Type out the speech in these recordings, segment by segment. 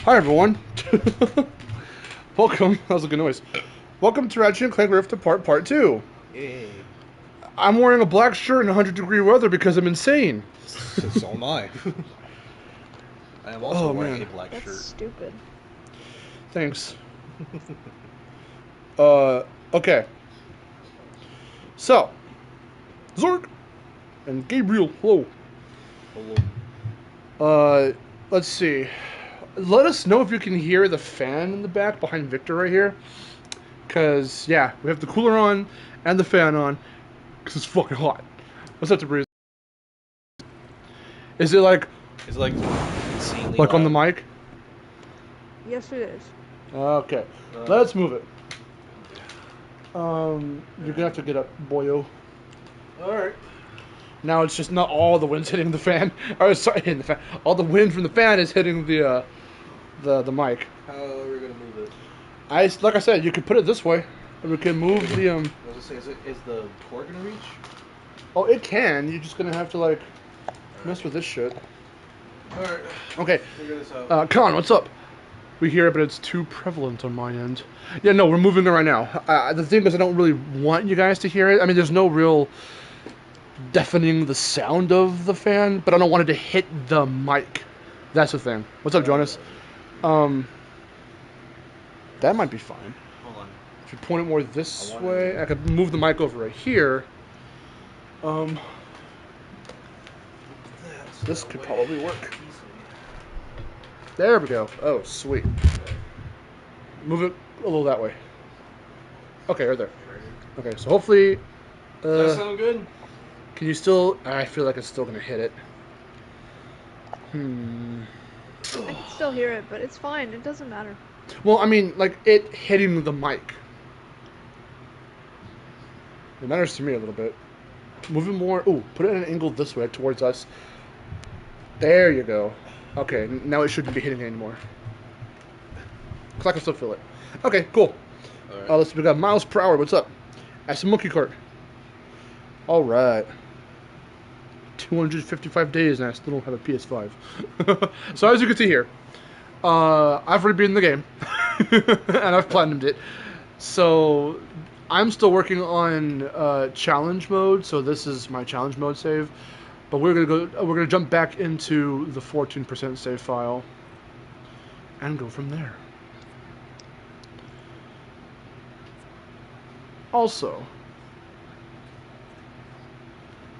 Hi everyone. Welcome. That was a good noise. Welcome to Ratchet and Clank Rift Apart Part 2. Hey. I'm wearing a black shirt in 100-degree weather because I'm insane. So am I. I am also wearing a black That's shirt. stupid. Thanks. Okay. So, Zork and Gabriel, hello. Hello. Let's see. Let us know if you can hear the fan in the back behind Victor right here. Because, yeah, we have the cooler on and the fan on. Because it's fucking hot. What's up, Breeze? Is it like Insanely like on the loud. mic? Yes, it is. Okay. Let's move it. You're gonna have to get up, boyo. Alright. Now it's just not all the wind's hitting the fan. Or sorry, hitting the fan. All the wind from the fan is hitting the mic. How are we gonna move it? Like I said, you could put it this way. And we can move the I was gonna say, is the cord gonna reach? Oh, it can. You're just gonna have to like mess with this shit. Alright. Okay. Figure this out. Con, what's up? We hear it, but it's too prevalent on my end. Yeah, no, we're moving it right now. The thing is, I don't really want you guys to hear it. I mean, there's no real deafening the sound of the fan, but I don't want it to hit the mic. That's the thing. What's up, Jonas? That might be fine. Hold on. If you point it more this way, I could move the mic over right here. This could probably work. There we go. Oh, sweet. Move it a little that way. Okay, right there. Okay, so hopefully... Does that sound good? Can you still... I feel like it's still going to hit it. I can still hear it, but it's fine. It doesn't matter. Well, I mean, like, it hitting the mic. It matters to me a little bit. Move it more... Ooh, put it at an angle this way, towards us. There you go. Okay, now it shouldn't be hitting it anymore. Because I can still feel it. Okay, cool. Alright. We got miles per hour. What's up? That's a monkey cart. Alright. 255 days and I still don't have a PS5. So as you can see here, I've already beaten the game. And I've platinumed it. So I'm still working on challenge mode. So this is my challenge mode save. But we're gonna jump back into the 14% save file and go from there. Also,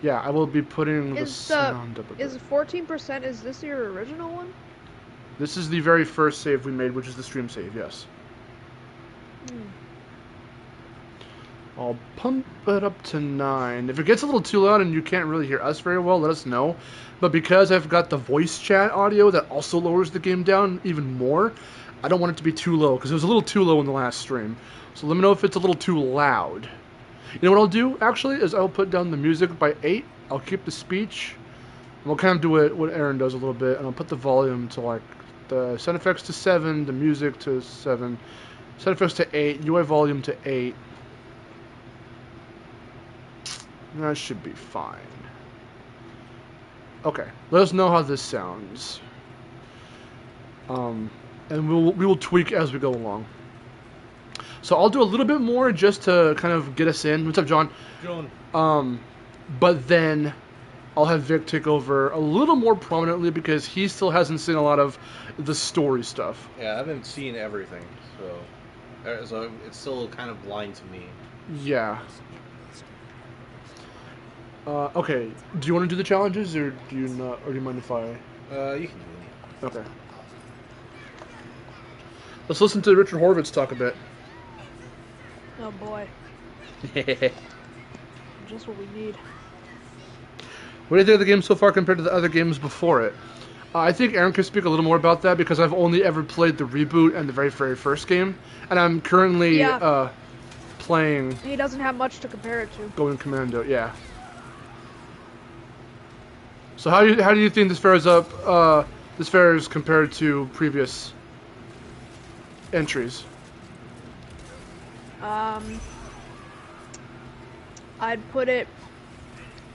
yeah, I will be putting the sound up a bit. Is 14%? Is this your original one? This is the very first save we made, which is the stream save. Yes. I'll pump it up to 9. If it gets a little too loud and you can't really hear us very well, let us know. But because I've got the voice chat audio that also lowers the game down even more, I don't want it to be too low, because it was a little too low in the last stream. So let me know if it's a little too loud. You know what I'll do, actually, is I'll put down the music by 8. I'll keep the speech. And we'll kind of do what Aaron does a little bit, and I'll put the volume to, like, the sound effects to 7, the music to 7, sound effects to 8, UI volume to 8. That should be fine. Okay, let us know how this sounds. And we will tweak as we go along. So I'll do a little bit more just to kind of get us in. What's up, John? John. But then I'll have Vic take over a little more prominently because he still hasn't seen a lot of the story stuff. Yeah, I haven't seen everything, so it's still kind of blind to me. Yeah. Okay. Do you want to do the challenges, or do you not? Or do you mind if I? You can do Okay. Let's listen to Richard Horvitz talk a bit. Oh boy. Just what we need. What do you think of the game so far compared to the other games before it? I think Aaron can speak a little more about that because I've only ever played the reboot and the very, very first game, and I'm currently playing. He doesn't have much to compare it to. Going Commando, yeah. So how do you think this fares up? This fares compared to previous entries? I'd put it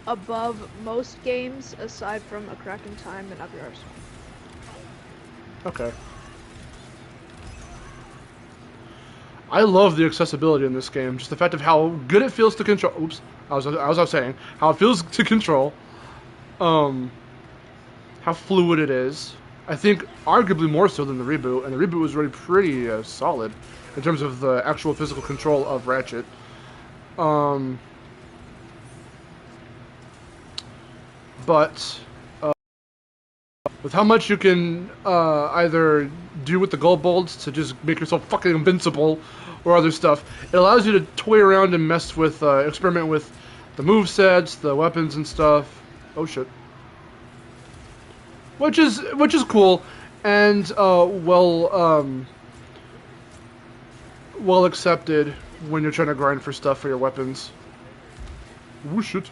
above most games aside from A Crack in Time and Up Yours. Okay. I love the accessibility in this game. Just the fact of how good it feels to control. Oops, I was saying how it feels to control. How fluid it is. I think arguably more so than the reboot, and the reboot was really pretty solid in terms of the actual physical control of Ratchet. But with how much you can either do with the gold bolts to just make yourself fucking invincible, or other stuff, it allows you to toy around and mess with, experiment with the movesets, the weapons and stuff. Oh shit. Which is cool, and well accepted when you're trying to grind for stuff for your weapons. Oh shit.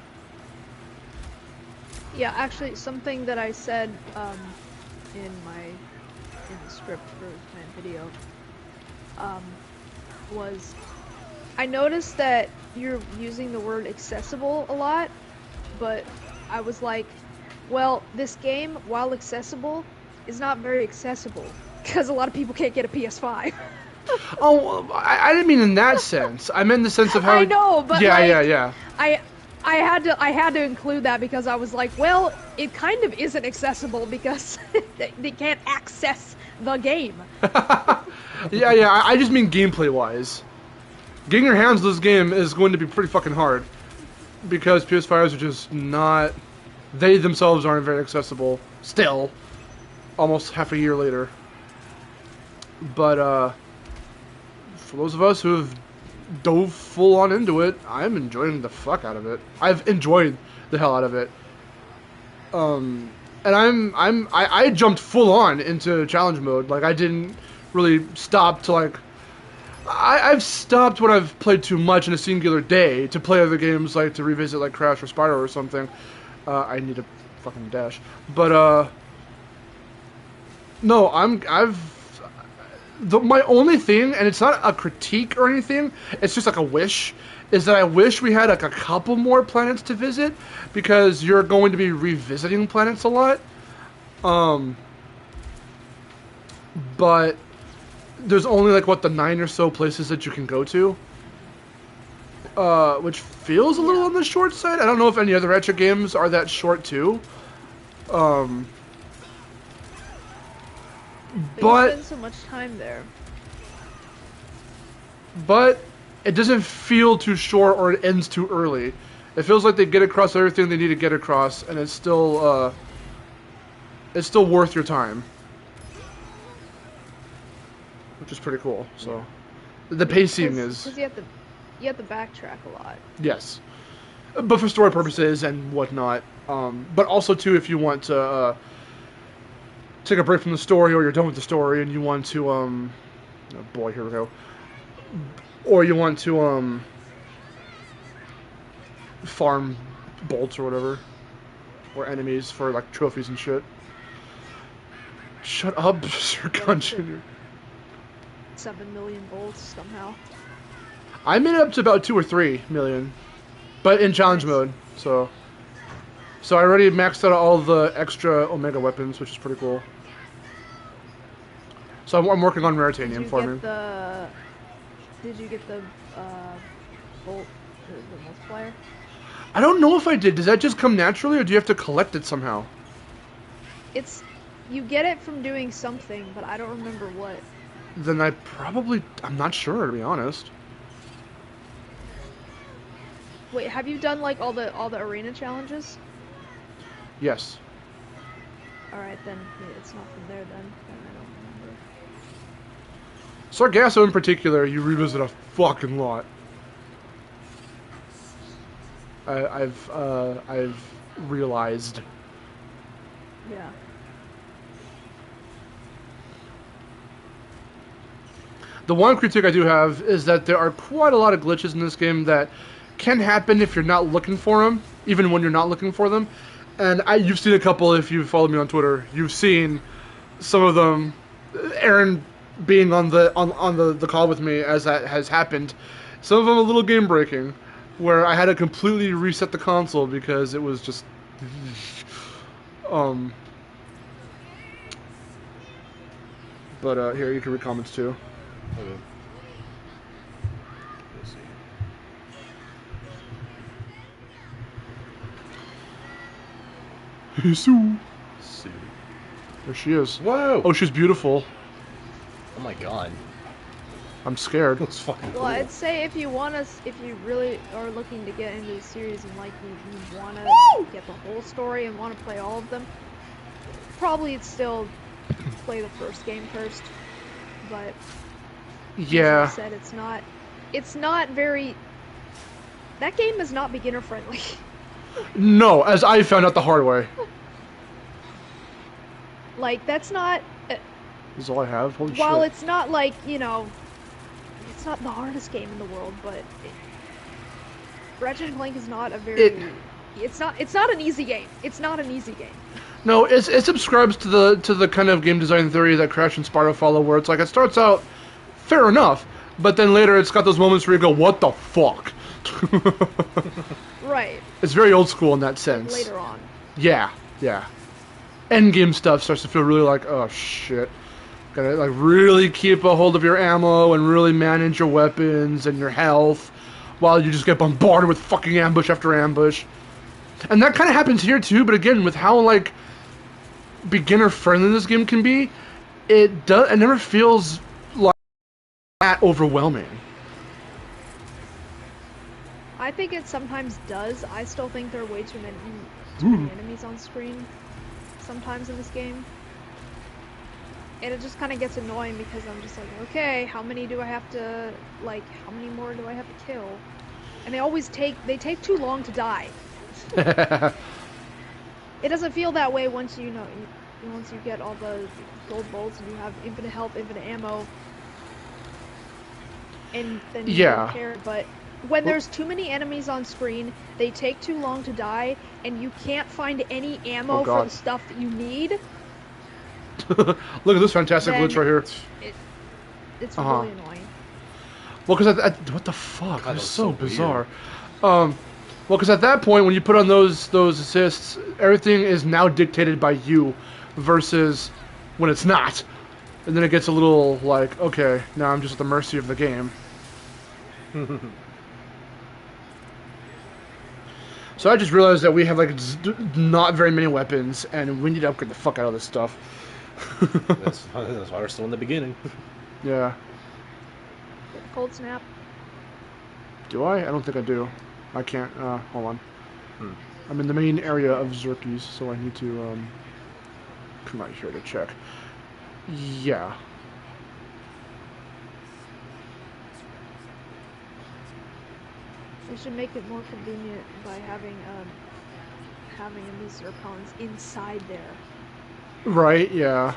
Yeah, actually, something that I said in the script for my video was I noticed that you're using the word accessible a lot, but I was like, well, this game, while accessible, is not very accessible because a lot of people can't get a PS5. Oh, I didn't mean in that sense. I meant in the sense of how. I know, but yeah. I had to include that because I was like, well, it kind of isn't accessible because they can't access the game. yeah. I just mean gameplay wise. Getting your hands on this game is going to be pretty fucking hard because PS5s are just not. They themselves aren't very accessible still, almost half a year later. But for those of us who have dove full on into it, I'm enjoying the fuck out of it. I've enjoyed the hell out of it. And I jumped full on into challenge mode. Like I didn't really stop to like. I've stopped when I've played too much in a singular day to play other games, like to revisit like Crash or Spyro or something. I need a fucking dash, but no, my only thing, and it's not a critique or anything, it's just like a wish, is that I wish we had like a couple more planets to visit, because you're going to be revisiting planets a lot. But there's only like the 9 or so places that you can go to. Which feels a little on the short side. I don't know if any other Ratchet games are that short too. But you spend so much time there. But it doesn't feel too short or it ends too early. It feels like they get across everything they need to get across, and it's still worth your time, which is pretty cool. So the pacing is. Because you have to backtrack a lot. Yes, but for story purposes and whatnot. But also too, if you want to take a break from the story, or you're done with the story and you want to oh boy, here we go. Or you want to farm bolts or whatever, or enemies for like trophies and shit. Shut up, Sir Gun Jr. 7 million volts somehow. I made it up to about 2 or 3 million, but in challenge mode. So I already maxed out all the extra Omega weapons, which is pretty cool. So I'm working on Raritanium farming. Did you get the bolt, the multiplier? I don't know if I did. Does that just come naturally, or do you have to collect it somehow? You get it from doing something, but I don't remember what. Then I'm not sure, to be honest. Wait, have you done like all the arena challenges? Yes. All right, then it's not from there then. I don't remember. Sargasso in particular, you revisit a fucking lot. I've realized. Yeah. The one critique I do have is that there are quite a lot of glitches in this game that can happen if you're not looking for them, even when you're not looking for them. And you've seen a couple if you've followed me on Twitter. You've seen some of them. Aaron being on the call with me as that has happened. Some of them a little game breaking, where I had to completely reset the console because it was just But here you can read comments too. Okay. Sue. Sue. There she is. Whoa! Oh, she's beautiful. Oh my god. I'm scared. Looks fucking cool. Well, I'd say if you really are looking to get into the series and like you want to get the whole story and want to play all of them, probably it's still play the first game first. But Yeah. as I said, it's not very. That game is not beginner friendly. No, as I found out the hard way. Like that's not. This is all I have. Holy While shit. it's not like it's not the hardest game in the world, but Ratchet and Clank is not a very. It's not an easy game. It's not an easy game. No, it subscribes to the kind of game design theory that Crash and Spyro follow, where it's like it starts out fair enough, but then later it's got those moments where you go, "What the fuck?" Right. It's very old school in that sense. Later on. Yeah. Endgame stuff starts to feel really like, oh shit. Gotta like really keep a hold of your ammo and really manage your weapons and your health, while you just get bombarded with fucking ambush after ambush. And that kind of happens here too, but again, with how like beginner friendly this game can be, it never feels like that overwhelming. I think it sometimes does. I still think there are way too many enemies on screen sometimes in this game. And it just kind of gets annoying because I'm just like, okay, how many do I have to, like, how many more do I have to kill? And they take too long to die. It doesn't feel that way once once you get all the gold bolts and you have infinite health, infinite ammo, and then you don't care. But when there's too many enemies on screen, they take too long to die, and you can't find any ammo for the stuff that you need. Look at this fantastic glitch right here. It's really annoying. Well, because what the fuck? That's so bizarre. Well, because at that point, when you put on those assists, everything is now dictated by you, versus when it's not. And then it gets a little like, okay, now I'm just at the mercy of the game. So I just realized that we have like not very many weapons, and we need to upgrade the fuck out of this stuff. That's why we're still in the beginning. Yeah. Cold snap. Do I? I don't think I do. I can't. Hold on. I'm in the main area of Xerxes, so I need to come out here to check. Yeah. They should make it more convenient by having these zircons inside there. Right, yeah.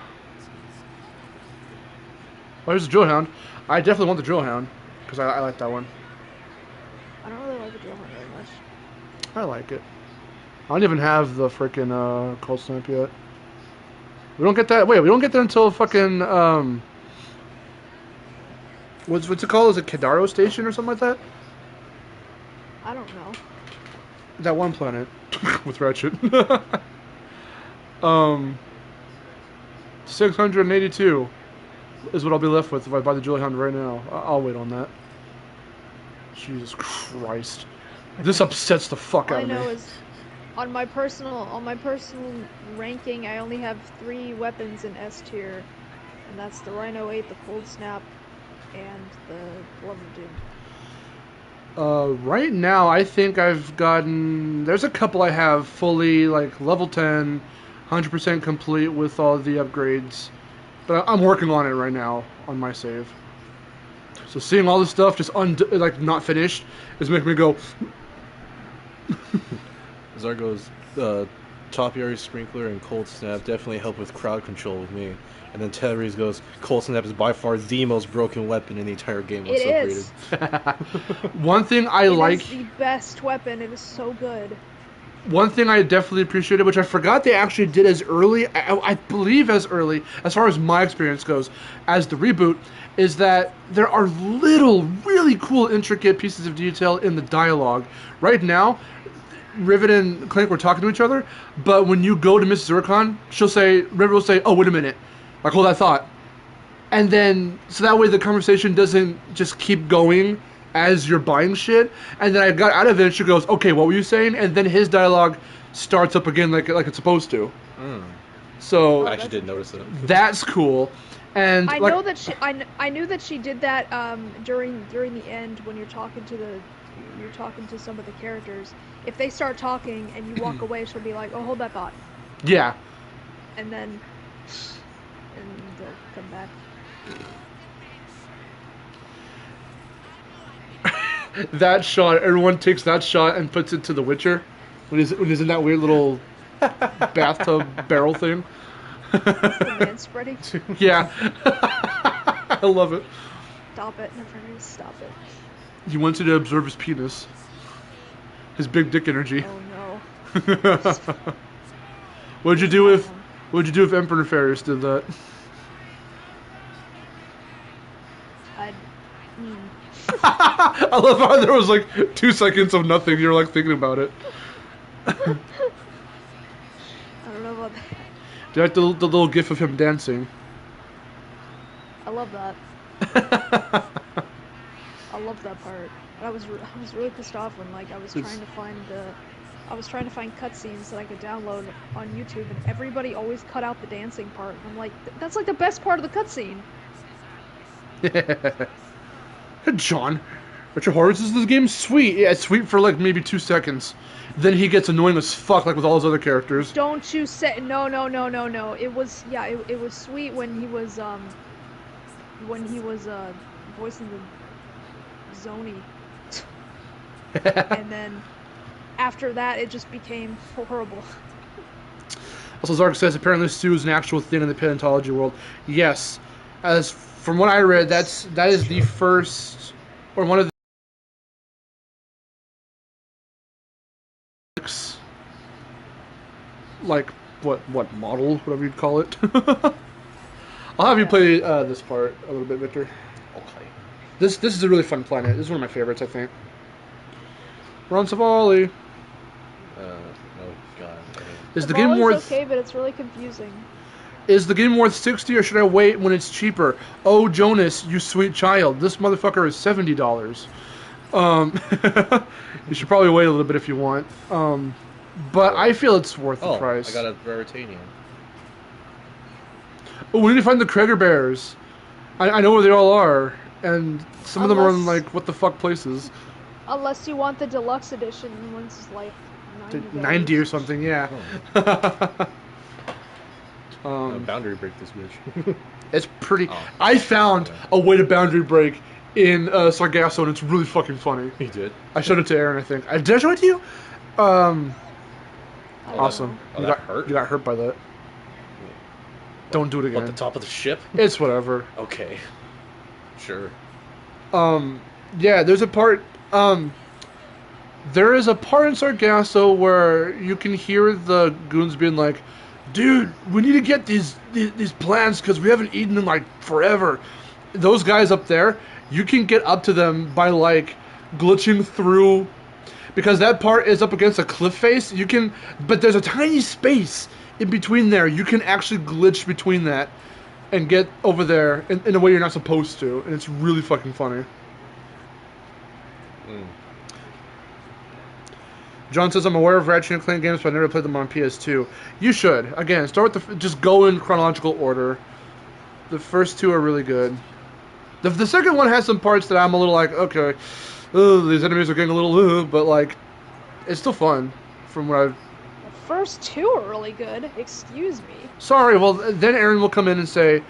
Oh, here's the drill hound. I definitely want the drill hound, because I like that one. I don't really like the drill hound very much. I like it. I don't even have the freaking cold snap yet. We don't get that. Wait, we don't get that until fucking what's it called? Is it Kadaro Station or something like that? I don't know. That one planet with Ratchet. 682 is what I'll be left with if I buy the Jolly Hound right now. I'll wait on that. Jesus Christ. This upsets the fuck out of me. All I know is on my personal ranking, I only have 3 weapons in S tier, and that's the Rhino 8, the Cold Snap, and the Glove of Doom. Right now, I think I've gotten... There's a couple I have fully, like, level 10, 100% complete with all the upgrades. But I'm working on it right now on my save. So seeing all this stuff just, not finished is making me go... Zargo's Topiary Sprinkler and Cold Snap definitely help with crowd control with me. And then Terry's goes, Cold Snap is by far the most broken weapon in the entire game. It is. One thing I like... It is the best weapon. It is so good. One thing I definitely appreciated, which I forgot they actually did as early, I believe as early, as far as my experience goes, as the reboot, is that there are little, really cool, intricate pieces of detail in the dialogue. Right now, Rivet and Clank were talking to each other, but when you go to Miss Zircon, Rivet will say, oh, wait a minute, hold that thought. And then, so that way the conversation doesn't just keep going as you're buying shit. And then I got out of it, and she goes, "Okay, what were you saying?" And then his dialogue starts up again like it's supposed to. So I actually did notice it. that's cool. And I like, know that I knew that she did that during the end when you're talking to some of the characters. If they start talking and you walk away, she'll be like, "Oh, hold that thought," yeah. and then they'll come back. That shot, everyone takes that shot and puts it to The Witcher when he's in that weird little bathtub barrel thing. The man spreading. Yeah. I love it. Stop it, never stop it. He wants you to observe his penis. His big dick energy. Oh no. What'd you do if Emperor Nefarious did that? I love how there was like 2 seconds of nothing. You're like thinking about it. I don't know about that. Do you like the little gif of him dancing? I love that. I love that part. But I was really pissed off when like I was trying to find cutscenes that I could download on YouTube, and everybody always cut out the dancing part. And I'm like, that's like the best part of the cutscene. John, Richard Horowitz says this game's sweet. Yeah, it's sweet for like maybe 2 seconds. Then he gets annoying as fuck, like with all his other characters. Don't you say no. It was it was sweet when he was voicing the Zoni. And then after that it just became horrible. Also, Zark says apparently Sue is an actual thing in the paleontology world. Yes, as from what I read, that is the first or one of the like what model, whatever you'd call it. I'll have you play this part a little bit, Victor. Okay. This is a really fun planet. This is one of my favorites, I think. Roncesvalles. Oh god. Is the game worth? Okay, but it's really confusing. Is the game worth $60 or should I wait when it's cheaper? Oh, Jonas, you sweet child. This motherfucker is $70. You should probably wait a little bit if you want. But I feel it's worth the price. I got a Veritanium. Oh, we need to find the Kreger Bears. I know where they all are. And some of them are in, like, what the fuck places. Unless you want the deluxe edition, one's like $90. 90 or something, yeah. Boundary break this bitch. It's pretty... I found a way to boundary break in Sargasso, and it's really fucking funny. You did? I showed it to Aaron, I think. Did I show it to you? Awesome. Oh, that hurt? You got hurt by that. Don't do it again. What, the top of the ship? It's whatever. Okay. Sure. Yeah, there's a part... there is a part in Sargasso where you can hear the goons being like, dude, we need to get these plants because we haven't eaten in like forever. Those guys up there, you can get up to them by like glitching through, because that part is up against a cliff face. You can, but there's a tiny space in between there. You can actually glitch between that and get over there in a way you're not supposed to, and it's really fucking funny. John says, I'm aware of Ratchet and Clank games, but I never played them on PS2. You should. Again, start with just go in chronological order. The first 2 are really good. The second one has some parts that I'm a little like, okay, these enemies are getting a little, but like, it's still fun from what I've... The first 2 are really good. Excuse me. Sorry, well, then Aaron will come in and say,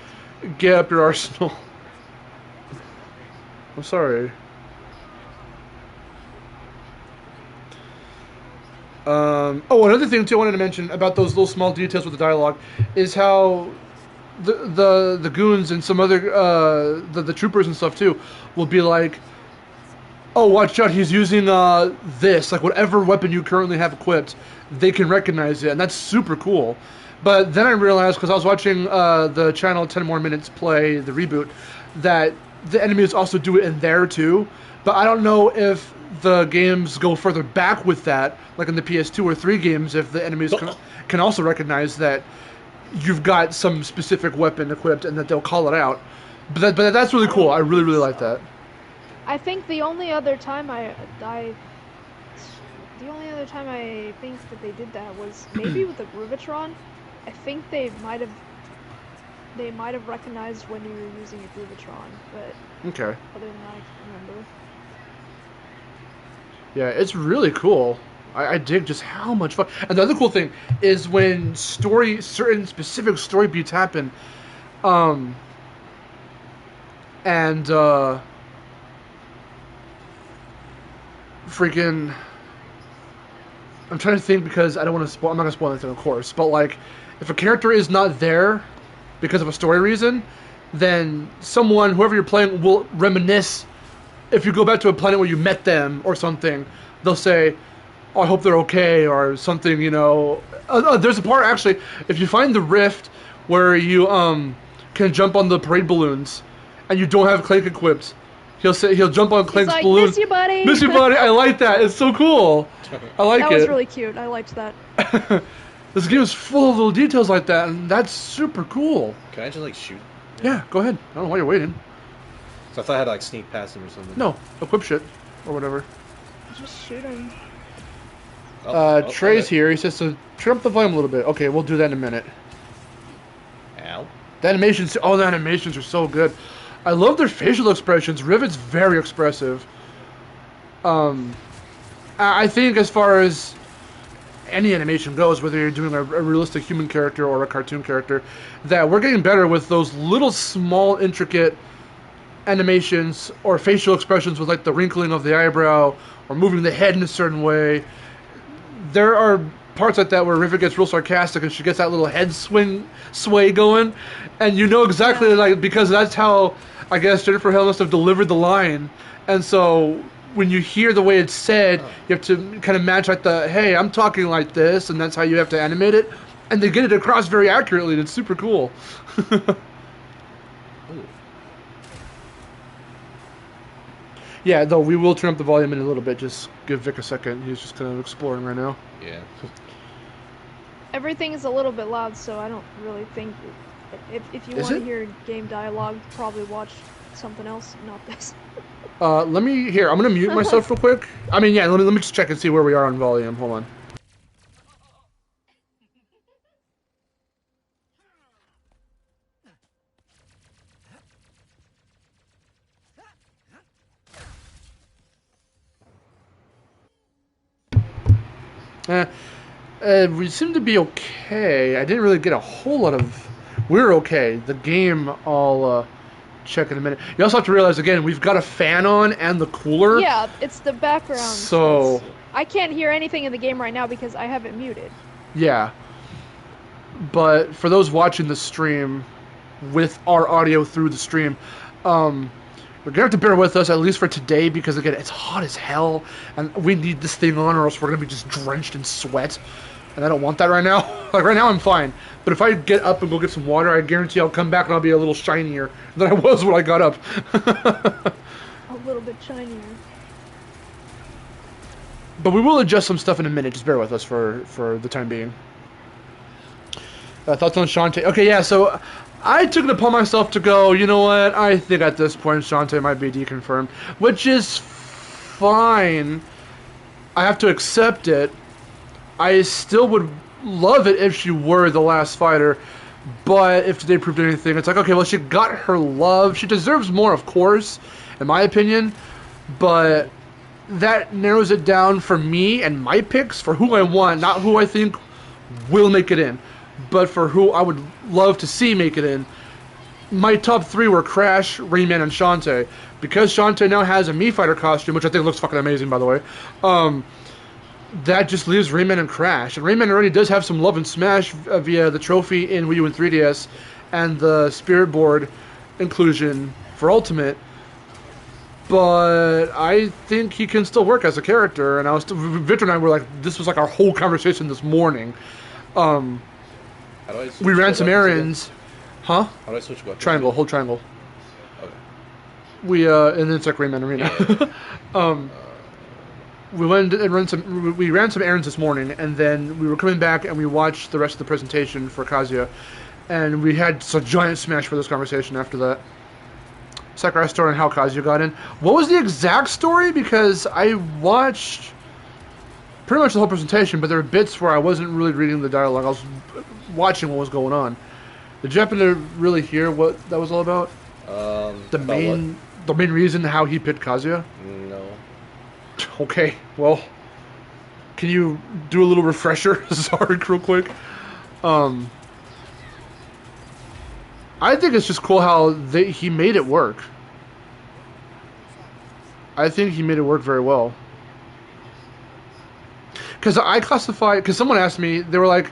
get up your arsenal. I'm sorry. Another thing too I wanted to mention about those little small details with the dialogue is how the goons and some other the troopers and stuff too will be like, oh, watch out, he's using this, like whatever weapon you currently have equipped, they can recognize it, and that's super cool. But then I realized, because I was watching the channel 10 More Minutes play the reboot, that the enemies also do it in there too. But I don't know if the games go further back with that, like in the PS2 or 3 games, if the enemies can also recognize that you've got some specific weapon equipped and that they'll call it out. But that's really cool. I really, really like that. I think the only other time I think that they did that was maybe with the Groovatron. I think they might have recognized when you were using a Groovatron, but Okay. other than that, I can't remember. Yeah, it's really cool. I dig just how much fun. And the other cool thing is when certain specific story beats happen, and freaking, I'm trying to think because I don't want to spoil. I'm not gonna spoil anything, of course. But like, if a character is not there because of a story reason, then whoever you're playing, will reminisce. If you go back to a planet where you met them or something, they'll say, "Oh, I hope they're okay," or something. There's a part actually. If you find the rift where you can jump on the parade balloons, and you don't have Clank equipped, he'll jump on Clank's like, balloon. Miss you, buddy. Miss you, buddy. I like that. It's so cool. I like it. That was really cute. I liked that. This game is full of little details like that, and that's super cool. Can I just like shoot? Yeah, go ahead. I don't know why you're waiting. So I thought I had to like sneak past him or something. No, equip shit or whatever. Just shoot him. Trey's okay. here. He says to turn up the volume a little bit. Okay, we'll do that in a minute. Ow. The animations are so good. I love their facial expressions. Rivet's very expressive. I think as far as any animation goes, whether you're doing a realistic human character or a cartoon character, that we're getting better with those little small intricate animations or facial expressions with like the wrinkling of the eyebrow or moving the head in a certain way. There are parts like that where Rivet gets real sarcastic and she gets that little head sway going, and you know exactly like because that's how I guess Jennifer Hale must have delivered the line, and so when you hear the way it's said, you have to kind of match like the hey, I'm talking like this, and that's how you have to animate it, and they get it across very accurately, and it's super cool. Yeah, though we will turn up the volume in a little bit. Just give Vic a second. He's just kind of exploring right now. Yeah. Everything is a little bit loud, so I don't really think if you want to hear game dialogue, probably watch something else, not this. I'm gonna mute myself real quick. I mean, yeah, let me just check and see where we are on volume. Hold on. We seem to be okay. I didn't really get a whole lot of... We're okay. The game, I'll check in a minute. You also have to realize, again, we've got a fan on and the cooler. Yeah, it's the background. So... I can't hear anything in the game right now because I have it muted. Yeah. But for those watching the stream with our audio through the stream, we're going to have to bear with us, at least for today, because, again, it's hot as hell, and we need this thing on or else we're going to be just drenched in sweat, and I don't want that right now. Like, right now I'm fine, but if I get up and go get some water, I guarantee I'll come back and I'll be a little shinier than I was when I got up. A little bit shinier. But we will adjust some stuff in a minute. Just bear with us for the time being. Thoughts on Shantae? Okay, yeah, so I took it upon myself to go, you know what, I think at this point Shantae might be deconfirmed, which is fine. I have to accept it. I still would love it if she were the last fighter, but if today proved anything, it's like, okay, well, she got her love. She deserves more, of course, in my opinion, but that narrows it down for me and my picks for who I want, not who I think will make it in, but for who I would love to see make it in. My top three were Crash, Rayman, and Shantae. Because Shantae now has a Mii Fighter costume, which I think looks fucking amazing, by the way, that just leaves Rayman and Crash. And Rayman already does have some love and smash via the trophy in Wii U and 3DS and the Spirit Board inclusion for Ultimate. But I think he can still work as a character. And Victor and I were like, this was like our whole conversation this morning. We ran some errands. Huh? How do I switch weapons? Triangle, hold triangle. Okay. And then it's like Rayman Arena. Yeah. We went and we ran some errands this morning, and then we were coming back and we watched the rest of the presentation for Kazuya, and we had a giant smash for this conversation after that. Sakurai's story and how Kazuya got in. What was the exact story? Because I watched pretty much the whole presentation, but there were bits where I wasn't really reading the dialogue. I was watching what was going on. Did you happen to really hear what that was all about? The main reason how he picked Kazuya? No. Okay, well, can you do a little refresher? Sorry, real quick. I think it's just cool how he made it work. I think he made it work very well. Because someone asked me, they were like,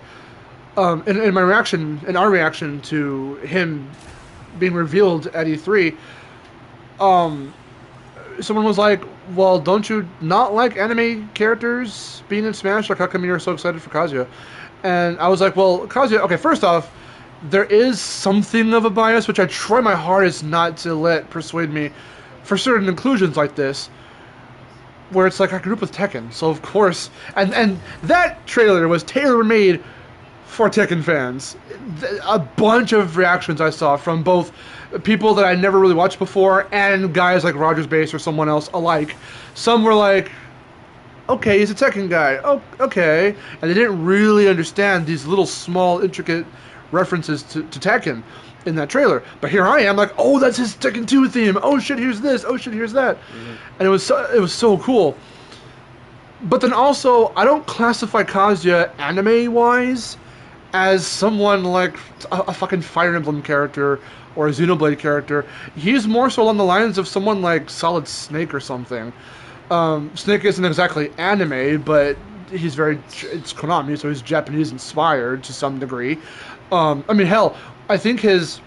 in our reaction to him being revealed at E3, someone was like, well, don't you not like anime characters being in Smash? Like, how come you're so excited for Kazuya? And I was like, well, Kazuya, okay, first off, there is something of a bias, which I try my hardest not to let persuade me for certain inclusions like this, where it's like I grew up with Tekken, so of course, and that trailer was tailor-made for Tekken fans. A bunch of reactions I saw from both people that I never really watched before and guys like Rogers Base or someone else alike. Some were like, okay, he's a Tekken guy, oh, okay, and they didn't really understand these little small intricate references to Tekken in that trailer. But here I am like, oh, that's his Tekken 2 theme, oh shit, here's this, oh shit, here's that. And it was so cool. But then also, I don't classify Kazuya anime-wise as someone like a fucking Fire Emblem character or a Xenoblade character. He's more so along the lines of someone like Solid Snake or something. Snake isn't exactly anime, but it's Konami, so he's Japanese-inspired to some degree. I mean, hell, I think his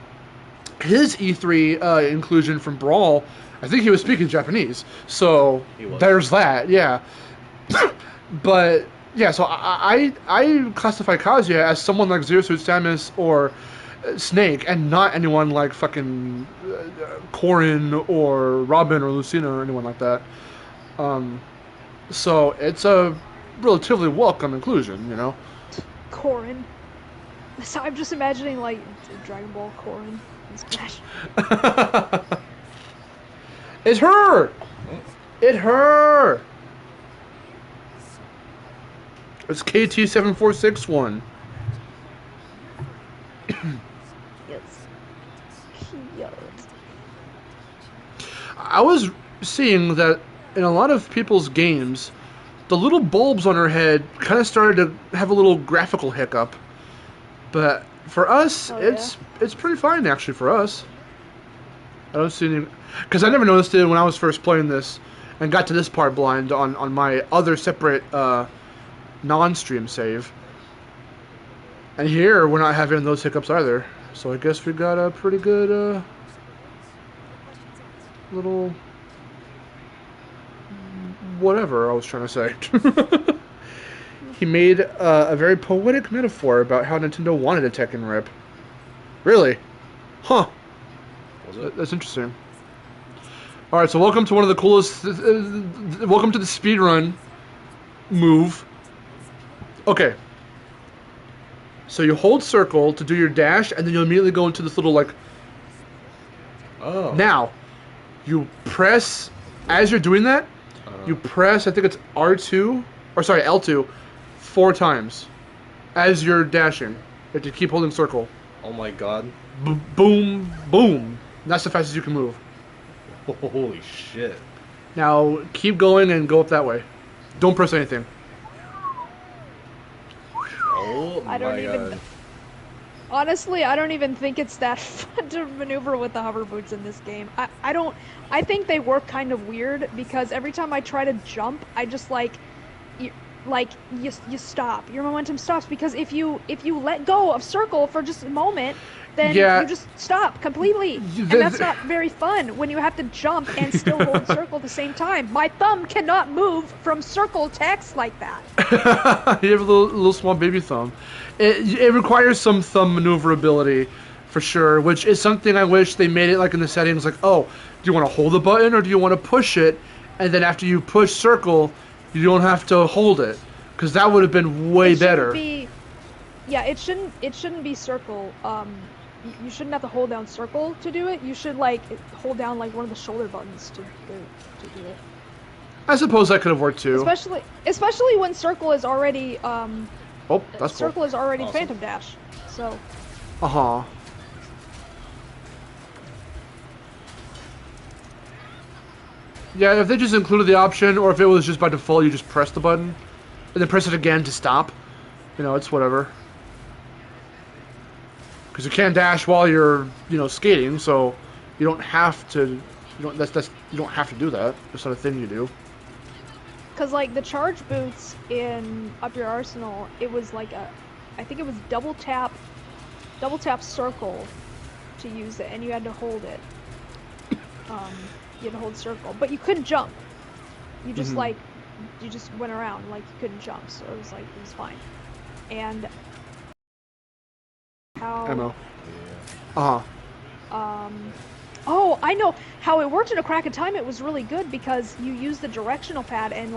E3 inclusion from Brawl, I think he was speaking Japanese. So there's that, yeah. But yeah, so I classify Kazuya as someone like Zero Suit Samus or Snake, and not anyone like fucking Corrin or Robin or Lucina or anyone like that. So it's a relatively welcome inclusion, you know. Corrin. So I'm just imagining like Dragon Ball Corrin in Smash. It's her! It's her! It's KT7461. Yes. Cute. I was seeing that in a lot of people's games, the little bulbs on her head kind of started to have a little graphical hiccup. But for us, it's pretty fine actually for us. I don't see any, because I never noticed it when I was first playing this and got to this part blind on my other separate non-stream save. And here we're not having those hiccups either. So I guess we got a pretty good little whatever I was trying to say. He made a very poetic metaphor about how Nintendo wanted a Tekken rip. Really? Huh. That's interesting. Alright, so welcome to one of the coolest... welcome to the speedrun move. Okay. So you hold circle to do your dash, and then you'll immediately go into this little, like... Oh. Now, you press... As you're doing that, you press, I think it's R2... Or sorry, L2... 4 times as you're dashing. You have to keep holding circle. Oh my god. Boom, boom. And that's the fastest you can move. Holy shit. Now keep going and go up that way. Don't press anything. Oh my god. Honestly, I don't even think it's that fun to maneuver with the hover boots in this game. I think they work kind of weird because every time I try to jump, I just you stop. Your momentum stops because if you let go of circle for just a moment, then you just stop completely. And that's not very fun when you have to jump and still hold circle at the same time. My thumb cannot move from circle to X like that. You have a little small baby thumb. It requires some thumb maneuverability for sure, which is something I wish they made it like in the settings, like, oh, do you want to hold the button or do you want to push it? And then after you push circle, you don't have to hold it, because that would have been way better. Yeah, it shouldn't be circle. you shouldn't have to hold down circle to do it. You should like hold down like one of the shoulder buttons to do it. I suppose that could have worked too. Especially when circle is already Oh, that's circle cool. is already Awesome. phantom dash. So Uh-huh. Yeah, if they just included the option, or if it was just by default, you just press the button, and then press it again to stop. You know, it's whatever. Because you can't dash while you're, skating, so you don't have to. You don't have to do that. It's not a thing you do. because like the charge boots in Up Your Arsenal, it was like I think it was double tap circle to use it, and you had to hold it. You had to hold circle, but you couldn't jump. You just you just went around, like you couldn't jump, so it was fine. And how Ammo. Yeah. oh, I know how it worked in A Crack of Time. It was really good because you use the directional pad and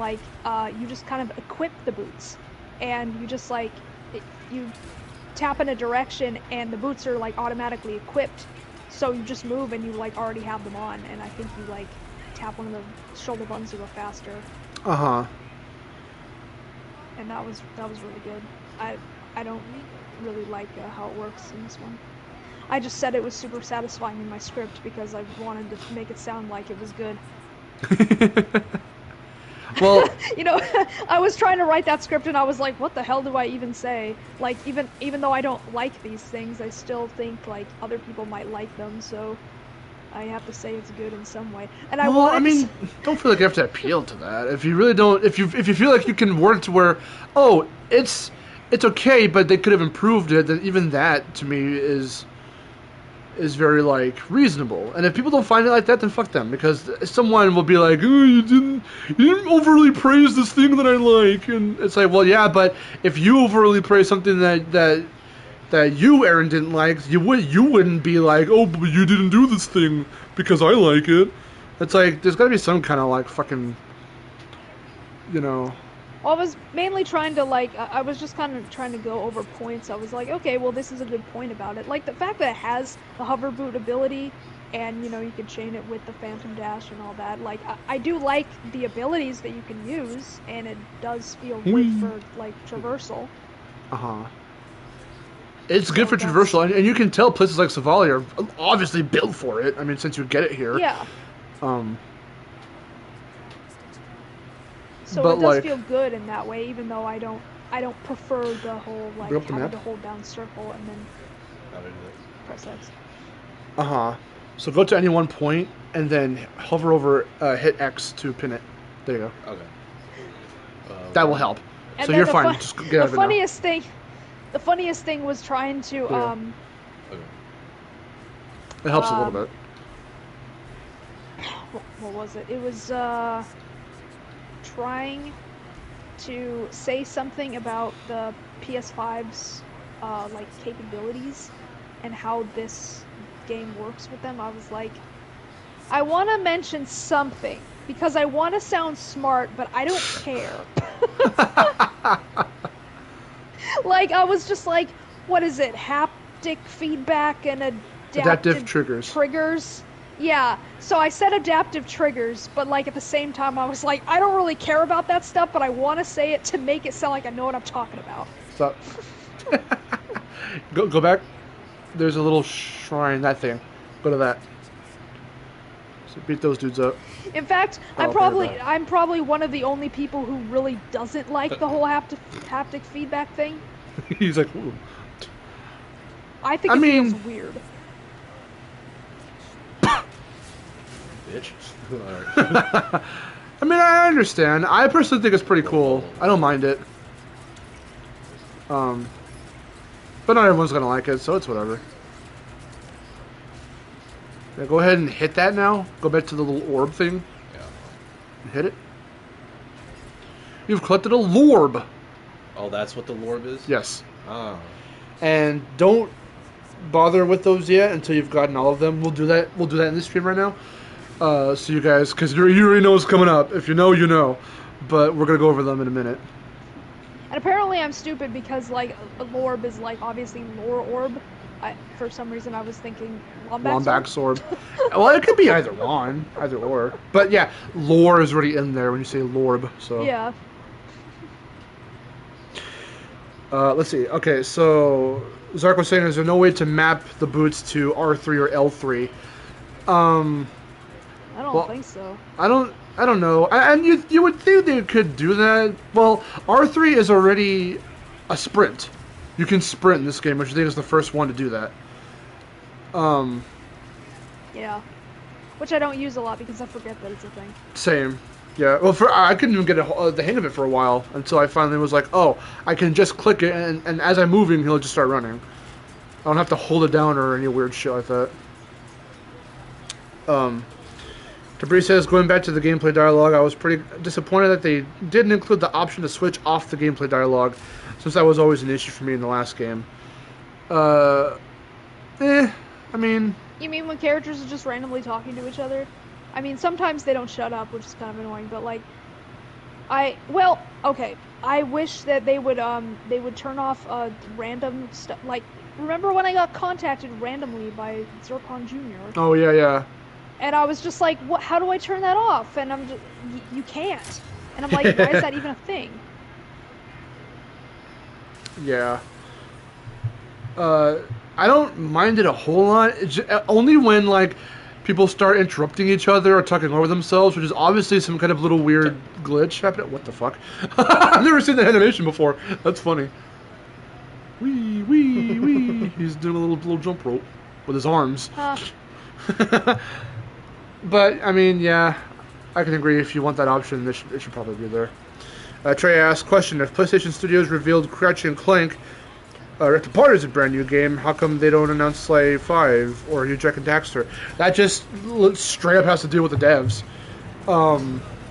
you just kind of equip the boots, and you just you tap in a direction and the boots are like automatically equipped. So you just move and you already have them on, and I think you tap one of the shoulder buttons to go faster. And that was really good. I don't really like how it works in this one. I just said it was super satisfying in my script because I wanted to make it sound like it was good. Well, I was trying to write that script and I was like, what the hell do I even say? Like, even though I don't like these things, I still think other people might like them, so I have to say it's good in some way. And don't feel like you have to appeal to that. If you really don't, if you feel like you can work to where, oh, it's okay, but they could have improved it, then even that to me is very reasonable. And if people don't find it like that, then fuck them, because someone will be like, oh, you didn't overly praise this thing that I like, and it's like, well, yeah, but if you overly praise something that you, Aaron, didn't like, you wouldn't be like, oh, but you didn't do this thing because I like it. It's like there's got to be some kind of fucking, Well, I was mainly trying to I was just kind of trying to go over points. I was like, okay, well, this is a good point about it. Like the fact that it has the hover boot ability, and you can chain it with the phantom dash and all that. Like I do like the abilities that you can use, and it does feel good for traversal. It's good for traversal, and you can tell places like Savalia are obviously built for it. I mean, since you get it here. Yeah. So but it does feel good in that way, even though I don't prefer the whole having to hold down circle and then press X. So go to any one point and then hover over, hit X to pin it. There you go. Okay. That will help. And so you're fine. Just get out of it now. The funniest thing was trying to Okay. It helps a little bit. What was it? It was trying to say something about the PS5's capabilities and how this game works with them. I was like, I want to mention something because I want to sound smart, but I don't care. I was just like, what is it? Haptic feedback and adaptive triggers. Yeah, so I said adaptive triggers, but at the same time I was like, I don't really care about that stuff, but I want to say it to make it sound like I know what I'm talking about. Stop. Go back. There's a little shrine, that thing. Go to that. So beat those dudes up. In fact, I'm probably one of the only people who really doesn't like the whole haptic feedback thing. He's like, ooh. I think it feels weird. Bitch. I mean, I understand. I personally think it's pretty cool. I don't mind it. But not everyone's gonna like it, so it's whatever. Yeah, go ahead and hit that now. Go back to the little orb thing. Yeah. And hit it. You've collected a lorb. Oh, that's what the lorb is? Yes. Ah. And don't bother with those yet until you've gotten all of them. We'll do that in this stream right now. So you guys, because you already know what's coming up. If you know, you know. But we're going to go over them in a minute. And apparently I'm stupid because, a lorb is, obviously lore orb. For some reason, I was thinking Lombax Lombax sword. Well, it could be either one, either or. But yeah, lore is already in there when you say lorb. So Yeah. let's see. Okay, so Zark was saying, is there no way to map the boots to R3 or L3? I don't Well, think so. I don't know. And you would think they could do that. Well, R3 is already a sprint. You can sprint in this game, which I think is the first one to do that. Yeah. Which I don't use a lot because I forget that it's a thing. Same. Yeah. Well, I couldn't even get the hang of it for a while until I finally was like, oh, I can just click it, and as I'm moving, he'll just start running. I don't have to hold it down or any weird shit like that. Debris says, going back to the gameplay dialogue, I was pretty disappointed that they didn't include the option to switch off the gameplay dialogue, since that was always an issue for me in the last game. I mean... You mean when characters are just randomly talking to each other? I mean, sometimes they don't shut up, which is kind of annoying, but like... okay. I wish that they would turn off random stuff. Like, remember when I got contacted randomly by Zircon Jr.? Oh, yeah. And I was just like, "What? How do I turn that off?" And I'm just, you can't. And I'm like, why is that even a thing? Yeah. I don't mind it a whole lot. Only when, like, people start interrupting each other or talking over themselves, which is obviously some kind of little weird glitch happening. What the fuck? I've never seen that animation before. That's funny. Wee, wee, wee. He's doing a little jump rope with his arms. But, I mean, yeah, I can agree. If you want that option, it should probably be there. Trey asks, question, if PlayStation Studios revealed Ratchet and Clank, Rift Apart is a brand new game, how come they don't announce Sly 5 or Hugh Jack and Daxter? That just straight up has to deal with the devs.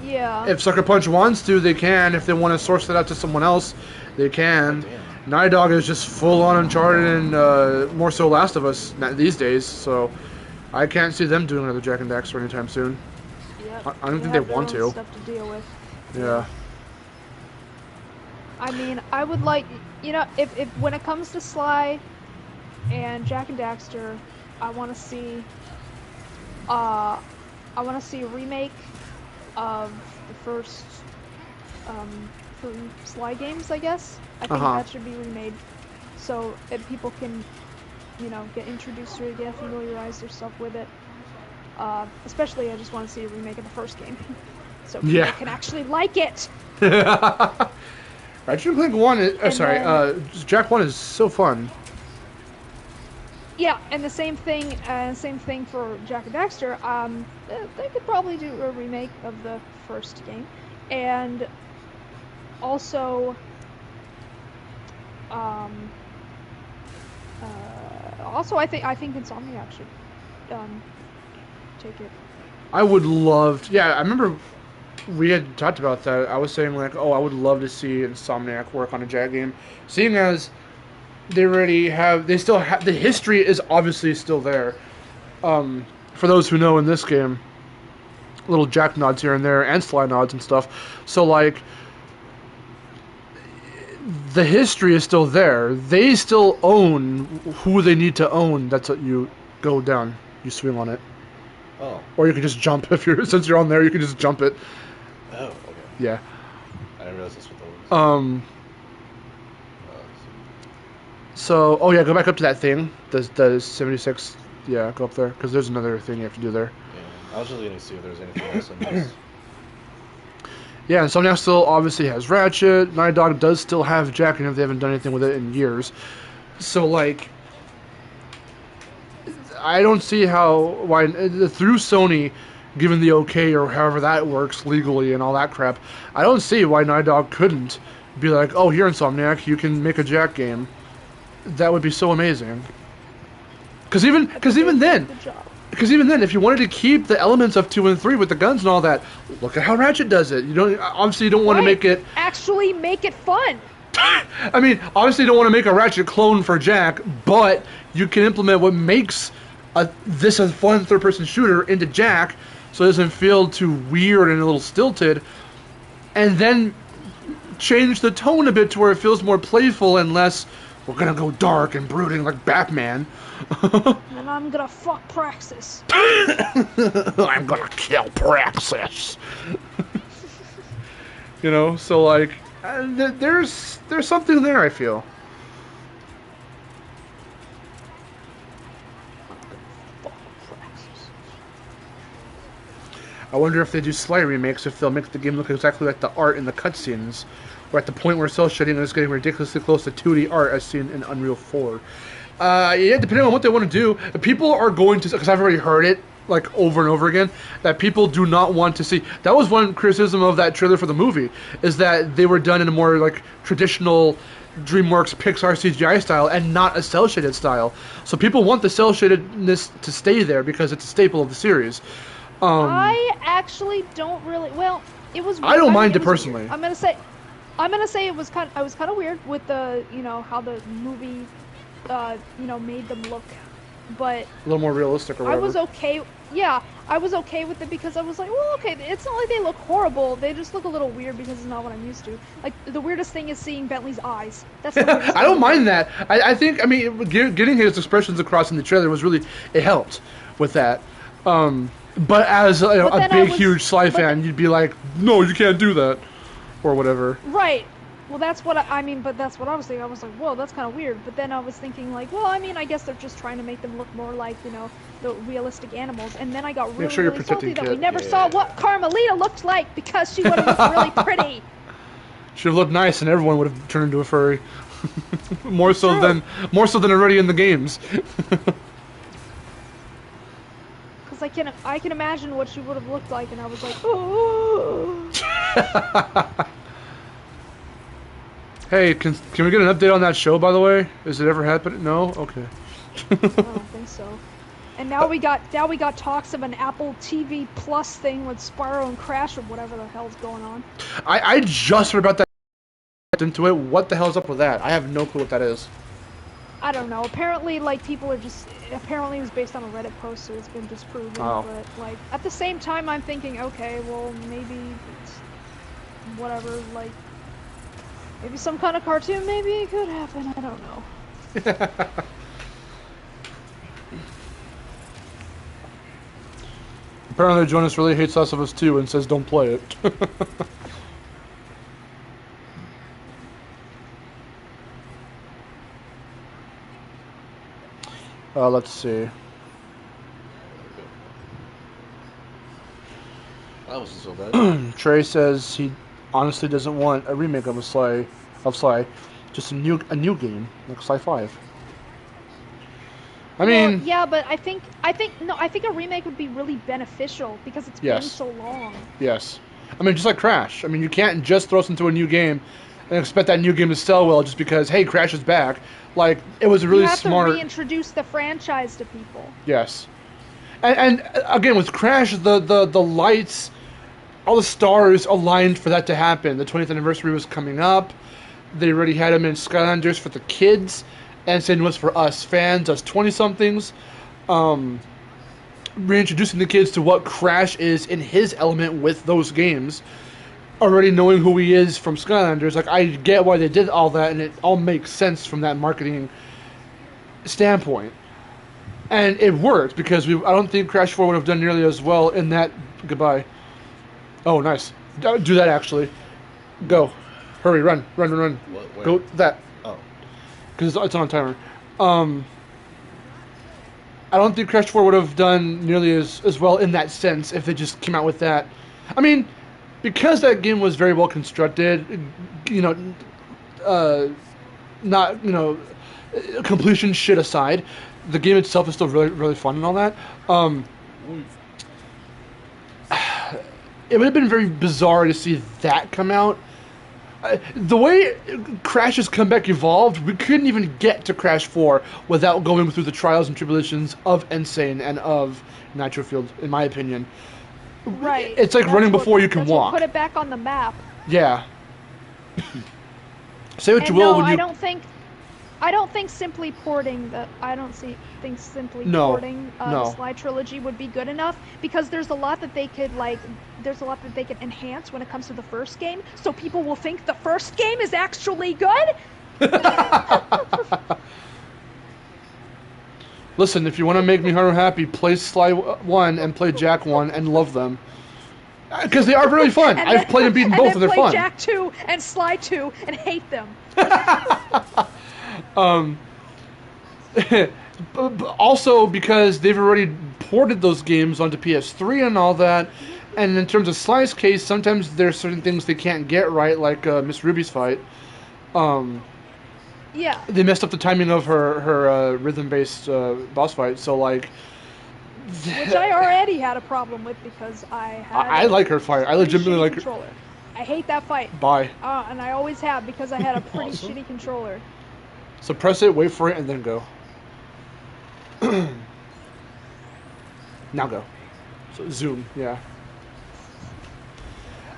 Yeah. If Sucker Punch wants to, they can. If they want to source that out to someone else, they can. Naughty Dog is just full on Uncharted and more so Last of Us these days, so I can't see them doing another Jack and Daxter anytime soon. Yep. I don't think they want to. Stuff to deal with. Yeah. I mean, I would like, if when it comes to Sly and Jack and Daxter, I want to see a remake of the first 3 Sly games, I guess. I think that should be remade so that people can, get introduced to it again, familiarize themselves with it. Especially, I just want to see a remake of the first game, so people can actually like it. Ratchet and Clank 1 is, Jack 1 is so fun. Yeah, and the same thing for Jack and Daxter. They could probably do a remake of the first game, and also, I think Insomniac should take it. I would love to, yeah, I remember we had talked about that. I was saying, like, I would love to see Insomniac work on a Jack game, seeing as they still have, the history is obviously still there. For those who know, in this game, little Jack nods here and there, and Sly nods and stuff. So, like, the history is still there. They still own who they need to own. That's what you go down. You swing on it. Oh. Or you can just jump since you're on there. You can just jump it. Oh, okay. Yeah. I didn't realize that's what that was. So, yeah, go back up to that thing. The 76. Yeah, go up there because there's another thing you have to do there. Yeah, I was just gonna see if there's anything else in this. Yeah, and Insomniac still obviously has Ratchet. Naughty Dog does still have Jack, and if they haven't done anything with it in years. So, like, I don't see why through Sony giving the okay or however that works legally and all that crap, I don't see why Naughty Dog couldn't be like, oh, here, Insomniac, you can make a Jack game. That would be so amazing. Because even then, if you wanted to keep the elements of 2 and 3 with the guns and all that, look at how Ratchet does it. You don't want to make it actually make it fun. I mean, obviously you don't want to make a Ratchet clone for Jack, but you can implement what makes this a fun third-person shooter into Jack, so it doesn't feel too weird and a little stilted, and then change the tone a bit to where it feels more playful and less We're gonna go dark and brooding like Batman. And I'm gonna fuck Praxis. I'm gonna kill Praxis. You know, so like, there's something there. I feel. I wonder if they do Sly remakes, if they'll make the game look exactly like the art in the cutscenes, or at the point where cell shading is getting ridiculously close to 2D art as seen in Unreal 4. Yeah, depending on what they want to do, people are going to, because I've already heard it like over and over again, that people do not want to see. That was one criticism of that trailer for the movie, is that they were done in a more like traditional DreamWorks Pixar CGI style and not a cell shaded style. So people want the cell shadedness to stay there because it's a staple of the series. I actually don't really. Well, it was. I don't mind it personally. Weird. I'm gonna say it was kind of weird with the how the movie made them look, but a little more realistic or whatever. I was okay. Yeah, I was okay with it because I was like, well, okay, it's not like they look horrible. They just look a little weird because it's not what I'm used to. Like the weirdest thing is seeing Bentley's eyes. That's the weirdest I don't mind that. I think getting his expressions across in the trailer was really, it helped with that. But as a big, huge Sly fan, you'd be like, no, you can't do that, or whatever. Right. Well, that's what I mean, but that's what I was thinking. I was like, whoa, that's kind of weird. But then I was thinking, like, well, I mean, I guess they're just trying to make them look more like, the realistic animals. And then I got really, really salty that we never saw what Carmelita looked like because she would have looked really pretty. Should have looked nice, and everyone would have turned into a furry. more so than already in the games. I can imagine what she would have looked like, and I was like, oh. Hey, can we get an update on that show, by the way? Is it ever happened? No? Okay. I don't think so. And now we got talks of an Apple TV Plus thing with Spyro and Crash or whatever the hell's going on. I just heard about that into it. What the hell's up with that? I have no clue what that is. I don't know. Apparently, like, people are just... Apparently it was based on a Reddit post, so it's been disproven. Oh. But, like, at the same time, I'm thinking, okay, well, maybe it's... whatever, like... Maybe some kind of cartoon, maybe it could happen. I don't know. Apparently Jonas really hates Last of Us 2 and says don't play it. Let's see. That wasn't so bad. Trey says he honestly doesn't want a remake of Sly, just a new game like Sly 5. I mean, well, yeah, but I think a remake would be really beneficial because it's been so long. Yes. I mean, just like Crash. I mean, you can't just throw us into a new game and expect that new game to sell well just because, hey, Crash is back. Like, it was really smart. You have to reintroduce the franchise to people. Yes. And again, with Crash, the lights, all the stars aligned for that to happen. The 20th anniversary was coming up. They already had him in Skylanders for the kids. And same was for us fans, us 20-somethings. Reintroducing the kids to what Crash is in his element with those games. Already knowing who he is from Skylanders. Like, I get why they did all that, and it all makes sense from that marketing standpoint. And it worked, because I don't think Crash 4 would have done nearly as well in that... Goodbye. Oh, nice. Do that, actually. Go. Hurry, run. What, Go that. Oh. Because it's on a timer. I don't think Crash 4 would have done nearly as well in that sense if they just came out with that. I mean, because that game was very well constructed, completion shit aside, the game itself is still really, really fun and all that. It would have been very bizarre to see that come out. The way Crash's comeback evolved, we couldn't even get to Crash 4 without going through the trials and tribulations of Insane and of Nitrofield, in my opinion. Right. It's like running before you can walk. Put it back on the map. Yeah. Say what you will when you... I don't think simply porting the porting the Sly trilogy would be good enough, because there's a lot that they could enhance when it comes to the first game, so people will think the first game is actually good. Listen, if you want to make Miharu happy, play Sly 1 and play Jack 1 and love them. Because they are really fun. And I've played and beaten both, and they're play fun. Jack 2 and Sly 2 and hate them. Also, because they've already ported those games onto PS3 and all that, and in terms of Sly's case, sometimes there's certain things they can't get right, like Miss Ruby's fight. Yeah. They messed up the timing of her rhythm-based boss fight, so like... Which I already had a problem with because I had... I like her fight. I legitimately like her... controller. I hate that fight. Bye. And I always have because I had a pretty shitty controller. So press it, wait for it, and then go. Now go. So zoom, yeah.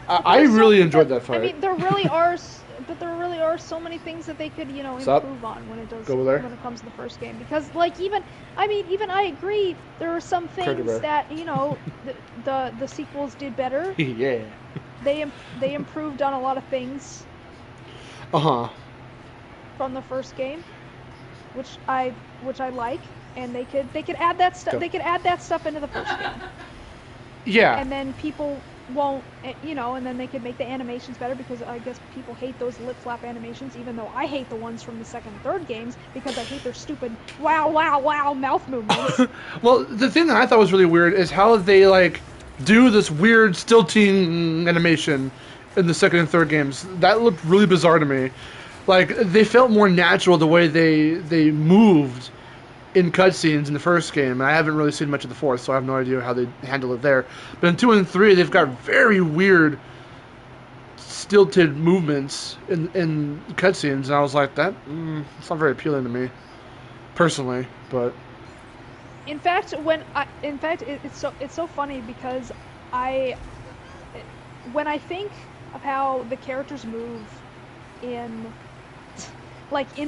I really enjoyed that fight. I mean, there really are so many things that they could, improve on when it does Go over there. when it comes to the first game. Because, like, even I agree, there are some things that the sequels did better. Yeah. They improved on a lot of things. From the first game, which I like, and they could add that stuff. They could add that stuff into the first game. Yeah. And then people won't, and then they could make the animations better because I guess people hate those lip flap animations, even though I hate the ones from the second and third games because I hate their stupid wow wow wow mouth movements. Well, the thing that I thought was really weird is how they like do this weird stilting animation in the second and third games. That looked really bizarre to me. Like they felt more natural the way they moved in cutscenes in the first game, and I haven't really seen much of the fourth, so I have no idea how they handle it there. But in 2 and 3, they've got very weird, stilted movements in cutscenes, and I was like, it's not very appealing to me, personally. But In fact, it's so funny because when I think of how the characters move in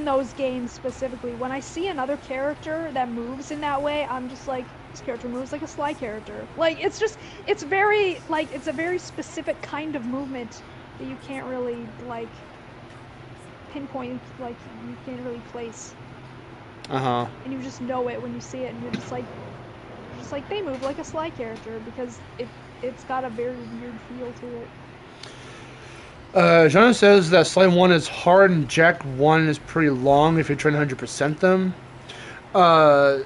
those games specifically, when I see another character that moves in that way, I'm just like, this character moves like a Sly character. Like, it's a very specific kind of movement that you can't really, like, pinpoint, like, you can't really place. And you just know it when you see it, and you're just like they move like a Sly character because it's got a very weird feel to it. Jonah says that Sly 1 is hard and Jack 1 is pretty long if you're trying to 100% them. I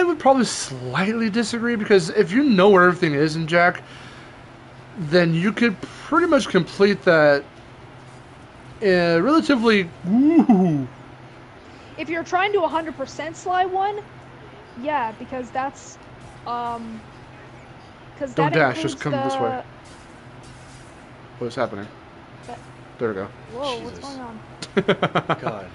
would probably slightly disagree because if you know where everything is in Jack, then you could pretty much complete that relatively... Woo. If you're trying to 100% Sly 1, yeah, because that's... Don't dash, just come this way. What is happening? There we go. Whoa, Jesus. what's going on? God.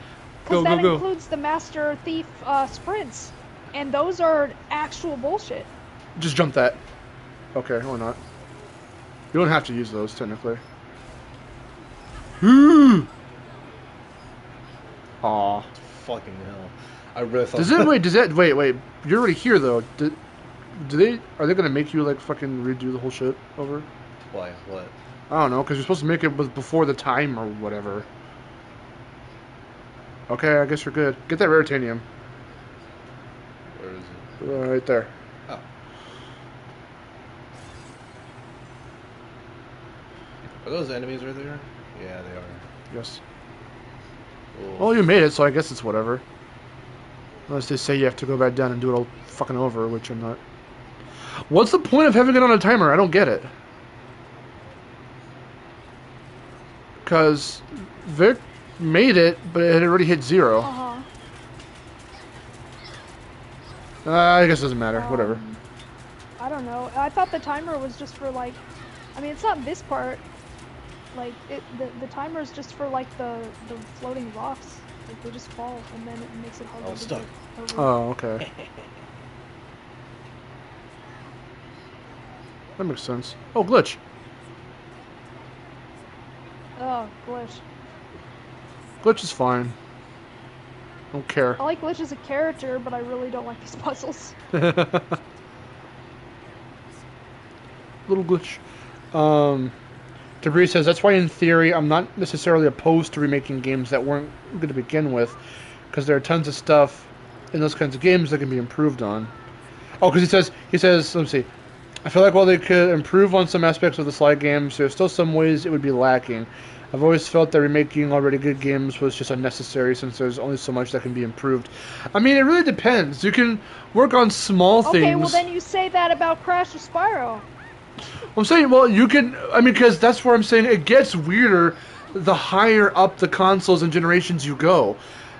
Because that includes the Master Thief sprints, and those are actual bullshit. Just jump that. Okay, or not. You don't have to use those, technically. Aw. Fucking hell. I really thought... Wait. You're already here, though. Are they gonna make you, like, fucking redo the whole shit over? Why? What? I don't know, because you're supposed to make it before the time or whatever. Okay, I guess you're good. Get that Raritanium. Where is it? Right there. Oh. Are those enemies right there? Yeah, they are. Yes. Cool. Well, you made it, so I guess it's whatever. Unless they say you have to go back down and do it all fucking over, which I'm not. What's the point of having it on a timer? I don't get it. Because Vic made it, but it had already hit 0. I guess it doesn't matter. Whatever. I don't know. I thought the timer was just for, like... I mean, it's not this part. Like, the timer is just for, like, the floating rocks. Like, they just fall, and then it makes it harder to stuck. get over. Oh, okay. That makes sense. Oh, glitch. Oh, Glitch. Glitch is fine. Don't care. I like Glitch as a character, but I really don't like these puzzles. Little glitch. Debris says, that's why in theory I'm not necessarily opposed to remaking games that weren't good to begin with, because there are tons of stuff in those kinds of games that can be improved on. Oh, because he says, let me see. I feel like while they could improve on some aspects of the slide games, there's still some ways it would be lacking. I've always felt that remaking already good games was just unnecessary since there's only so much that can be improved. I mean, it really depends. You can work on small things. Okay, well then you say that about Crash or Spyro. I'm saying, well, you can... I mean, because that's where I'm saying it gets weirder the higher up the consoles and generations you go.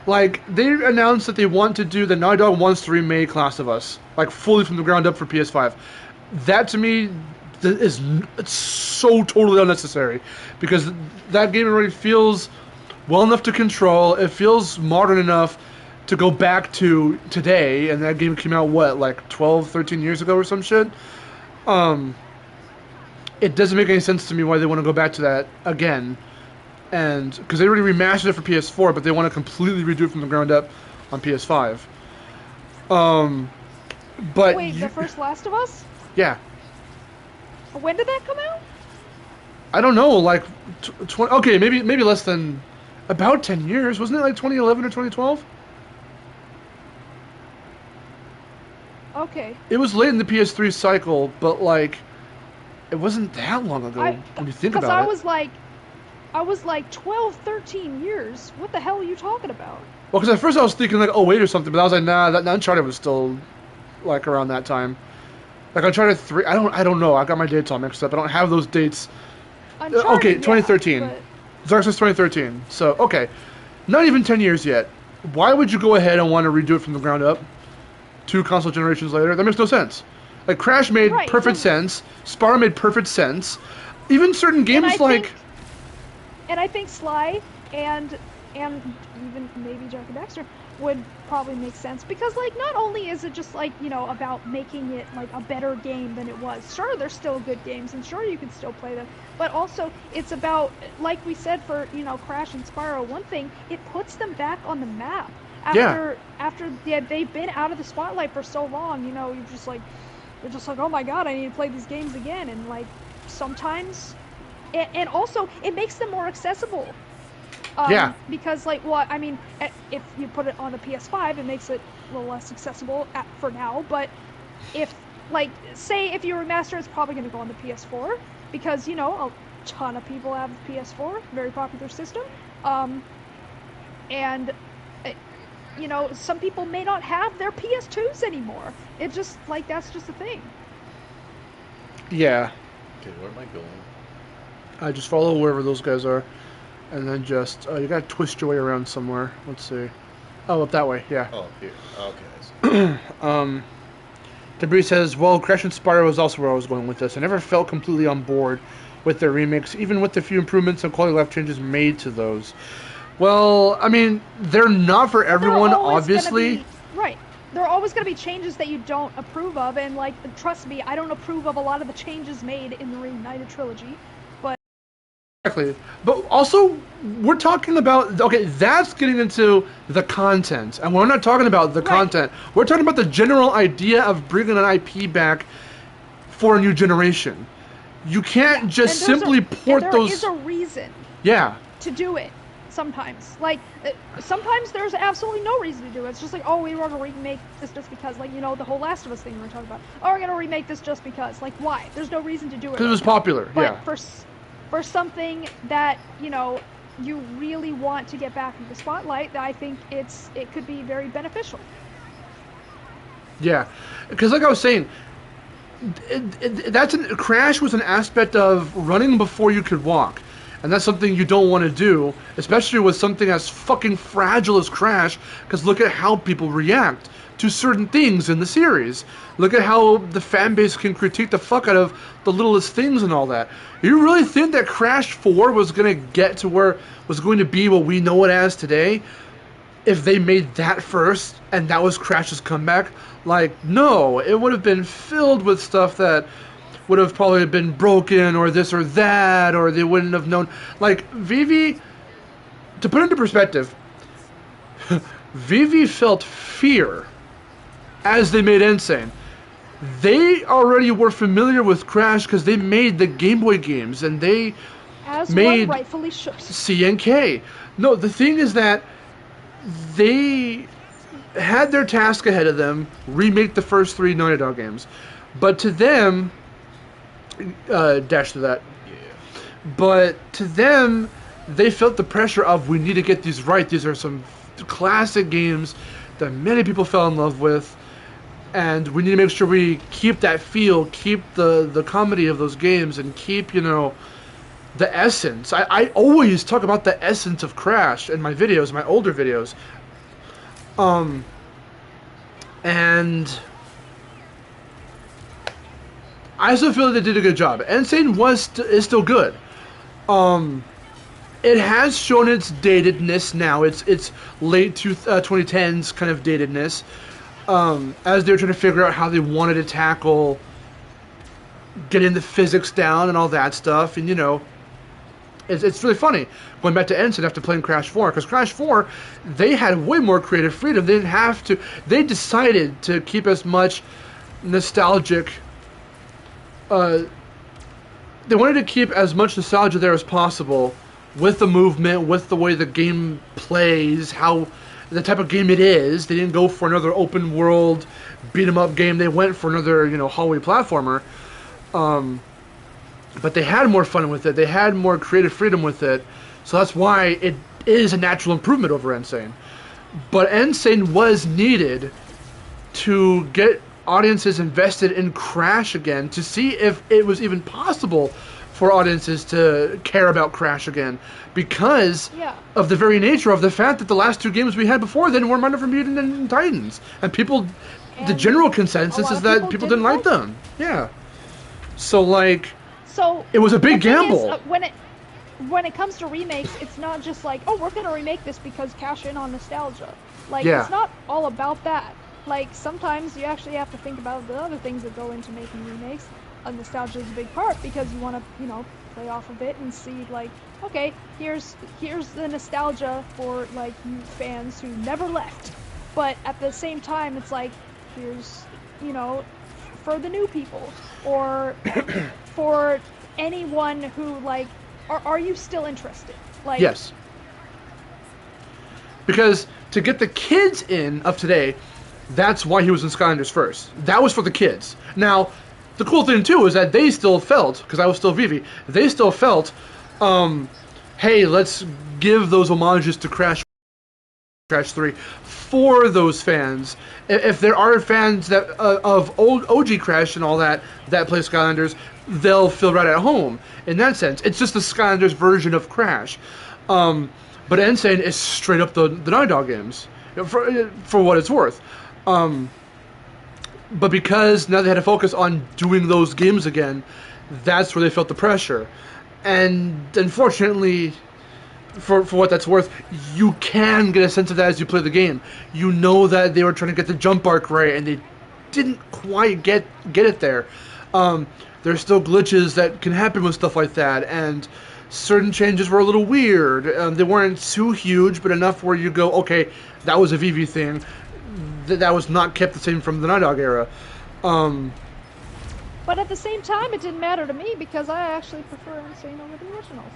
Like, they announced that they want to do... that Naughty Dog wants to remake Last of Us. Like, fully from the ground up for PS5. That, to me, it's so totally unnecessary. Because that game already feels well enough to control. It feels modern enough to go back to today. And that game came out, what, like 12, 13 years ago or some shit? It doesn't make any sense to me why they want to go back to that again. And because they already remastered it for PS4, but they want to completely redo it from the ground up on PS5. But wait, the first Last of Us? Yeah. When did that come out? I don't know, like 20. Okay, maybe less than about 10 years. Wasn't it like 2011 or 2012? Okay. It was late in the PS3 cycle, but like it wasn't that long ago when you think about it. Because I was like 12, 13 years. What the hell are you talking about? Well, because at first I was thinking like, oh, wait, or something, but I was like, nah, that Uncharted was still like around that time. Like Uncharted 3, I don't know. I got my dates all mixed up. I don't have those dates. Uncharted, Okay, 2013. Yeah, Dark Souls 2013. So, okay. Not even 10 years yet. Why would you go ahead and want to redo it from the ground up 2 console generations later? That makes no sense. Like, Crash made perfect sense. Spyro made perfect sense. Even certain games like... And I think Sly and even maybe Jack and Daxter would probably make sense. Because, like, not only is it just, like, you know, about making it, like, a better game than it was. Sure, they're still good games, and sure, you can still play them. But also, it's about, like we said for, you know, Crash and Spyro, one thing, it puts them back on the map. After they've been out of the spotlight for so long, you know, you're just like, oh my god, I need to play these games again. And, like, sometimes... And also, it makes them more accessible. Because, like, well, I mean, if you put it on the PS5, it makes it a little less accessible for now. But if, like, say if you remaster, it's probably going to go on the PS4. Because, you know, a ton of people have the PS4. Very popular system. You know, some people may not have their PS2s anymore. It just, like, that's just a thing. Yeah. Okay, where am I going? I just follow wherever those guys are, and then just you gotta twist your way around somewhere. Let's see. Oh, up that way. Yeah. Oh, here. Okay. Debris says, "Well, Crash and Spyro was also where I was going with this. I never felt completely on board with their remakes, even with the few improvements and quality life changes made to those. Well, I mean, they're not for everyone, obviously. Right. There are always going to be changes that you don't approve of, and, like, trust me, I don't approve of a lot of the changes made in the Reunited trilogy. Exactly. But also, we're talking about... Okay, that's getting into the content. And we're not talking about the content. We're talking about the general idea of bringing an IP back for a new generation. You can't just simply port those... There is a reason to do it sometimes. Like, sometimes there's absolutely no reason to do it. It's just like, oh, we want to remake this just because. Like, you know, the whole Last of Us thing we were talking about. Oh, we're going to remake this just because. Like, why? There's no reason to do it. Because it was popular, but for something that, you know, you really want to get back into the spotlight, I think it could be very beneficial. Yeah, because like I was saying, Crash was an aspect of running before you could walk, and that's something you don't want to do, especially with something as fucking fragile as Crash. Because look at how people react to certain things in the series. Look at how the fan base can critique the fuck out of the littlest things and all that. You really think that Crash 4 was going to get to where was going to be what we know it as today if they made that first and that was Crash's comeback? Like, no, it would have been filled with stuff that would have probably been broken or this or that, or they wouldn't have known. Like, Vivi, to put it into perspective, Vivi felt fear as they made Insane. They already were familiar with Crash because they made the Game Boy games, and they As made one rightfully should. CNK. No, the thing is that they had their task ahead of them, remake the first 3 Naughty Dog games. But to them, dash to that. But to them, they felt the pressure of, we need to get these right. These are some classic games that many people fell in love with, and we need to make sure we keep that feel, keep the comedy of those games, and keep, the essence. I always talk about the essence of Crash in my videos, my older videos. And I still feel they did a good job. Insane is still good. It has shown its datedness now. It's late 2010s kind of datedness. As they're trying to figure out how they wanted to tackle getting the physics down and all that stuff. And, it's really funny going back to Ensign after playing Crash 4, because Crash 4, they had way more creative freedom. They didn't have to. They decided to keep as much nostalgic. They wanted to keep as much nostalgia there as possible with the movement, with the way the game plays, how the type of game it is. They didn't go for another open world beat 'em up game. They went for another, hallway platformer. But they had more fun with it. They had more creative freedom with it. So that's why it is a natural improvement over Insane. But Insane was needed to get audiences invested in Crash again, to see if it was even possible for audiences to care about Crash again, because of the very nature of the fact that the last 2 games we had before then were Minor Mutant and Titans. And the general consensus is that people didn't like them. Yeah. So, it was a big gamble. When it comes to remakes, it's not just like, oh, we're going to remake this because cash in on nostalgia. It's not all about that. Sometimes you actually have to think about the other things that go into making remakes. Nostalgia is a big part, because you want to, play off of it and see, okay, here's the nostalgia for, you fans who never left. But at the same time, it's here's, for the new people, or for anyone who, are you still interested? Yes. Because to get the kids in of today, that's why he was in Skylanders first. That was for the kids. Now, the cool thing, too, is that they still felt, because I was still Vivi, they still felt, hey, let's give those homages to Crash 3 for those fans. If there are fans that of old OG Crash and all that play Skylanders, they'll feel right at home in that sense. It's just the Skylanders version of Crash. But Insane is straight up the Naughty Dog games, for what it's worth. But because now they had to focus on doing those games again, that's where they felt the pressure. And unfortunately, for what that's worth, you can get a sense of that as you play the game. You know that they were trying to get the jump arc right, and they didn't quite get it there. There's still glitches that can happen with stuff like that, and certain changes were a little weird. They weren't too huge, but enough where you go, okay, that was a VV thing. That was not kept the same from the Night Dog era. But at the same time, it didn't matter to me, because I actually prefer Insane over the originals.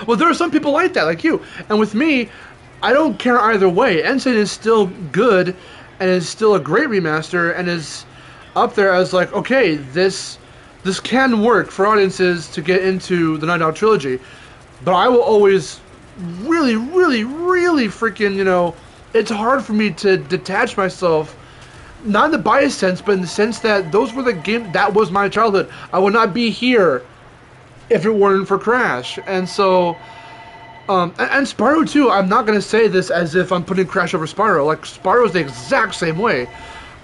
Well, there are some people like that, like you. And with me, I don't care either way. Insane is still good, and is still a great remaster, and is up there as okay, this can work for audiences to get into the Night Dog trilogy. But I will always really, really, really freaking, it's hard for me to detach myself, not in the biased sense, but in the sense that those were the game, that was my childhood. I would not be here if it weren't for Crash. And so, and Spyro too, I'm not going to say this as if I'm putting Crash over Spyro. Spyro's the exact same way.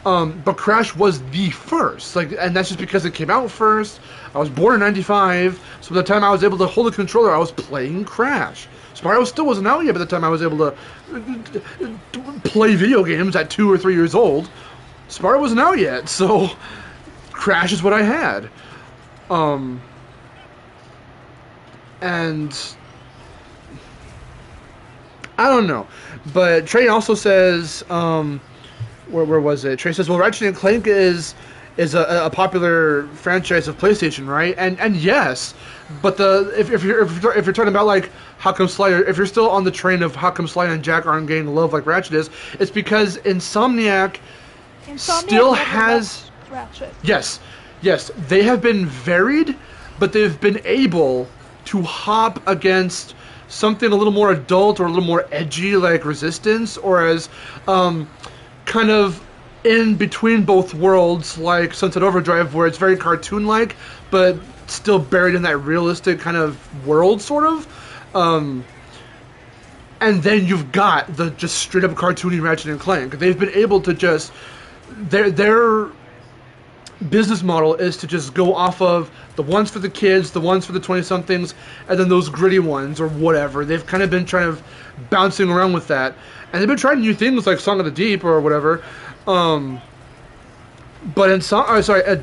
But Crash was the first, and that's just because it came out first. I was born in '95, so by the time I was able to hold a controller, I was playing Crash. Spyro still wasn't out yet by the time I was able to play video games at 2 or 3 years old. Spyro wasn't out yet, so Crash is what I had. And I don't know, but Trey also says, where was it? Trey says, well, Ratchet and Clank is is a popular franchise of PlayStation, right? And yes, but if you're talking about like how come Sly, if you're still on the train of how come Sly and Jack aren't getting love like Ratchet is, it's because Insomniac still never has loved Ratchet. yes, they have been varied, but they've been able to hop against something a little more adult or a little more edgy like Resistance, or as kind of in between both worlds like Sunset Overdrive, where it's very cartoon-like, but still buried in that realistic kind of world, sort of. And then you've got the just straight up cartoony Ratchet and Clank. They've been able to just their business model is to just go off of the ones for the kids, the ones for the 20-somethings, and then those gritty ones or whatever. They've kind of been trying to bouncing around with that. And they've been trying new things like Song of the Deep or whatever. But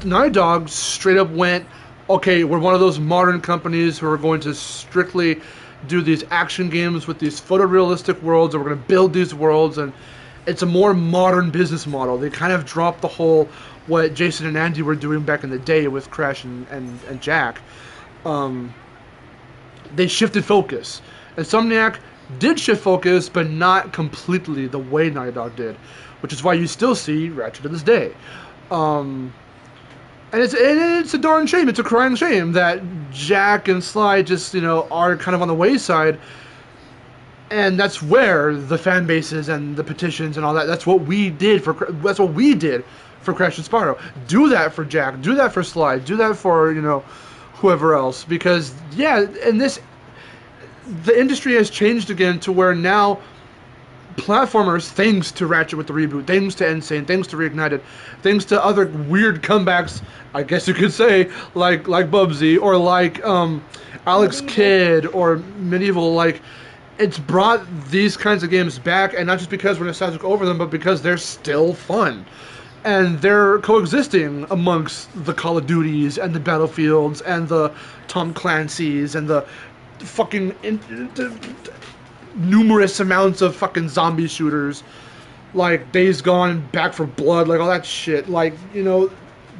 Naughty Dog straight up went, okay, we're one of those modern companies who are going to strictly do these action games with these photorealistic worlds, and we're going to build these worlds, and it's a more modern business model. They kind of dropped the whole what Jason and Andy were doing back in the day with Crash and Jack. They shifted focus. Insomniac did shift focus, but not completely the way Naughty Dog did, which is why you still see Ratchet to this day. And it's a darn shame. It's a crying shame that Jack and Sly just, are kind of on the wayside. And that's where the fan bases and the petitions and all that. That's what we did for Crash and Spyro. Do that for Jack. Do that for Sly. Do that for whoever else. Because the industry has changed again to where now platformers, thanks to Ratchet with the reboot, thanks to Insane, thanks to Reignited, thanks to other weird comebacks, I guess you could say, like Bubsy or like Alex Kidd or Medieval, like it's brought these kinds of games back, and not just because we're nostalgic over them, but because they're still fun. And they're coexisting amongst the Call of Duties and the Battlefields and the Tom Clancy's and the fucking numerous amounts of fucking zombie shooters like Days Gone and Back 4 Blood, like all that shit. Like,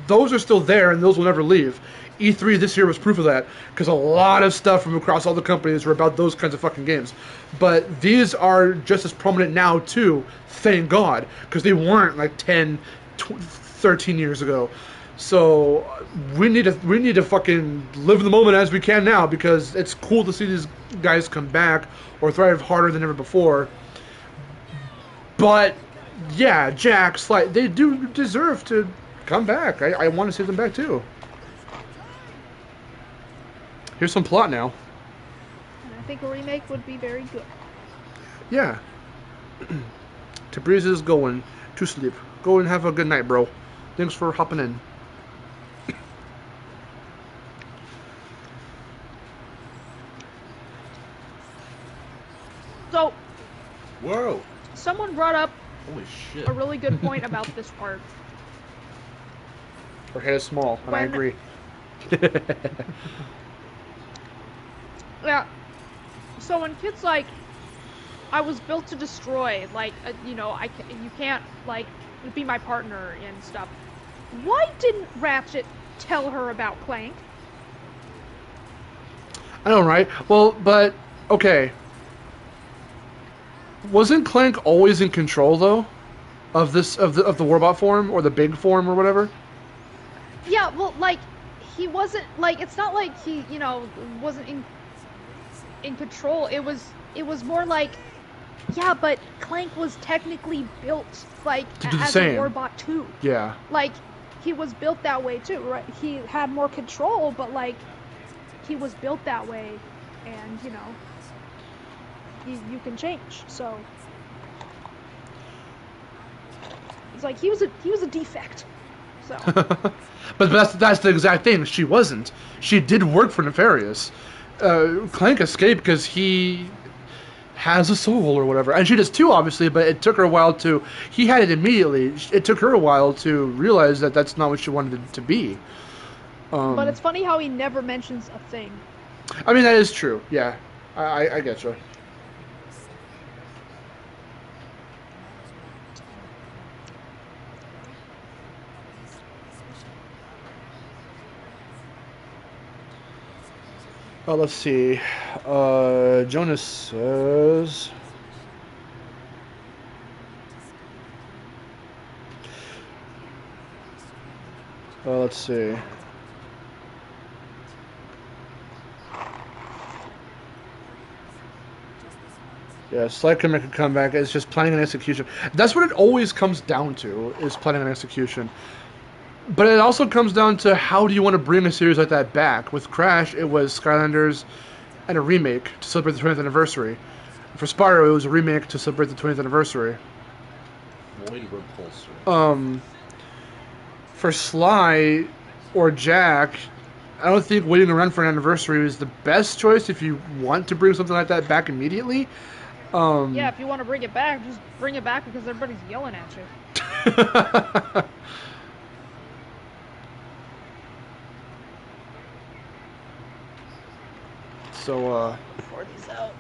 those are still there and those will never leave. E3 this year was proof of that, because a lot of stuff from across all the companies were about those kinds of fucking games. But these are just as prominent now too, thank God, because they weren't like 10, 13 years ago. So we need to fucking live in the moment as we can now, because it's cool to see these guys come back or thrive harder than ever before. But yeah, Jack, Sly, they do deserve to come back. I want to see them back too. Here's some plot now. And I think a remake would be very good. Yeah. Tabriz is going to sleep. Go and have a good night, bro. Thanks for hopping in. So, Whoa! someone brought up Holy shit! a really good point about this part. Her head is small, and I agree. Yeah. So when kids like, I was built to destroy, like, you can't, like, be my partner and stuff. Why didn't Ratchet tell her about Clank? I know, right? Well, but okay. Wasn't Clank always in control though, of the Warbot form or the big form or whatever? Yeah, well, like, he wasn't, like, it's not like he, wasn't in control. It was more like, yeah, but Clank was technically built, like, as a Warbot too. Yeah. Like, he was built that way too, right? He had more control, but, like, he was built that way, and, you can change, so. It's like, he was a defect, so. But that's the exact thing. She wasn't. She did work for Nefarious. Clank escaped because he has a soul or whatever, and she does too, obviously. But it took her a while to. He had it immediately. It took her a while to realize that that's not what she wanted it to be. But it's funny how he never mentions a thing. I mean, that is true. Yeah, I get you. Let's see. Jonas says. Let's see. Yeah, Slight can make a comeback. It's just planning and execution. That's what it always comes down to, is planning and execution. But it also comes down to how do you want to bring a series like that back. With Crash, it was Skylanders and a remake to celebrate the 20th anniversary. For Spyro, it was a remake to celebrate the 20th anniversary. Void repulsor. For Sly or Jack, I don't think waiting around for an anniversary is the best choice if you want to bring something like that back immediately. Yeah, if you want to bring it back, just bring it back because everybody's yelling at you. So, Pour these out.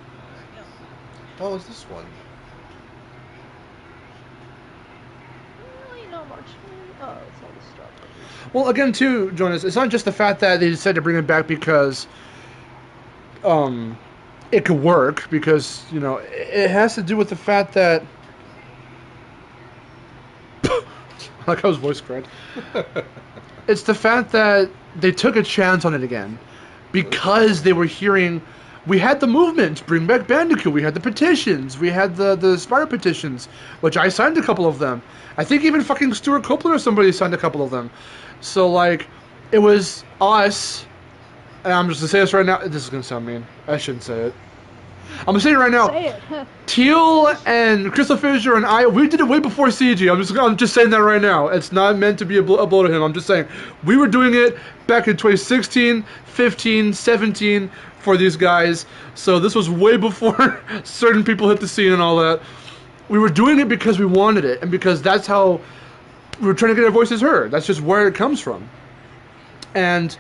Oh, it's this one. Really not much. Oh, it's all the stuff. well, again, too, Jonas, it's not just the fact that they decided to bring it back because, it could work, because, you know, it has to do with the fact that, like I was voice cracked. It's the fact that they took a chance on it again, because they were hearing. We had the movement, bring back Bandicoot. We had the petitions. We had the Spyro petitions, which I signed a couple of them. I think even fucking Stuart Copeland or somebody signed a couple of them. So, like, it was us, and I'm just going to say this right now. This is going to sound mean. I shouldn't say it. I'm going to say it right now. Say it. Teal and Crystal Fisher and I, we did it way before CG. I'm just saying that right now. It's not meant to be a blow to him. I'm just saying. We were doing it back in 2016, 15, 17 for these guys. So this was way before certain people hit the scene and all that. We were doing it because we wanted it, and because that's how we were trying to get our voices heard. That's just where it comes from. And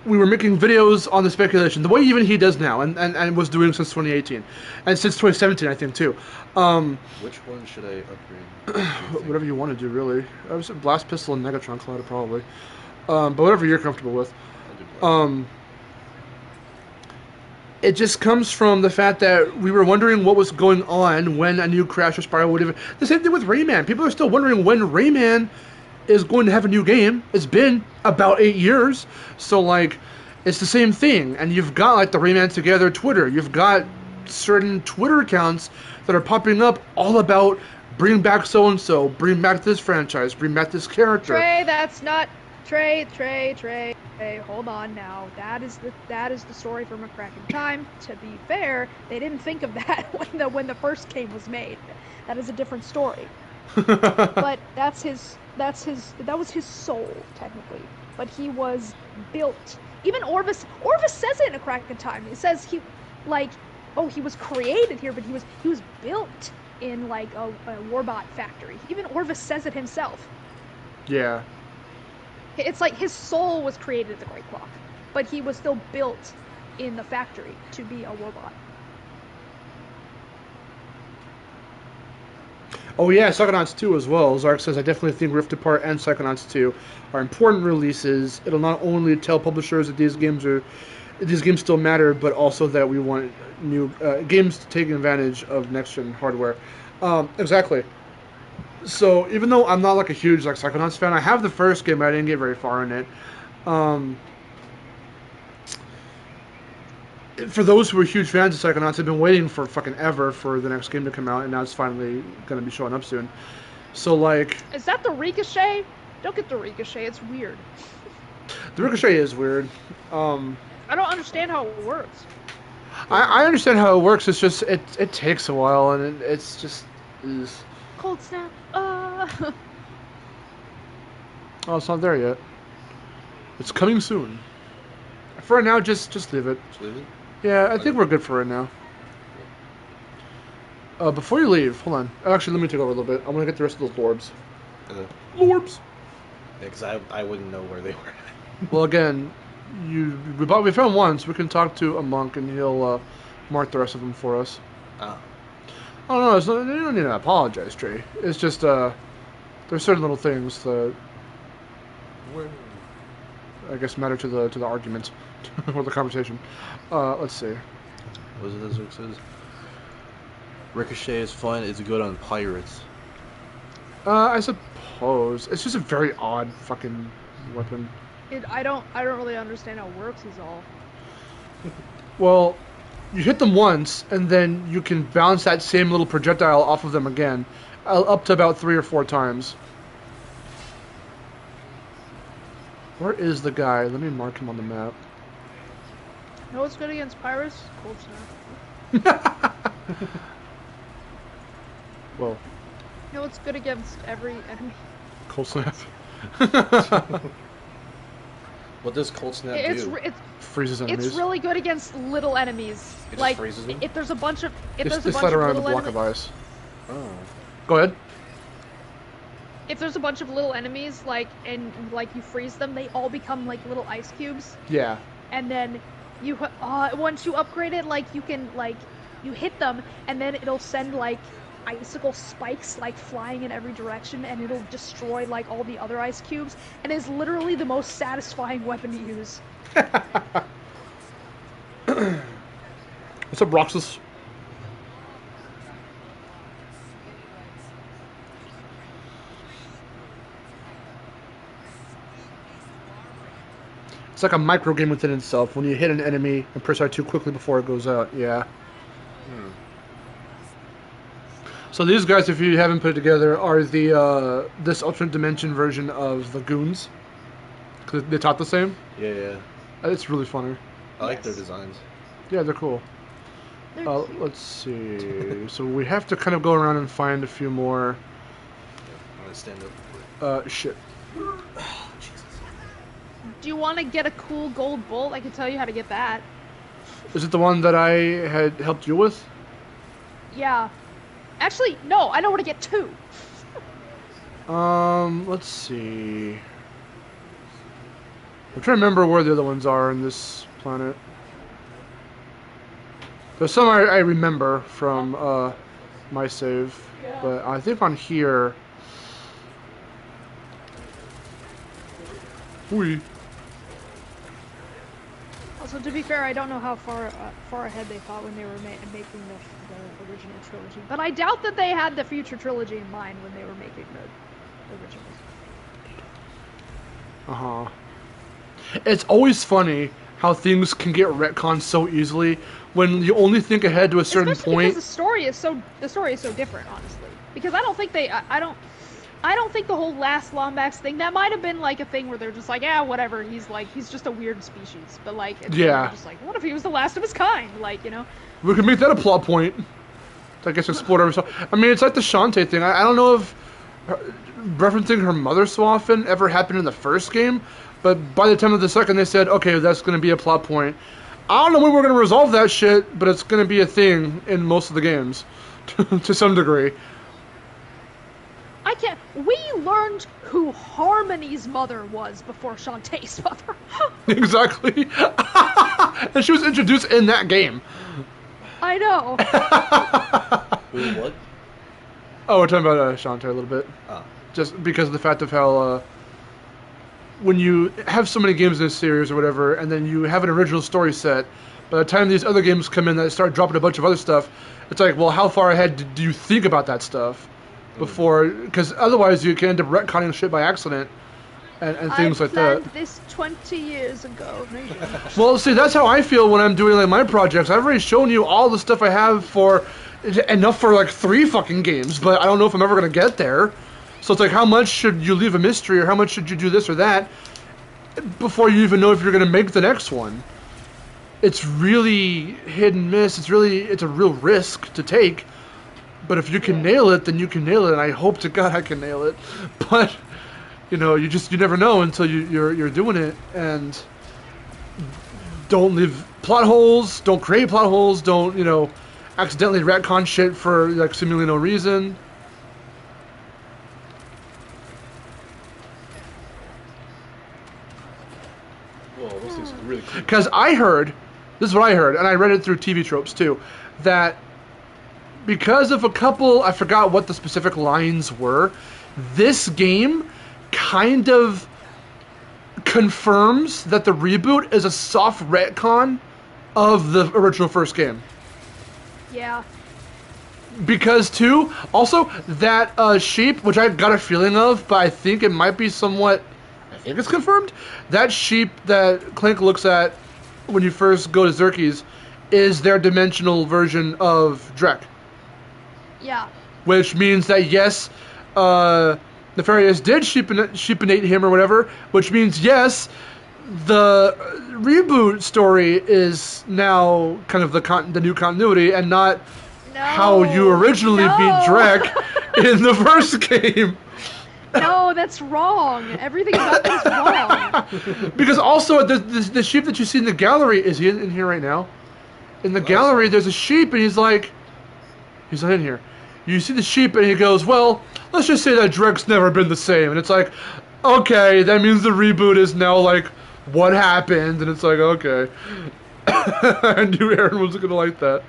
we were making videos on the speculation, the way even he does now, and was doing since 2018, and since 2017, I think too. Which one should I upgrade? Whatever you want to do, really. I was Blast Pistol and Negatron Collider, probably. But whatever you're comfortable with. I'll do Blast. It just comes from the fact that we were wondering what was going on when a new Crash or Spyro would even. The same thing with Rayman. People are still wondering when Rayman is going to have a new game. It's been about 8 years, so like, it's the same thing. And you've got like the Rayman Together Twitter. You've got certain Twitter accounts that are popping up all about bring back so and so, bring back this franchise, bring back this character. Trey, that's not Trey. Hold on now. That is the story from A Crack in Time. To be fair, they didn't think of that when the first game was made. That is a different story. But that was his soul, technically. But he was built. Even Orvis says it in A Crack in Time. It says he was created here, but he was built in like a Warbot factory. Even Orvis says it himself. Yeah. It's like his soul was created at the Great Clock, but he was still built in the factory to be a robot. Oh yeah, Psychonauts 2 as well. Zark says, I definitely think Rift Apart and Psychonauts 2 are important releases. It'll not only tell publishers that these games still matter, but also that we want new games taking advantage of next-gen hardware. Exactly. So even though I'm not like a huge like Psychonauts fan, I have the first game. I didn't get very far in it. For those who are huge fans of Psychonauts, have been waiting for fucking ever for the next game to come out, and now it's finally going to be showing up soon. So like, is that the Ricochet? Don't get the Ricochet. It's weird. The Ricochet is weird. I don't understand how it works. I understand how it works. It's just it takes a while, and it's just. Cold snap. Oh, it's not there yet. It's coming soon. For right now, just leave it. Just leave it? Yeah, I think we're good for right now. Before you leave, hold on. Actually, let me take over a little bit. I'm gonna get the rest of those Lorbs. Lorbs! Yeah, because I wouldn't know where they were. Well, again, we found one, so we can talk to a monk, and he'll mark the rest of them for us. Oh no, you don't need to apologize, Trey. It's just there's certain little things that I guess matter to the argument. or the conversation. Let's see. What is it that Zook says? Ricochet is fun. It's good on pirates. I suppose it's just a very odd fucking weapon. I don't really understand how it works. Is all. Well, you hit them once, and then you can bounce that same little projectile off of them again, up to about 3 or 4 times. Where is the guy? Let me mark him on the map. You know what's good against pirates? Cold snap. Whoa. You know what's good against every enemy? Cold snap. What does cold snap do? Freezes enemies. It's really good against little enemies. It Like just freezes them? if there's a bunch of They slide around in a block of ice. Oh. Go ahead. if there's a bunch of little enemies, like, and, like, you freeze them, they all become, like, little ice cubes. Yeah. And then you, once you upgrade it, like, you can, like, you hit them, and then it'll send, like, icicle spikes, like, flying in every direction, and it'll destroy, like, all the other ice cubes, and it's literally the most satisfying weapon to use. What's up, Roxas? It's like a micro game within itself. When you hit an enemy and press R2 quickly before it goes out, yeah. So these guys, if you haven't put it together, are the this alternate dimension version of the goons. Cause they taught the same. Yeah, yeah. It's really funny. I like their designs. Yeah, they're cool. Let's see. So we have to kind of go around and find a few more. I'm gonna stand up. Shit. Do you want to get a cool gold bolt? I can tell you how to get that. Is it the one that I had helped you with? Yeah. Actually, no, I know where to get two. Let's see. I'm trying to remember where the other ones are in this planet. There's some I remember from my save, but I think on here. Whee. Also, to be fair, I don't know how far ahead they thought when they were making the original trilogy. But I doubt that they had the future trilogy in mind when they were making the originals. Uh-huh. It's always funny how things can get retconned so easily when you only think ahead to a certain Especially point. because the story is so different, honestly. Because I don't think I don't think the whole last Lombax thing, that might have been like a thing where they're just like, yeah, whatever, he's just a weird species. But like, yeah, just like, what if he was the last of his kind? Like, you know? We could make that a plot point. I guess explore every so. I mean, it's like the Shantae thing. I don't know if referencing her mother so often ever happened in the first game, but by the time of the second, they said, okay, that's going to be a plot point. I don't know when we're going to resolve that shit, but it's going to be a thing in most of the games, to some degree. We learned who Harmony's mother was before Shantae's mother. Exactly. And she was introduced in that game. I know. Who, what? Oh, we're talking about Shantae a little bit. Oh. Just because of the fact of how when you have so many games in a series or whatever, and then you have an original story set, by the time these other games come in that start dropping a bunch of other stuff, it's like, well, how far ahead do you think about that stuff before? Because otherwise you can end up retconning shit by accident and things like that. I planned this 20 years ago. Well, see, that's how I feel when I'm doing like my projects. I've already shown you all the stuff I have for enough for like 3 fucking games, but I don't know if I'm ever going to get there. So it's like, how much should you leave a mystery, or how much should you do this or that before you even know if you're going to make the next one? It's really hit and miss. It's a real risk to take. But if you can nail it, then you can nail it, and I hope to God I can nail it. But you know, you never know until you're doing it. And don't leave plot holes. Don't create plot holes. Don't accidentally retcon shit for like seemingly no reason. Whoa, those things are really cool. Because this is what I heard, and I read it through TV tropes too, that because of a couple, I forgot what the specific lines were, this game kind of confirms that the reboot is a soft retcon of the original first game. Yeah. Because too, also that sheep, which I've got a feeling of, but I think it might be somewhat. I think it's confirmed. That sheep that Clank looks at when you first go to Xerxes is their dimensional version of Drek. Yeah. Which means that yes, Nefarious did sheepanate him or whatever. Which means yes, the reboot story is now kind of the new continuity and not how you originally beat Drek in the first game. No, that's wrong. Everything about that is wrong. Because also the sheep that you see in the gallery, is he in here right now? In the gallery, there's a sheep, and he's like, he's not in here. You see the sheep, and he goes, well, let's just say that Drek's never been the same. And it's like, okay, that means the reboot is now like, what happened? And it's like, okay. I knew Aaron wasn't gonna like that.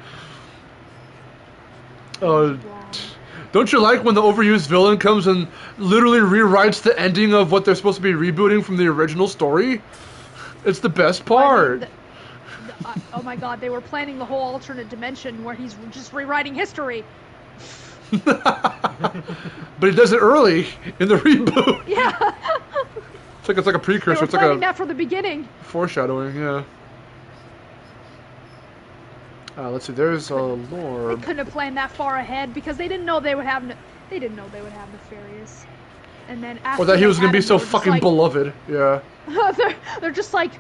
Don't you like when the overused villain comes and literally rewrites the ending of what they're supposed to be rebooting from the original story? It's the best part. Oh my god, they were planning the whole alternate dimension where he's just rewriting history. But he does it early in the reboot. Yeah. It's like a precursor. They were it's like planning that from the beginning. Foreshadowing, yeah. Let's see. There's a lore. They couldn't have planned that far ahead because they didn't know they would have. They didn't know they would have Nefarious. And then after. Or that he was gonna be him, so they were fucking beloved. Yeah. they're just like,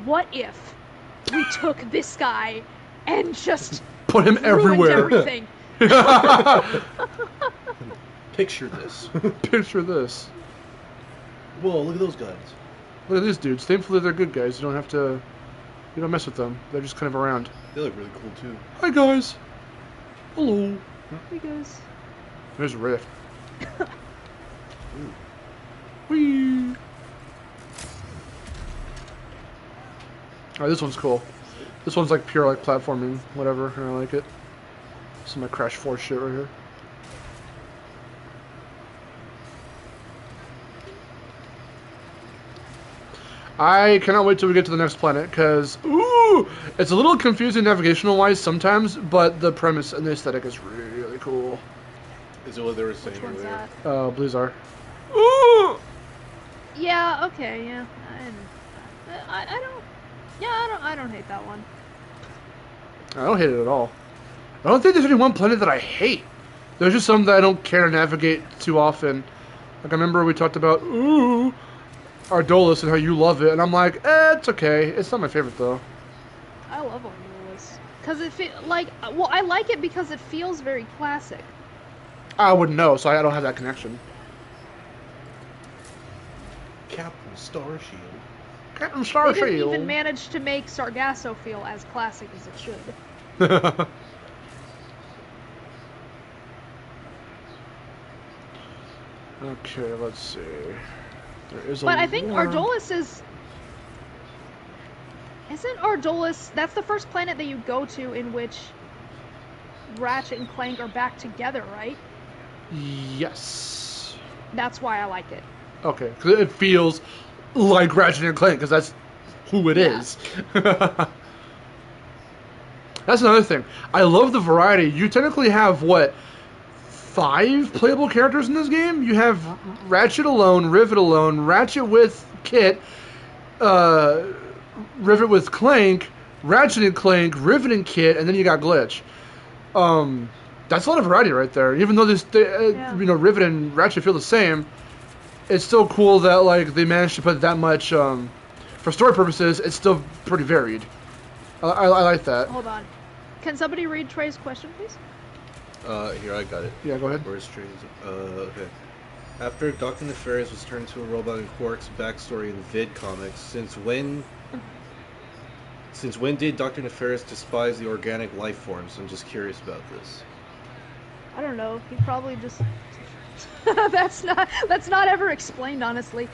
what if we took this guy and just put him everywhere? Everything. Picture this. Picture this. Whoa, look at those guys. Look at these dudes. Thankfully, they're good guys. You don't have to. You don't mess with them. They're just kind of around. They look really cool too. Hi guys. Hello. Hey guys. There's Rift. Whee. Alright, this one's cool. This one's like pure like platforming, whatever, and I like it. This is my Crash 4 shit right here. I cannot wait till we get to the next planet, because, ooh, it's a little confusing navigational-wise sometimes, but the premise and the aesthetic is really cool. Is it what they were saying Which one's earlier? that? Blizzard. Ooh! Yeah, okay, yeah. I don't hate that one. I don't hate it at all. I don't think there's any one planet that I hate. There's just some that I don't care to navigate too often. Like, I remember we talked about, ooh, Ardolus and how you love it, and I'm like, it's okay. It's not my favorite, though. I love Ardolus. Because I like it because it feels very classic. I wouldn't know, so I don't have that connection. Captain Starshield. Captain They Starshield. didn't even manage to make Sargasso feel as classic as it should. Okay, let's see. There is a But I think lore. Ardolus is... Isn't Ardolus... That's the first planet that you go to in which Ratchet and Clank are back together, right? Yes. That's why I like it. Okay, because it feels like Ratchet and Clank, because that's who it is. That's another thing. I love the variety. You technically have, what, 5 playable characters in this game? You have Ratchet alone, Rivet alone, Ratchet with Kit, Rivet with Clank, Ratchet and Clank, Rivet and Kit, and then you got Glitch. That's a lot of variety right there. Even though Rivet and Ratchet feel the same, it's still cool that like they managed to put that much. For story purposes, it's still pretty varied. I like that. Hold on. Can somebody read Trey's question, please? Here, I got it. Yeah, go ahead. Where's Trey's? Okay. After Dr. Nefarious was turned into a robot in Quark's backstory in Vid Comics, since when did Dr. Nefarious despise the organic life forms? I'm just curious about this. I don't know. He probably just... that's not ever explained, honestly.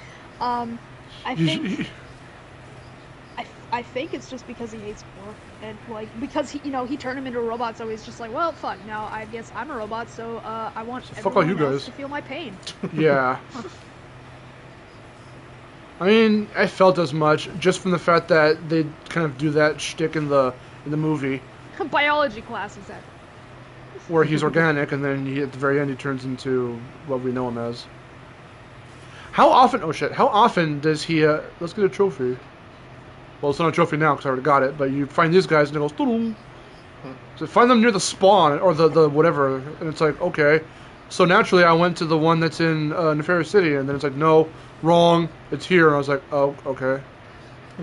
I think it's just because he hates Quark, and like because he turned him into a robot, so he's just like, well, fuck. Now I guess I'm a robot, so I want fuck all everyone you else guys to feel my pain. Yeah. I mean, I felt as much just from the fact that they kind of do that shtick in the movie Biology class, exactly. where he's organic, and then at the very end he turns into what we know him as. How often? Oh shit! How often does he? Let's get a trophy. Well, it's not a trophy now because I already got it. But you find these guys and it goes. Doo-doo. So find them near the spawn or the whatever, and it's like okay. So naturally, I went to the one that's in Nefarious City, and then it's like no, wrong. It's here, and I was like, oh, okay.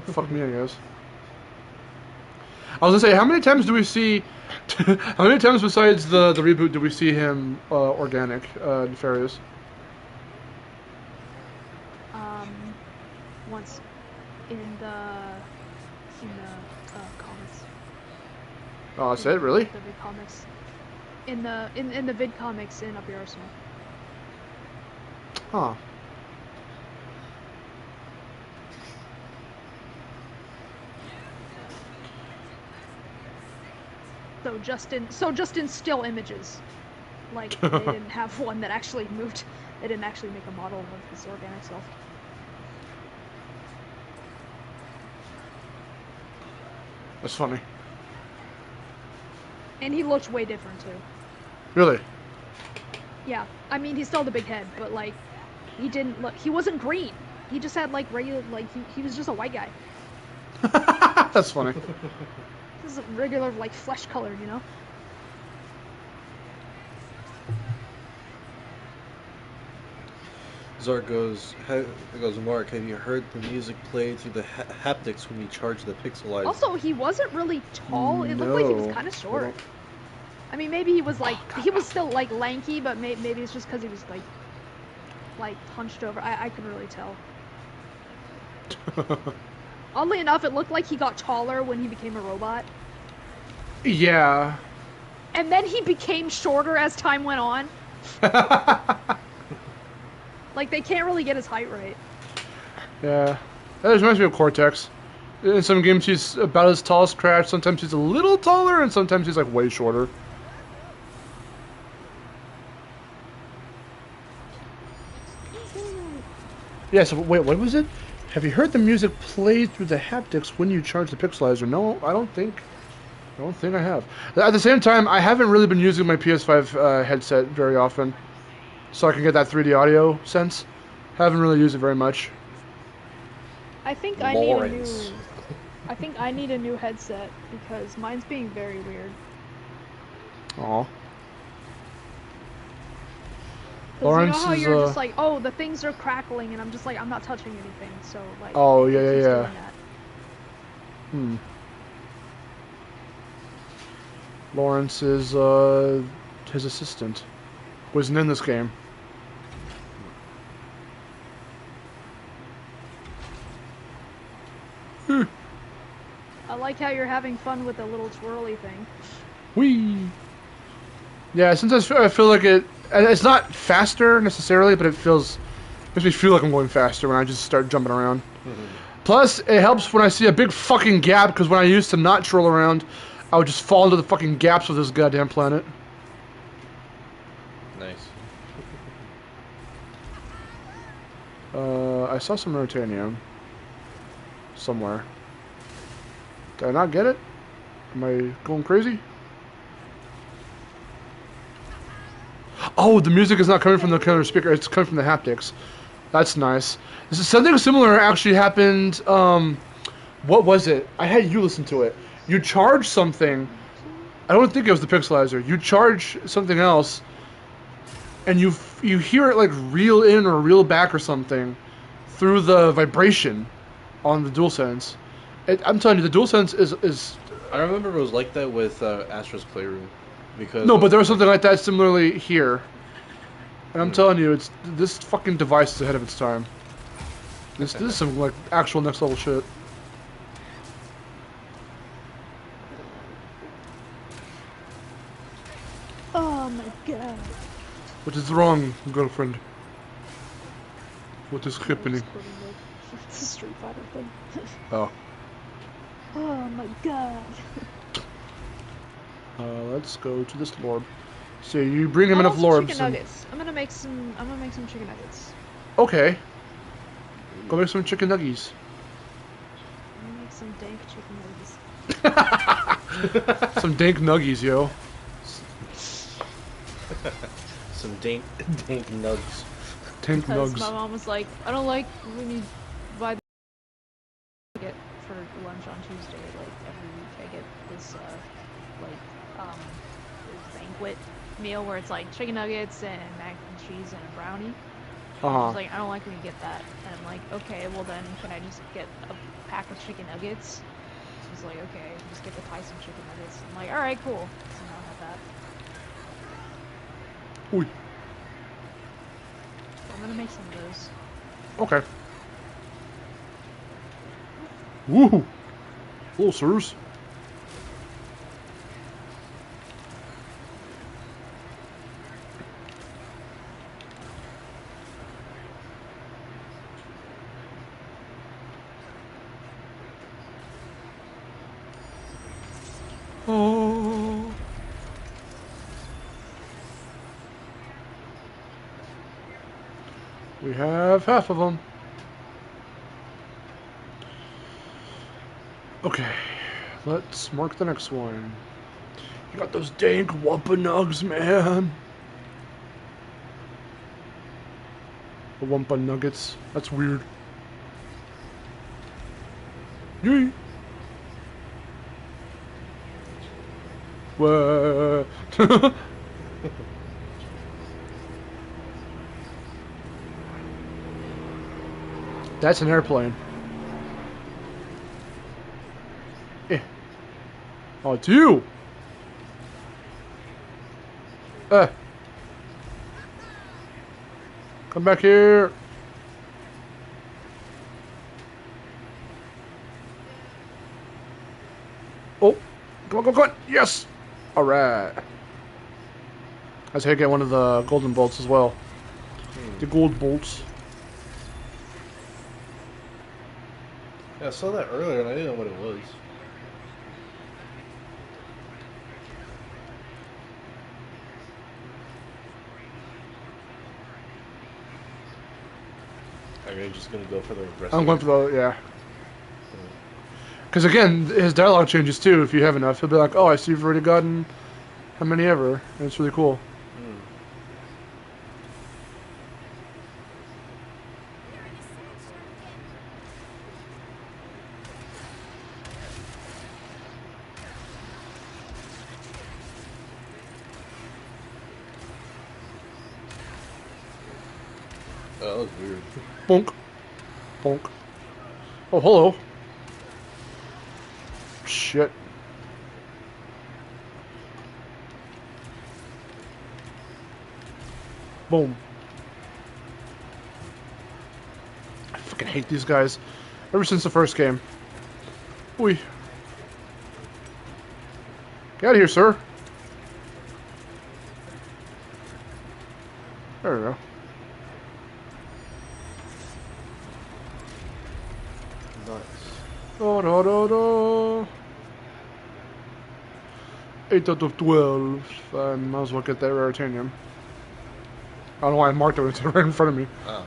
Fuck me, I guess. I was gonna say, how many times do we see? How many times besides the reboot do we see him organic Nefarious? Once in the comics. Oh, that's it, really? The vid comics. In the vid comics in Up Your Arsenal. Huh. So just in still images. Like they didn't have one that actually moved. They didn't actually make a model of his organic self. That's funny. And he looked way different too. Really? Yeah, I mean he's still the big head, but like he didn't look. He wasn't green. He just had like regular, like he was just a white guy. That's funny. This is a regular like flesh color, you know. Zark goes, Mark, have you heard the music play through the haptics when you charge the pixelizer? Also, he wasn't really tall. It looked like he was kind of short. I mean, maybe he was like, he was still like lanky, but maybe it's just because he was like hunched over. I couldn't really tell. Oddly enough, it looked like he got taller when he became a robot. Yeah. And then he became shorter as time went on. Like, they can't really get his height right. Yeah. That reminds me of Cortex. In some games he's about as tall as Crash, sometimes he's a little taller, and sometimes he's like way shorter. Yeah, so wait, what was it? Have you heard the music play through the haptics when you charge the pixelizer? No, I don't think I have. At the same time, I haven't really been using my PS5 headset very often, so I can get that 3D audio sense. Haven't really used it very much. I think I need a new headset because mine's being very weird. Aw. Lawrence, you know how you're just like, oh, the things are crackling, and I'm just like, I'm not touching anything, so like. Oh he's yeah. doing that. Lawrence is his assistant. Wasn't in this game. I like how you're having fun with the little twirly thing. Whee! Yeah, sometimes I feel like it's not faster necessarily, but makes me feel like I'm going faster when I just start jumping around. Plus, it helps when I see a big fucking gap, because when I used to not twirl around, I would just fall into the fucking gaps of this goddamn planet. Nice. I saw some Rotanium somewhere. Did I not get it? Am I going crazy? Oh, the music is not coming from the counter speaker. It's coming from the haptics. That's nice. This is something similar actually happened. What was it? I had you listen to it. You charge something. I don't think it was the pixelizer. You charge something else, and you hear it like reel in or reel back or something through the vibration on the DualSense. I'm telling you, the DualSense is. I remember it was like that with Astro's Playroom. Because no, but there was something like that similarly here. And I'm telling you, this fucking device is ahead of its time. This is some like actual next level shit. Oh my god. What is wrong, girlfriend? What is happening? It's a Street Fighter thing. Oh. Oh my god. Let's go to this lorb. So you bring him I enough want some lorbs. chicken nuggets. I'm gonna make some chicken nuggets. Okay. Go make some chicken nuggies. I'm gonna make some dank chicken nuggets. Some dank nuggies, yo. Some dank nugs. Dank Because nugs. my mom was like, I don't like when you buy the get for lunch on Tuesday. Like every week, I get this this banquet meal where it's like chicken nuggets and mac and cheese and a brownie. She's like, I don't like when you get that. And I'm like, okay, well then, can I just get a pack of chicken nuggets? She's like, okay, just get the Tyson chicken nuggets. I'm like, all right, cool. So now I have that. Ooh. So I'm gonna make some of those. Okay. Woo! Hello, sirs. Oh. We have half of them. Okay, let's mark the next one. You got those dank Wumpa Nugs, man. The Wumpa Nuggets. That's weird. Yee. What? That's an airplane. Oh, it's you! Come back here! Oh! Come on, come on, come on! Yes! Alright. That's how you get one of the golden bolts as well. The gold bolts. Yeah, I saw that earlier and I didn't know what it was. Are you just gonna go for the rest? I'm going for the, yeah. Because again, his dialogue changes too if you have enough. He'll be like, oh, I see you've already gotten how many ever. And it's really cool. Oh, that was weird. Bonk. Bonk. Oh, hello. Shit. Boom. I fucking hate these guys. Ever since the first game. Ooh. Get out of here, sir. There we go. Nice. Da, da, da, da. 8 out of 12. I might as well get that raritanium. I don't know why I marked it. It's right in front of me. Oh.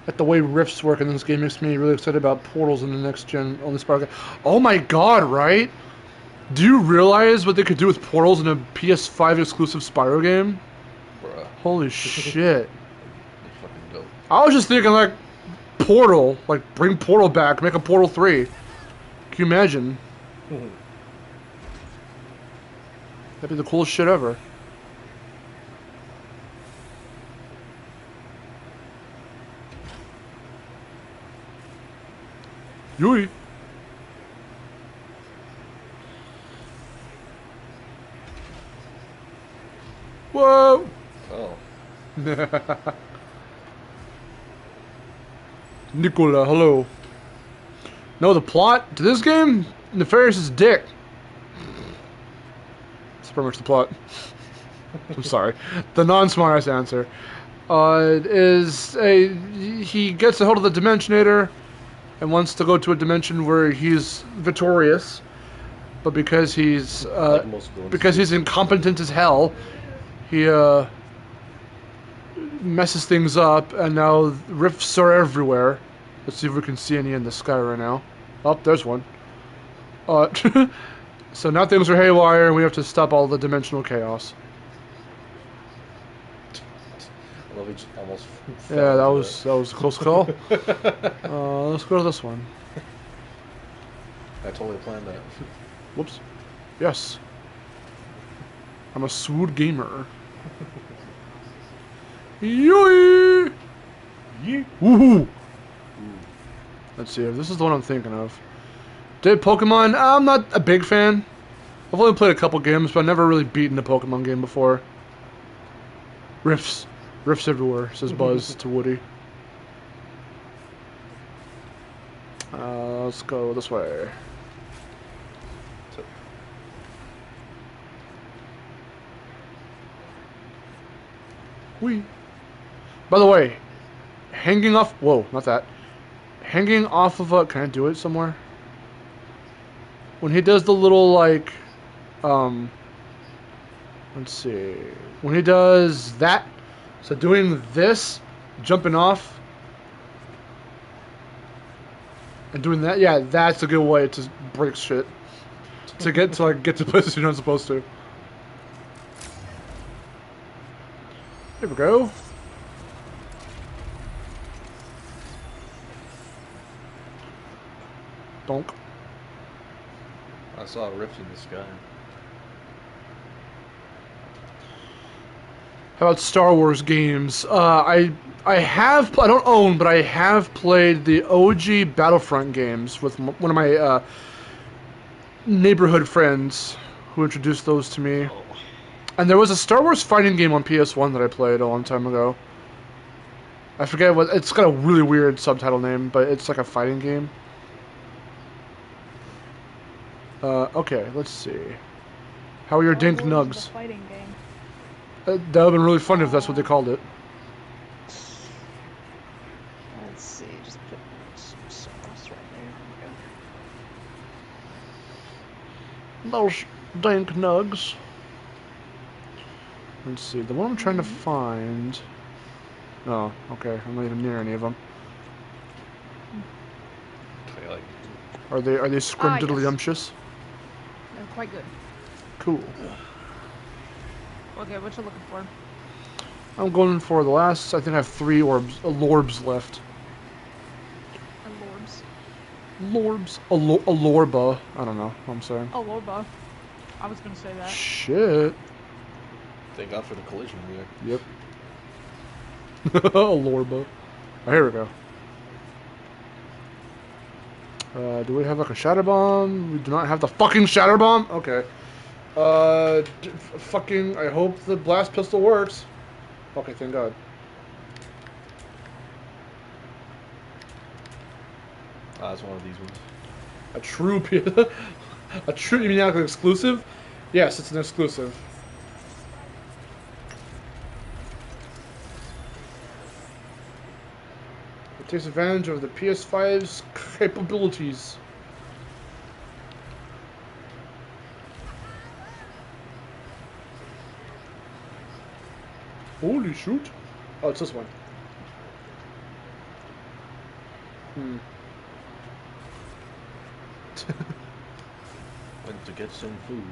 Like the way rifts work in this game makes me really excited about portals in the next gen on this part. Oh my god, right? Do you realize what they could do with portals in a PS5 exclusive Spyro game? Bruh. Holy shit. Fucking dope. I was just thinking like Portal, like bring Portal back, make a Portal 3. Can you imagine? That'd be the coolest shit ever. Yui. Whoa! Oh. Nicola, hello. No, the plot to this game? Nefarious is dick. That's pretty much the plot. I'm sorry. The non-smartass answer is he gets a hold of the Dimensionator and wants to go to a dimension where he's victorious, but because he's incompetent as hell, he messes things up, and now rifts are everywhere. Let's see if we can see any in the sky right now. Oh, there's one. So now things are haywire, and we have to stop all the dimensional chaos. I love it, almost. Yeah, that was a close call. Let's go to this one. I totally planned that. Whoops. Yes. I'm a swood gamer. Yoi! Yeet. Woohoo! Let's see if this is the one I'm thinking of. Did Pokemon? I'm not a big fan. I've only played a couple games, but I've never really beaten a Pokemon game before. Rifts everywhere, says Buzz to Woody. Let's go this way. Whee! By the way, hanging off... Whoa, not that. Hanging off of a... Can I do it somewhere? When he does the little, like... Let's see. When he does that... So doing this, jumping off, and doing that, yeah, that's a good way to break shit. To get to places you're not supposed to. There we go. Donk. I saw a rift in the sky. How about Star Wars games? I don't own, but I have played the OG Battlefront games with one of my neighborhood friends who introduced those to me. Oh. And there was a Star Wars fighting game on PS1 that I played a long time ago. I forget what, it's got a really weird subtitle name, but it's like a fighting game. Okay, let's see. How are your dink nugs? Fighting game. That would have been really fun if that's what they called it. Let's see, just put some sauce right there. Those dink nugs. Let's see, the one I'm trying to find... Oh, okay, I'm not even near any of them. I like. Are they scrumdiddlyumptious? Yes. They're quite good. Cool. Okay, what you looking for? I'm going for the last, I think I have 3 lorbs left. Lorbs? A lorba. I don't know what I'm saying. Oh, lorba. I was gonna say that. Shit. Thank God for the collision here. Yep. A lorba. Oh, here we go. Do we have like a shatter bomb? We do not have the fucking shatter bomb? Okay. Fucking, I hope the blast pistol works. Okay, thank God. Ah, it's one of these ones. A true, a true, you mean like an exclusive? Yes, it's an exclusive. It takes advantage of the PS5's capabilities. Holy shoot. Oh, it's this one. Went to get some food.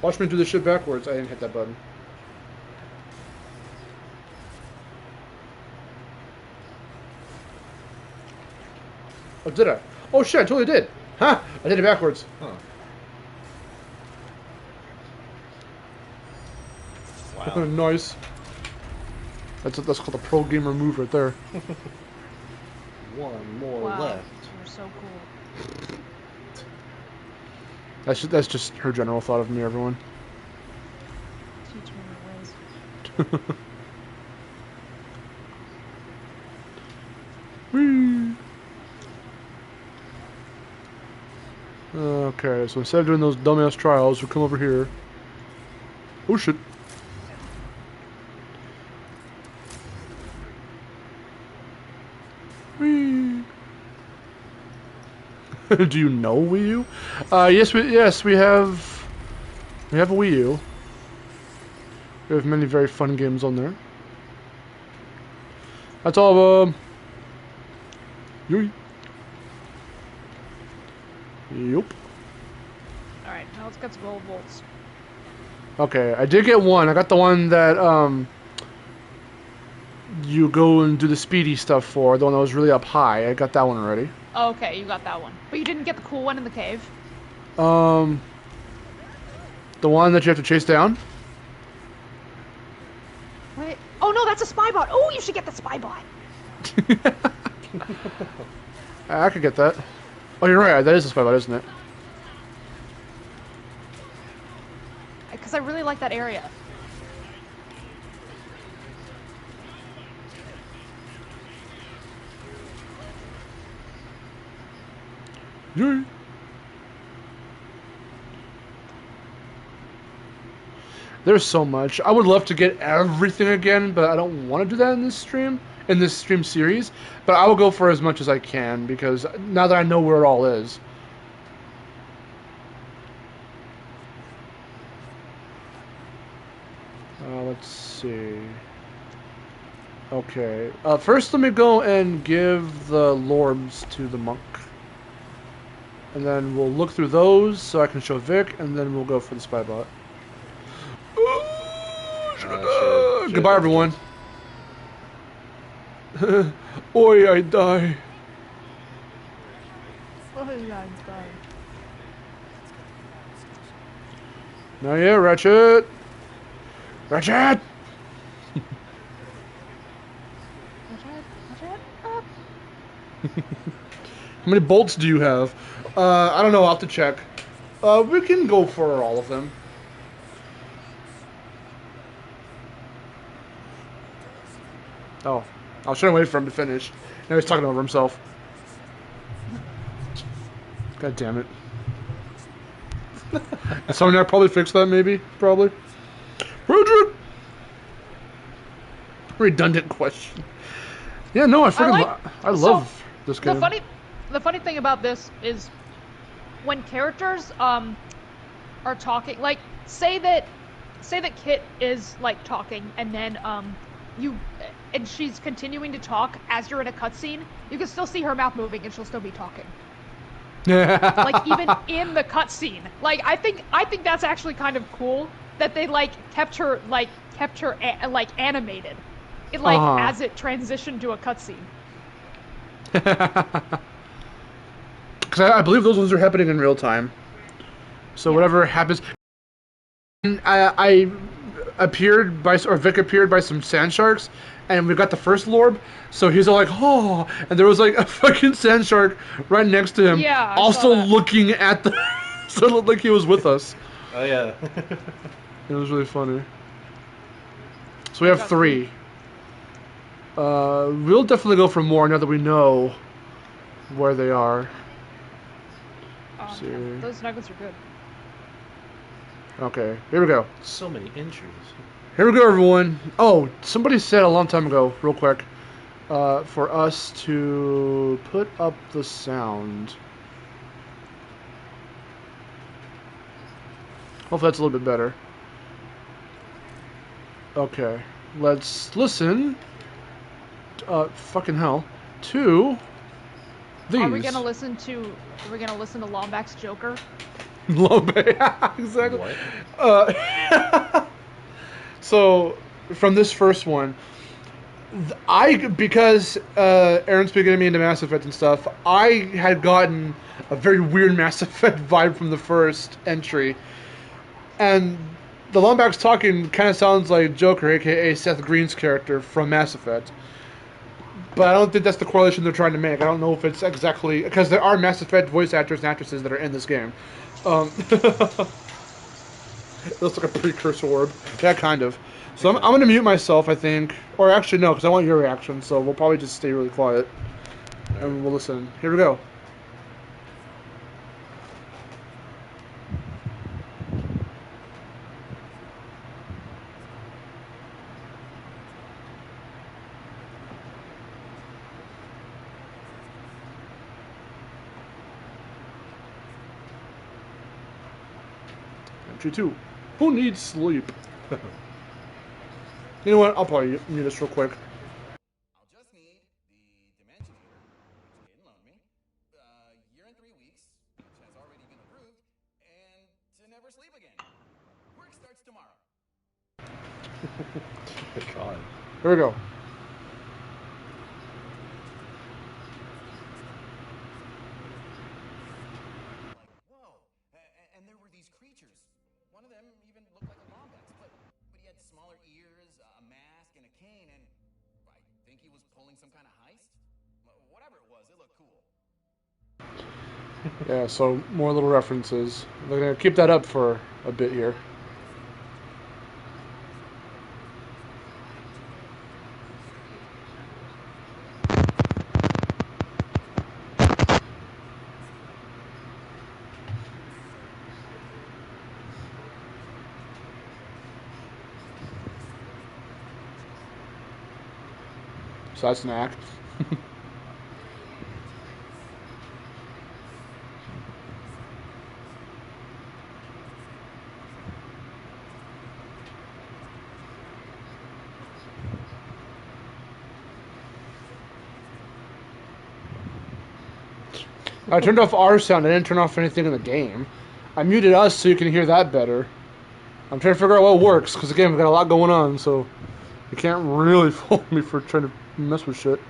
Watch me do this shit backwards. I didn't hit that button. Oh, did I? Oh shit, I totally did. Huh? I did it backwards. Huh. Wow. Nice. That's called a pro gamer move right there. One more Wow, left. you're so cool. That's just her general thought of me, everyone. Teach me your ways. Whee! Okay, so instead of doing those dumbass trials, we'll come over here. Oh shit. Whee! Do you know Wii U? Yes, we have a Wii U. We have many very fun games on there. That's all of them. Yup. Alright, now let's get some gold bolts. Okay, I did get one. I got the one that you go and do the speedy stuff for, the one that was really up high. I got that one already. Oh, okay, you got that one. But you didn't get the cool one in the cave? The one that you have to chase down? Wait. Oh no, that's a spy bot! Oh, you should get the spy bot! I could get that. Oh, you're right. That is a spy bot, isn't it? Because I really like that area. Yeah. There's so much. I would love to get everything again, but I don't want to do that in this stream series. But I will go for as much as I can, because now that I know where it all is. Let's see. Okay. First, let me go and give the lorbs to the monk. And then we'll look through those so I can show Vic, and then we'll go for the spy bot. Goodbye, everyone. Oi, I die. Now, yeah, Ratchet. Ratchet! How many bolts do you have? I don't know. I'll have to check. We can go for all of them. Oh, I was trying to wait for him to finish. Now he's talking over himself. God damn it. Someone there probably fix that, maybe? Probably. Roger! Redundant question. Yeah, no, I love this game. The funny thing about this is when characters are talking, like say that Kit is like talking and then and she's continuing to talk as you're in a cutscene, you can still see her mouth moving and she'll still be talking. Like even in the cutscene. Like I think that's actually kind of cool that they kept her animated. It as it transitioned to a cutscene. Because I believe those ones are happening in real time. So whatever happens, Vic appeared by some sand sharks, and we got the first lorb. So he's all like, oh, and there was like a fucking sand shark right next to him, also looking at the, so it looked like he was with us. Oh yeah. It was really funny. So we have 3. We'll definitely go for more now that we know where they are. Yeah, those nuggets are good. Okay, here we go. So many entries. Here we go, everyone. Oh, somebody said a long time ago, real quick, for us to put up the sound. Hopefully that's a little bit better. Okay, let's listen. Fucking hell. To these. Are we gonna listen to Lomback's Joker? Lomback, exactly. What? So from this first one, because Aaron's been getting me into Mass Effect and stuff, I had gotten a very weird Mass Effect vibe from the first entry, and the Lomback's talking kind of sounds like Joker, aka Seth Green's character from Mass Effect. But I don't think that's the correlation they're trying to make. I don't know if it's exactly, because there are Mass Effect voice actors and actresses that are in this game. It looks like a precursor orb. Yeah, kind of. So I'm going to mute myself, I think. Or actually, no, because I want your reaction. So we'll probably just stay really quiet. And we'll listen. Here we go. Entry 2. Who needs sleep? You know what? I'll probably mute this real quick. I'll just need the dimension heater, which Caden loaned me, year and 3 weeks, which has already been approved, and to never sleep again. Work starts tomorrow. Good God. Here we go. Like, whoa. And there were these creatures. One of them even looked like a wombat, but he had smaller ears, a mask, and a cane, and I think he was pulling some kind of heist. Whatever it was, it looked cool. Yeah, so more little references. We're gonna keep that up for a bit here. So that's an act. I turned off our sound. I didn't turn off anything in the game. I muted us so you can hear that better. I'm trying to figure out what works, because again, we've got a lot going on, so you can't really fool me for trying to mess with shit.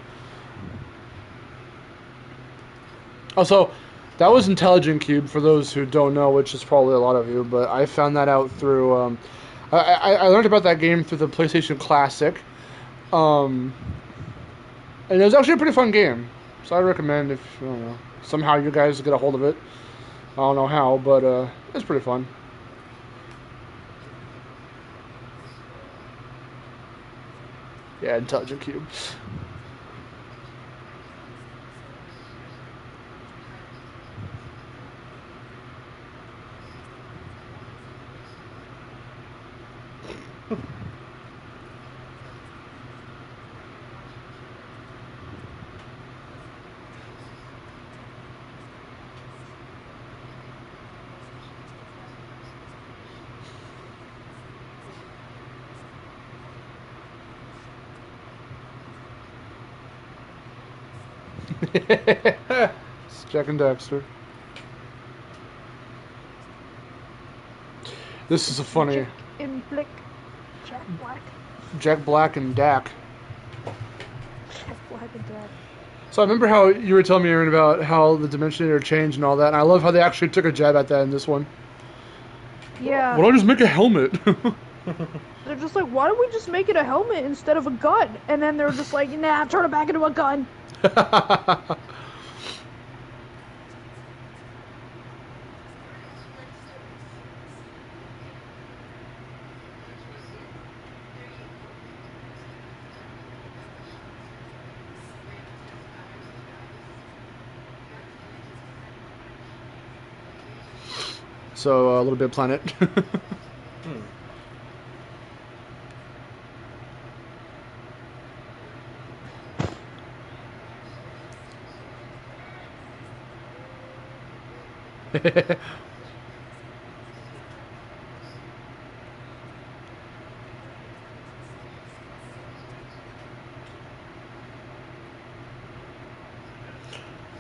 Also, that was Intelligent Cube, for those who don't know, which is probably a lot of you, but I found that out through... I learned about that game through the PlayStation Classic. And it was actually a pretty fun game. So I recommend if, I don't know, somehow you guys get a hold of it. I don't know how, but it's pretty fun. Yeah, Intelligent Cube. It's Jack and Daxter. This is a funny... Jack and Black. Jack Black. Jack Black and Dak. Jack Black and Dak. So I remember how you were telling me, Aaron, about how the Dimensionator changed and all that, and I love how they actually took a jab at that in this one. Yeah. Why don't I just make a helmet? They're just like, why don't we just make it a helmet instead of a gun? And then they're just like, nah, turn it back into a gun. So, a little bit of Planet.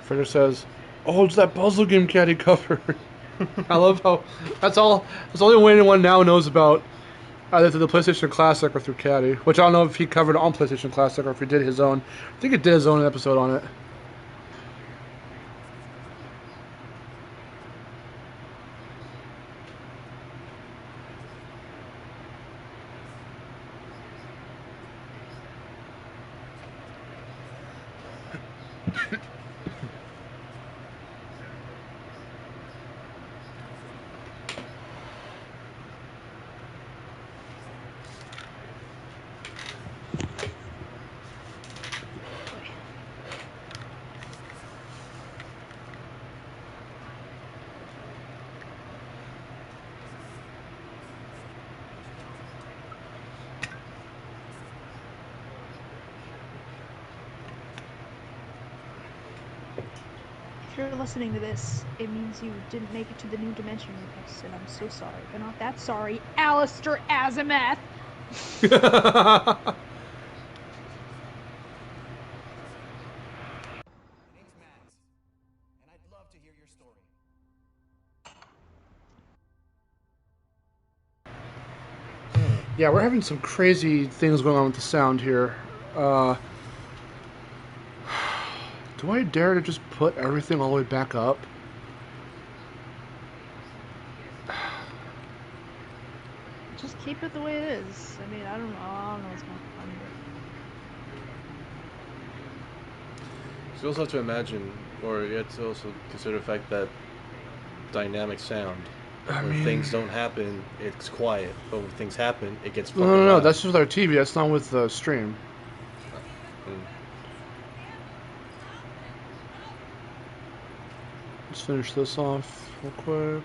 Figure says, "Oh, it's that puzzle game Caddy cover." I love how that's all. That's the only way anyone now knows about either through the PlayStation Classic or through Caddy. Which I don't know if he covered on PlayStation Classic or if he did his own. I think he did his own episode on it. If you're listening to this, it means you didn't make it to the new dimension with us, and I'm so sorry. But not that sorry, Alistair Azimuth. Name's Max, and I'd love to hear your story. Yeah, we're having some crazy things going on with the sound here. Do I dare to just put everything all the way back up? Just keep it the way it is. I mean, I don't know what's going on. So you also have to imagine, or you have to also consider the fact that dynamic sound. When things don't happen, it's quiet. But when things happen, it gets fucking No. loud. That's just with our TV. That's not with the stream. Mm. Let's finish this off real quick.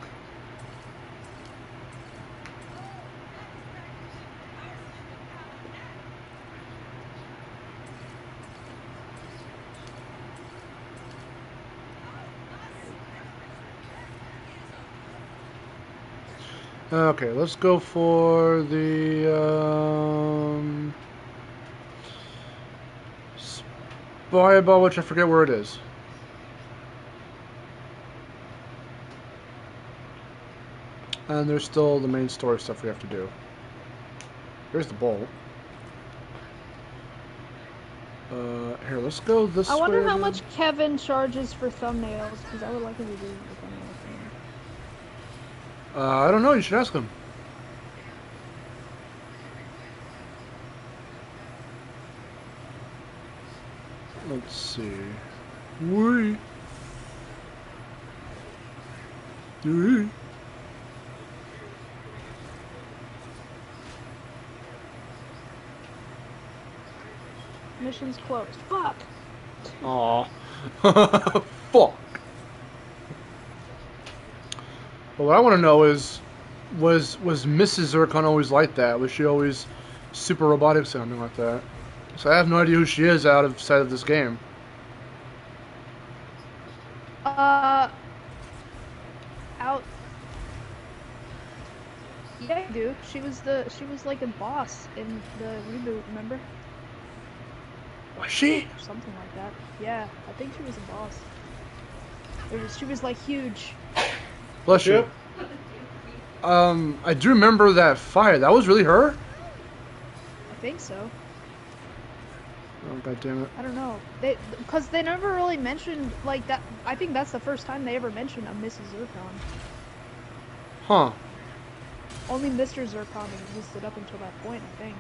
Okay, let's go for the Spyball, which I forget where it is. And there's still the main story stuff we have to do. Here's the bolt. Here, let's go this way. I wonder how then. much Kevin charges for thumbnails, because I would like to be doing the thumbnails. I don't know. You should ask him. Let's see. Wait. Wait. Mission's closed. Fuck! Aw. Fuck. Well, what I want to know is, was Mrs. Zircon always like that? Was she always super robotic sounding like that? So I have no idea who she is outside of this game. Out. Yeah, I do. She was like a boss in the reboot, remember? Was she? Or something like that. Yeah, I think she was a boss. She was like huge. Bless you. I do remember that fight. That was really her? I think so. Oh, god damn it. I don't know. Because they never really mentioned like that. I think that's the first time they ever mentioned a Mrs. Zircon. Huh. Only Mr. Zircon existed up until that point, I think.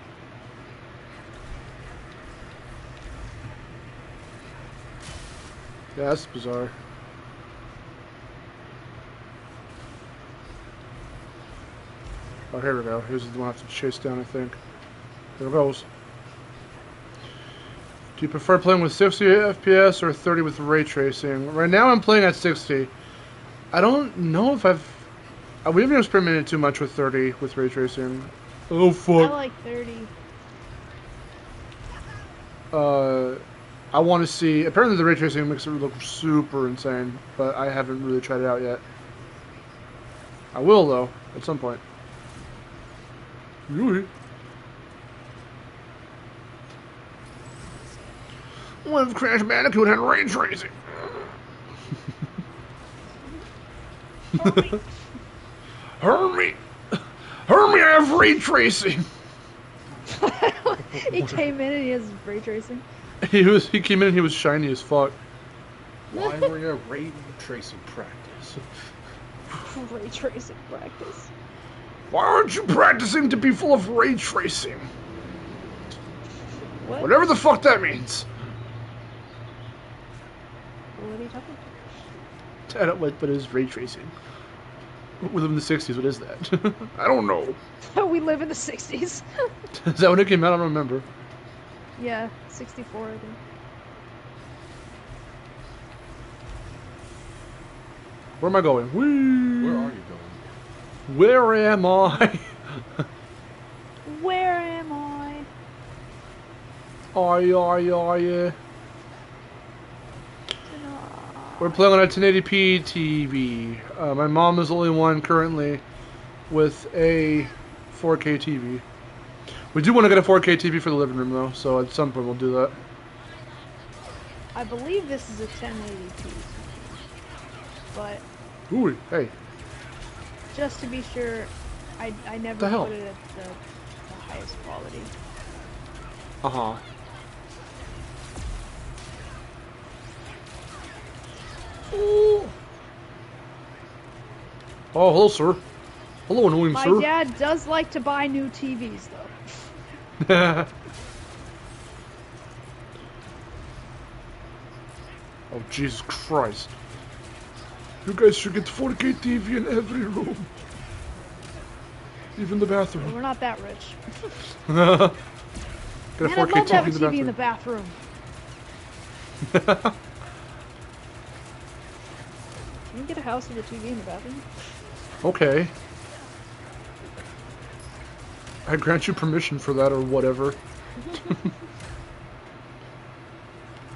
Yeah, that's bizarre. Oh, here we go. Here's the one I have to chase down, I think. Here it goes. Do you prefer playing with 60 FPS or 30 with ray tracing? Right now I'm playing at 60. I don't know if we haven't experimented too much with 30 with ray tracing. Oh, fuck. I like 30. I want to see... Apparently the ray tracing makes it look super insane, but I haven't really tried it out yet. I will, though, at some point. Really? What if Crash Bandicoot had ray tracing? Hermie! Hermie, I have ray tracing! He came in and he has ray tracing. He came in and he was shiny as fuck. Why were you ray tracing practice? Ray tracing practice. Why aren't you practicing to be full of ray tracing? What? Whatever the fuck that means. What are you talking I don't what is ray tracing? We live in the 60s, what is that? I don't know. about? We live in the 60s. Is that when it came out? I don't remember. Yeah, 64, I think. Where am I going? Whee! Where are you going? Where am I? Where am I? Are you? We're playing on a 1080p TV. My mom is the only one currently with a 4K TV. We do want to get a 4K TV for the living room, though, so at some point we'll do that. I believe this is a 1080p, but Ooh, hey. just to be sure, I never The hell? put it at the highest quality. Uh-huh. Ooh. Oh, hello, sir. Hello, annoying My sir. dad does like to buy new TVs, though. Oh, Jesus Christ. You guys should get 4K TV in every room. Even the bathroom. We're not that rich. Get a Man, 4K I'd love to have a TV TV in the bathroom. Can you get a house with a TV in the bathroom? Okay. I grant you permission for that or whatever.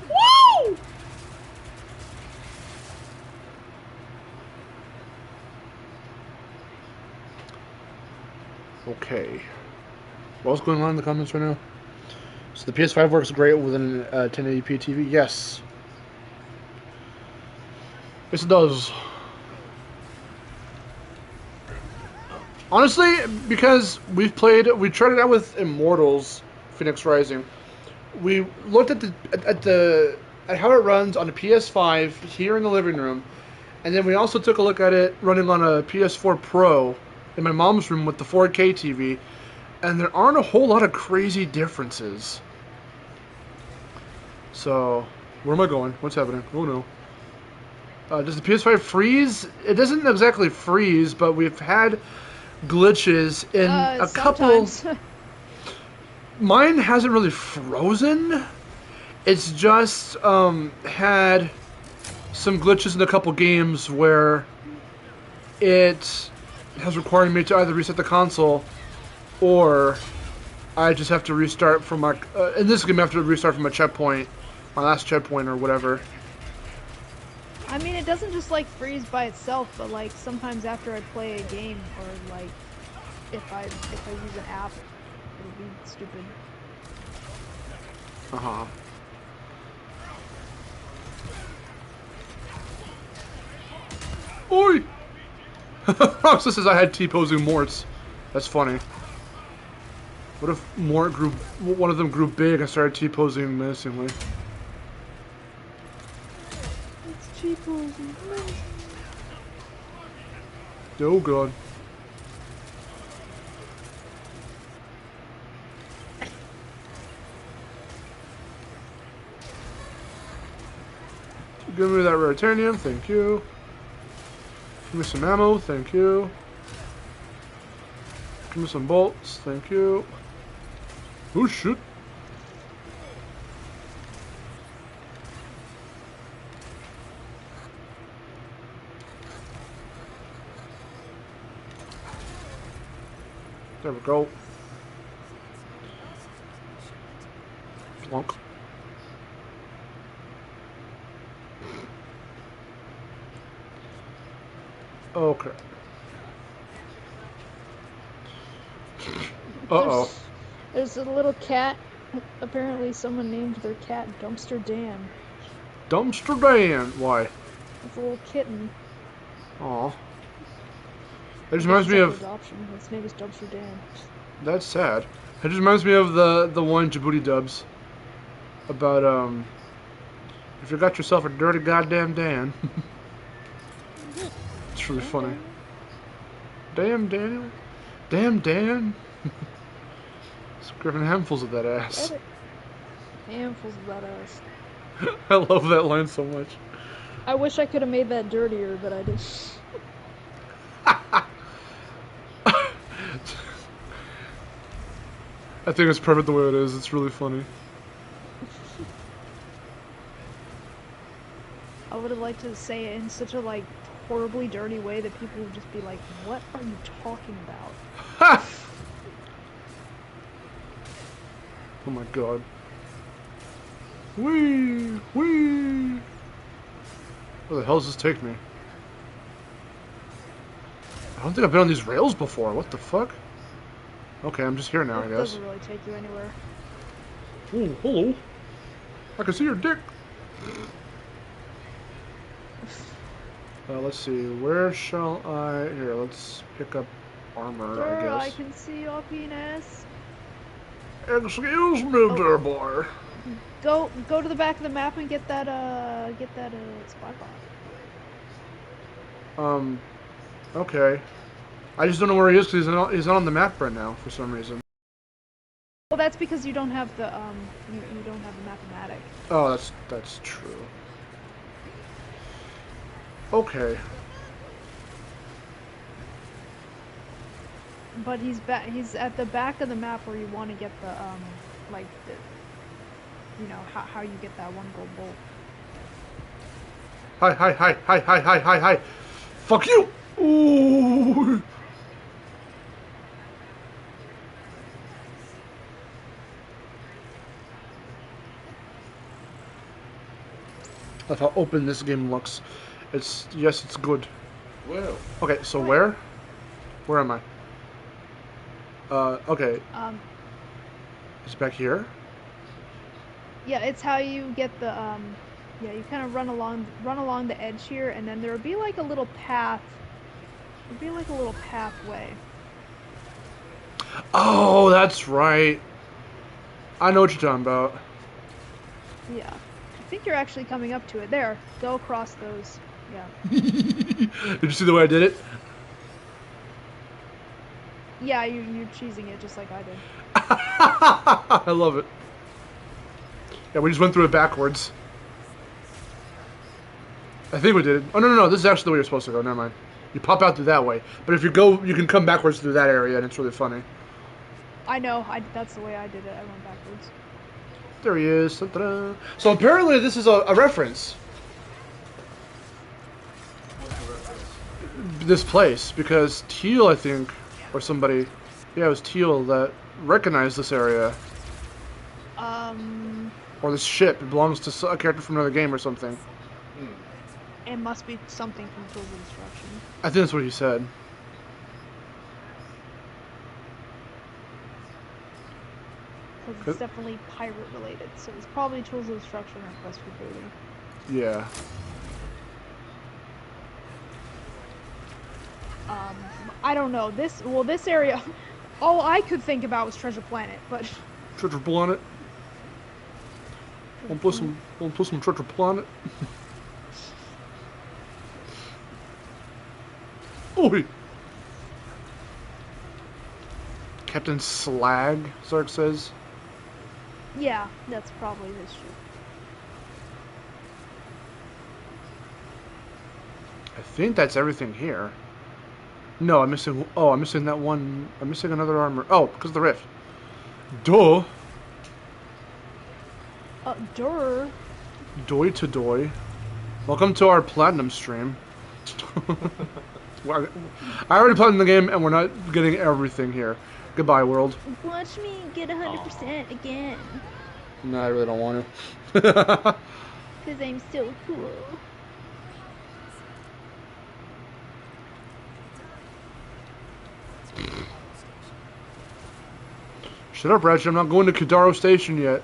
Woo! Okay. What's going on in the comments right now? So the PS5 works great with an 1080p TV? Yes. Yes, it does. Honestly, because we tried it out with Immortals, Phoenix Rising. We looked at how it runs on a PS5 here in the living room, and then we also took a look at it running on a PS4 Pro in my mom's room with the 4K TV, and there aren't a whole lot of crazy differences. So, where am I going? What's happening? Oh no. Does the PS5 freeze? It doesn't exactly freeze, but we've had glitches in a couple. Mine hasn't really frozen. It's just had some glitches in a couple games where it has required me to either reset the console or I just have to restart from my. In this game, I have to restart from my checkpoint, my last checkpoint or whatever. I mean, it doesn't just like freeze by itself, but like sometimes after I play a game or like if I use an app, it'll be stupid. Uh-huh. Oi! So says I had T-posing Morts. That's funny. What if one of them grew big and started T-posing menacingly? It's T-posing. Oh god. Give me that Raritanium, thank you. Give me some ammo, thank you. Give me some bolts, thank you. Oh shit. There we go. Plunk. Okay. Uh-oh. There's a little cat. Apparently someone named their cat Dumpster Dan. Dumpster Dan. Why? It's a little kitten. Aw. It just reminds me of... Adoption. Its name is Dumpster Dan. That's sad. It just reminds me of the one Djibouti dubs. About, if you got yourself a dirty goddamn Dan. It's really funny. Damn Daniel. Damn Dan. Griffin handfuls of that ass. Handfuls of that ass. I love that line so much. I wish I could have made that dirtier, but I didn't. I think it's perfect the way it is. It's really funny. I would have liked to say it in such a like horribly dirty way that people would just be like, "What are you talking about?" Ha! Oh my god. Whee! Whee! Where the hell does this take me? I don't think I've been on these rails before. What the fuck? Okay, I'm just here now, I It guess. doesn't really take you anywhere. Oh, hello. I can see your dick. Let's see. Where shall I... Here, let's pick up armor, Sir, I I guess. can see your penis. Excuse me, dear boy. Go to the back of the map and get that spy bot. Okay. I just don't know where he is because he's not on the map right now for some reason. Well, that's because you don't have the you don't have the mathematic. Oh, that's true. Okay. But he's at the back of the map where you want to get the like the, you know how you get that one gold bolt. Hi. Fuck you! Ooh. That's how open this game looks. Yes, it's good. Well, Okay, so where? Where am I? Okay. It's back here? Yeah, it's how you get the yeah, you kind of run along the edge here, and then there would be like a little path. There'd be like a little pathway. Oh, that's right. I know what you're talking about. Yeah. I think you're actually coming up to it. There. Go across those. Yeah. Did you see the way I did it? Yeah, you're cheesing it just like I did. I love it. Yeah, we just went through it backwards. I think we did it. Oh, no. This is actually the way you're supposed to go. Never mind. You pop out through that way. But if you go, you can come backwards through that area, and it's really funny. I know. That's the way I did it. I went backwards. There he is. Ta-da. So apparently this is a reference. This place, because Teal, I think, or somebody, yeah, it was Teal that recognized this area. Or this ship. It belongs to a character from another game or something. It must be something from Tools of Destruction. I think that's what he said. Because it's definitely pirate related, so it's probably Tools of Destruction or Quest for Booty. Yeah. I don't know. This area, all I could think about was Treasure Planet, but... Treasure Planet. Want to play some Treasure Planet? Oi! Captain Slag, Zark says. Yeah, that's probably his ship. I think that's everything here. No, I'm missing... Oh, I'm missing that one... I'm missing another armor. Oh, because of the rift. Duh! Durr. Doy to doy. Welcome to our platinum stream. I already played in the game, and we're not getting everything here. Goodbye, world. Watch me get 100% again. No, I really don't want to. Because I'm so cool. Shut up, Ratchet. I'm not going to Kadaro Station yet.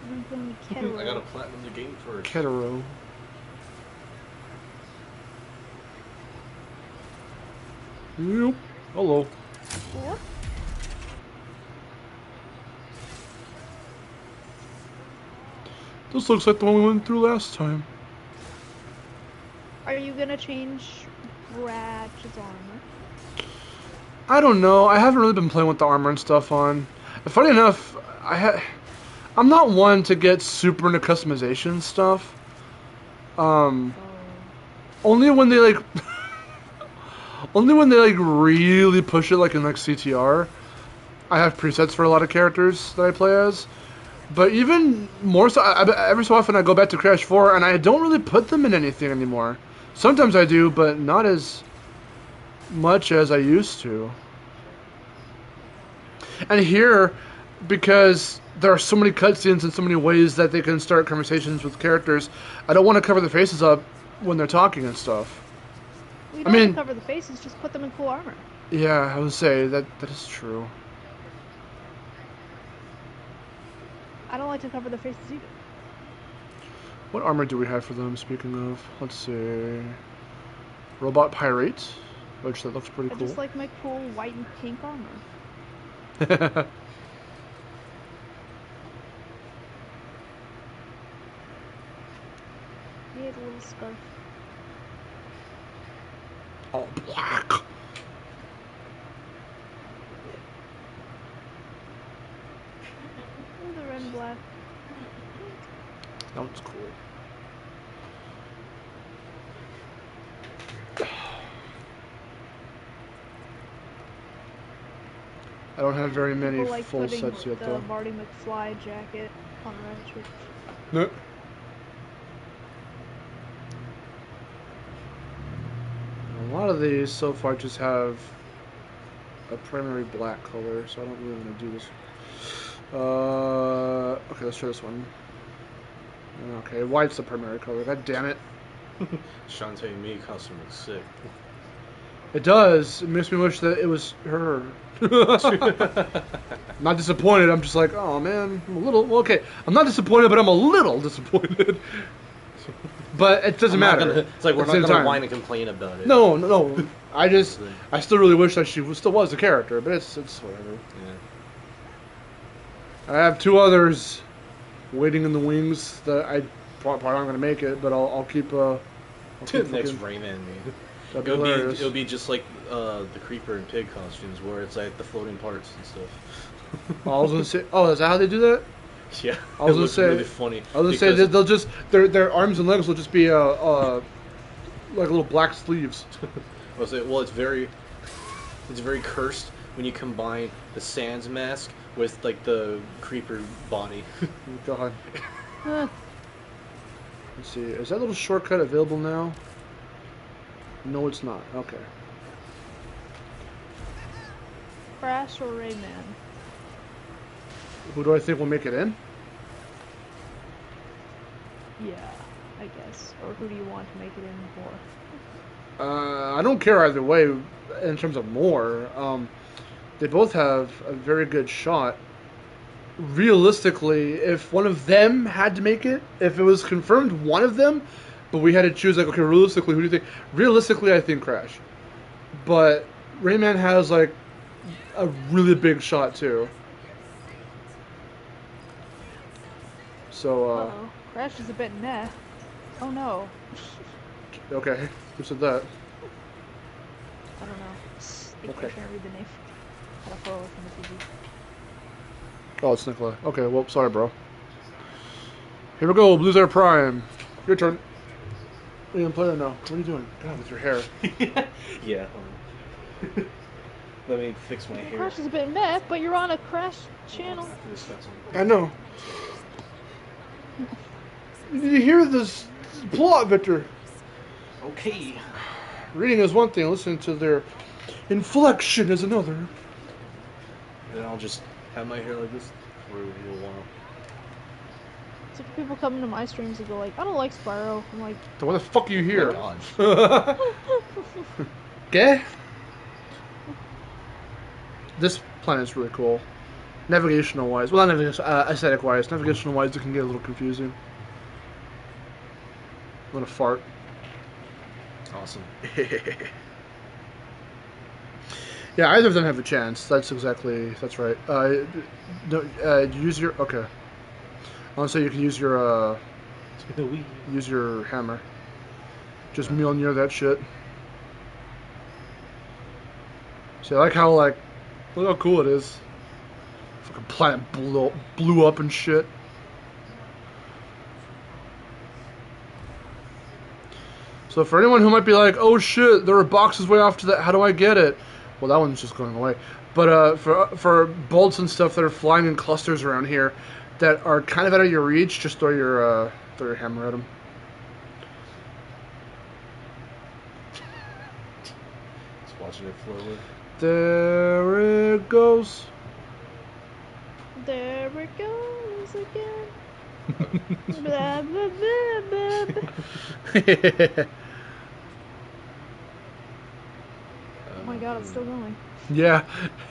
I'm going to Kettle. I gotta platinum the game first. Ketaro. Yep. Hello. What? This looks like the one we went through last time. Are you going to change Ratchet's armor? I don't know. I haven't really been playing with the armor and stuff on. Funny enough, I'm not one to get super into customization stuff. Only when they like, only when they like really push it, like in like CTR. I have presets for a lot of characters that I play as. But even more so, every so often I go back to Crash 4 and I don't really put them in anything anymore. Sometimes I do, but not as much as I used to. And here, because there are so many cutscenes and so many ways that they can start conversations with characters, I don't want to cover their faces up when they're talking and stuff. We don't have to cover the faces, just put them in cool armor. Yeah, I would say that is true. I don't like to cover their faces either. What armor do we have for them, speaking of? Let's see. Robot Pirate, which that looks pretty I cool. just like my cool white and pink armor. He had a little scarf. All black. Oh, the red and black. That one's cool. I don't have very many People like full putting sets yet, the though. Marty McFly jacket on Ratchet. No. A lot of these so far just have a primary black color, so I don't really want to do this. Okay, let's try this one. Okay, white's the primary color. God damn it. Shantae and me costume looks sick. It does. It makes me wish that it was her. I'm not disappointed. I'm just like, oh man, I'm a little. Well, okay, I'm not disappointed, but I'm a little disappointed. But it doesn't matter. It's like we're At the not same gonna time. whine and complain about it. No. I still really wish that she still was a character, but it's whatever. Yeah. I have two others waiting in the wings that I probably aren't gonna make it, but I'll keep. I'll keep Next looking. Rayman me. That'd be hilarious. It'll be just like the Creeper and Pig costumes, where it's like the floating parts and stuff. I was gonna say, oh, is that how they do that? Yeah, I was it gonna looks say, really funny. I was gonna say they'll just their arms and legs will just be like little black sleeves. Well, it's very cursed when you combine the Sans mask with like the Creeper body. God. Let's see, is that little shortcut available now? No, it's not. Okay. Crash or Rayman? Who do I think will make it in? Yeah, I guess. Or who do you want to make it in for? I don't care either way in terms of more. They both have a very good shot. Realistically, if one of them had to make it, if it was confirmed one of them, but we had to choose, like, okay, realistically, who do you think? Realistically, I think Crash. But Rayman has, like, a really big shot, too. So, Uh-oh. Crash is a bit meh. Oh no. okay, who said that? I don't know. Okay. I can't read the name. Gotta far away from the TV. Oh, it's Nikolai. Okay, well, sorry, bro. Here we go, Blue Air Prime. Your turn. What are you playing now? What are you doing? God, with your hair. Yeah. Let me fix my hair. Crash is a bit meh, but you're on a Crash channel. I know. Did you hear this plot, Victor? Okay. Reading is one thing, listening to their inflection is another. Then I'll just have my hair like this for a little while. It's like people come into my streams and go like, I don't like Spyro. I'm like, So why the fuck are you here? Oh my Okay. This planet's really cool. Navigational wise. Well, not navigation, aesthetic wise. Navigational wise, it can get a little confusing. I'm gonna fart. Awesome. Yeah, either of them have a chance. That's right. Use your, okay. I want to say you can use your, use your hammer. Just Mjolnir that shit. See, I like how, like, look how cool it is. Fucking planet blew up and shit. So for anyone who might be like, oh shit, there are boxes way off to that, how do I get it? Well, that one's just going away. But for bolts and stuff that are flying in clusters around here that are kind of out of your reach, just throw your hammer at them. Just watching it flow. There it goes. there it goes again. Blah, blah, blah, blah. Oh my god, it's still going. Yeah,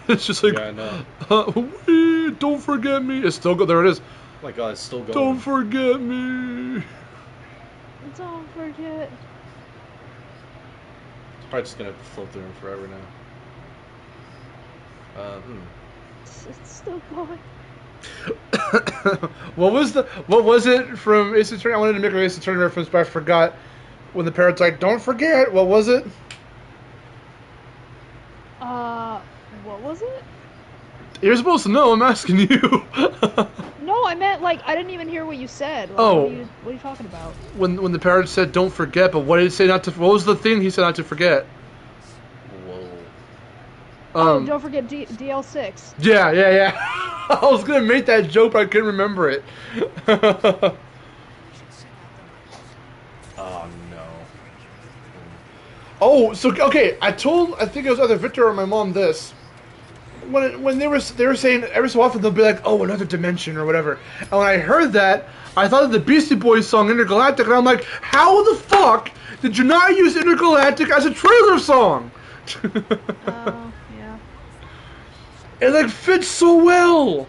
it's just like, Yeah, I know. Don't forget me. It's still good. There it is. Oh my god, it's still going. Don't forget me. Don't forget. It's probably just gonna float through him forever now. It's still going. What was it from Ace Attorney? I wanted to make an Ace Attorney reference, but I forgot. When the parrot's like, "Don't forget," what was it? What was it? You're supposed to know. I'm asking you. No, I meant like I didn't even hear what you said. Like, Oh. what are you talking about? When the parrot said, "Don't forget," but what did he say not to? What was the thing he said not to forget? Whoa. Don't forget DL6. Yeah. I was gonna make that joke, but I couldn't remember it. Oh no. Oh, so okay. I think it was either Victor or my mom this. When they were saying every so often they'll be like, "Oh, another dimension" or whatever. And when I heard that, I thought of the Beastie Boys song Intergalactic, and I'm like, how the fuck did you not use Intergalactic as a trailer song? Oh, yeah. It like fits so well.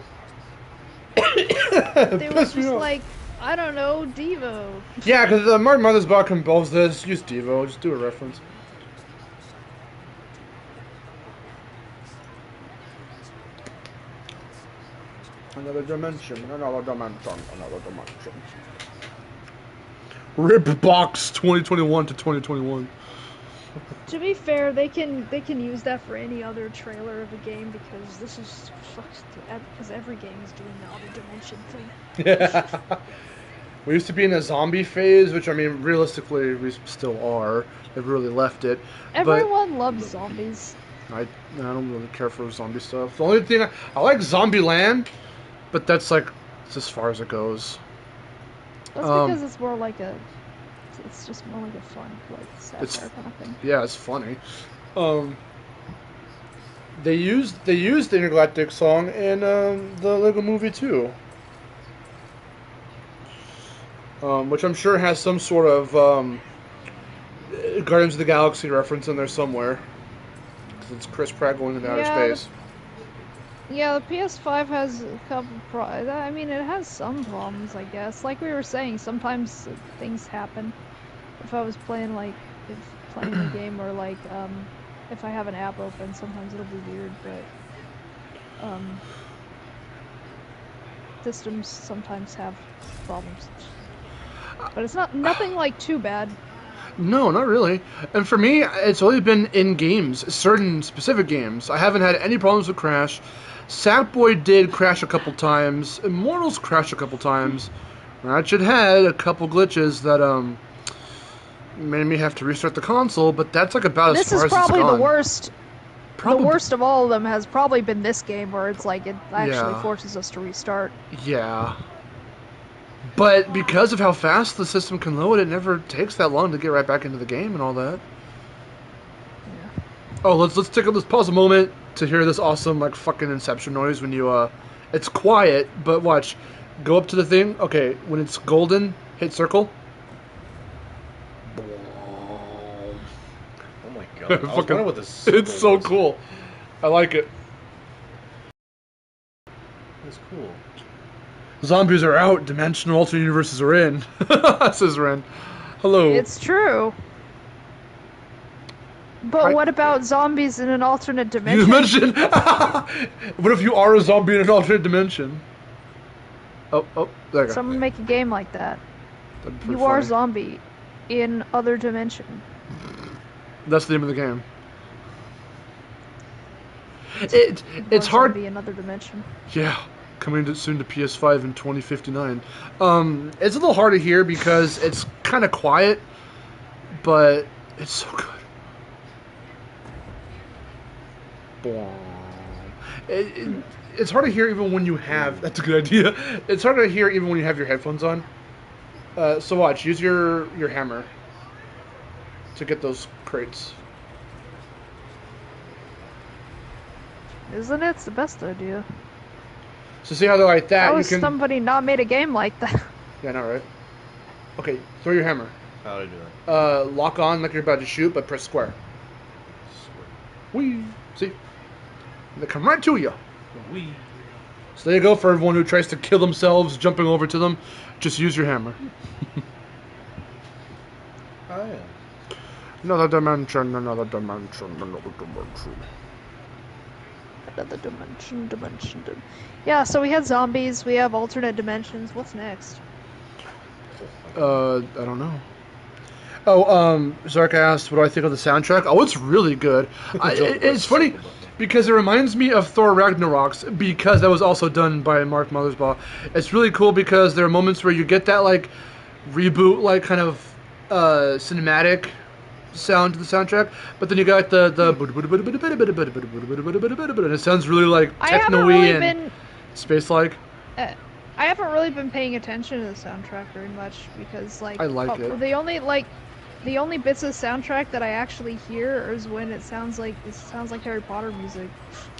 They were just like, I don't know, Devo. Yeah, because Martin Mothersbaugh composed this. Use Devo. Just do a reference. Another dimension. Rip box 2021 to 2021. To be fair, they can use that for any other trailer of a game because this is because every game is doing the other dimension thing. Yeah. We used to be in a zombie phase, which I mean, realistically, we still are. They've really left it. Everyone loves zombies. I don't really care for zombie stuff. The only thing I like Zombieland, but that's like it's as far as it goes. That's because it's more like it's just more like a fun, like satire kind of thing. Yeah, it's funny. They used the Intergalactic song in the Lego Movie too, which I'm sure has some sort of Guardians of the Galaxy reference in there somewhere. Because it's Chris Pratt going into outer space. Yeah, the PS5 has a couple I mean, it has some problems, I guess. Like we were saying, sometimes things happen. If I was playing a game, or like, if I have an app open, sometimes it'll be weird, but, systems sometimes have problems. But it's nothing like too bad. No, not really. And for me, it's only been in games, certain specific games. I haven't had any problems with Crash. Sackboy did crash a couple times. Immortals crashed a couple times. Ratchet had a couple glitches that made me have to restart the console, but that's like about as far as it's gone. This is probably the worst. The worst of all of them has probably been this game, where it's like it actually forces us to restart. Yeah. But because of how fast the system can load, it never takes that long to get right back into the game and all that. Yeah. Oh, let's pause a moment to hear this awesome like fucking Inception noise when you it's quiet, but watch. Go up to the thing. Okay, when it's golden, hit circle. Oh my god. I was wondering what this It's so cool. I like it. It's cool. Zombies are out, dimensional alternate universes are in. Says Ren. Hello. It's true. But what about zombies in an alternate dimension? What if you are a zombie in an alternate dimension? Oh, there you go. Someone make a game like that. You are a zombie in other dimension. That's the name of the game. It's hard. Zombie in other dimension. Yeah. Coming soon to PS5 in 2059. It's a little hard to hear because it's kind of quiet, but it's so good. It's hard to hear even when you have. That's a good idea. It's hard to hear even when you have your headphones on. So watch. Use your hammer to get those crates. Isn't it? It's the best idea. So see how they're like that? How has somebody not made a game like that? Yeah, I know, right? Okay, throw your hammer. How do I do that? Lock on like you're about to shoot, but press square. Whee! See? They come right to you. We. So there you go for everyone who tries to kill themselves jumping over to them. Just use your hammer. Oh yeah. Another dimension, another dimension, another dimension. Another dimension. Yeah, so we had zombies, we have alternate dimensions. What's next? I don't know. Oh, Zark asked, what do I think of the soundtrack? Oh, it's really good. It's funny because it reminds me of Thor Ragnarok's because that was also done by Mark Mothersbaugh. It's really cool because there are moments where you get that like reboot, like kind of cinematic sound to the soundtrack, but then you got the and it sounds really like techno-y and space-like. I haven't really been paying attention to the soundtrack very much because like I like it. The only bits of the soundtrack that I actually hear is when it sounds like Harry Potter music.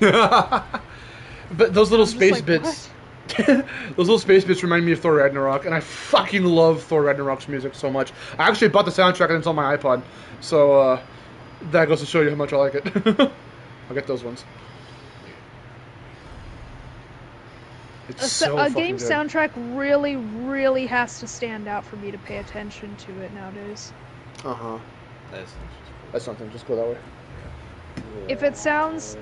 But those little space like, bits, those little space bits remind me of Thor Ragnarok, and I fucking love Thor Ragnarok's music so much. I actually bought the soundtrack and it's on my iPod, so that goes to show you how much I like it. I'll get those ones. It's A game soundtrack really, really has to stand out for me to pay attention to it nowadays. Uh-huh. That's something. Just go that way. If it sounds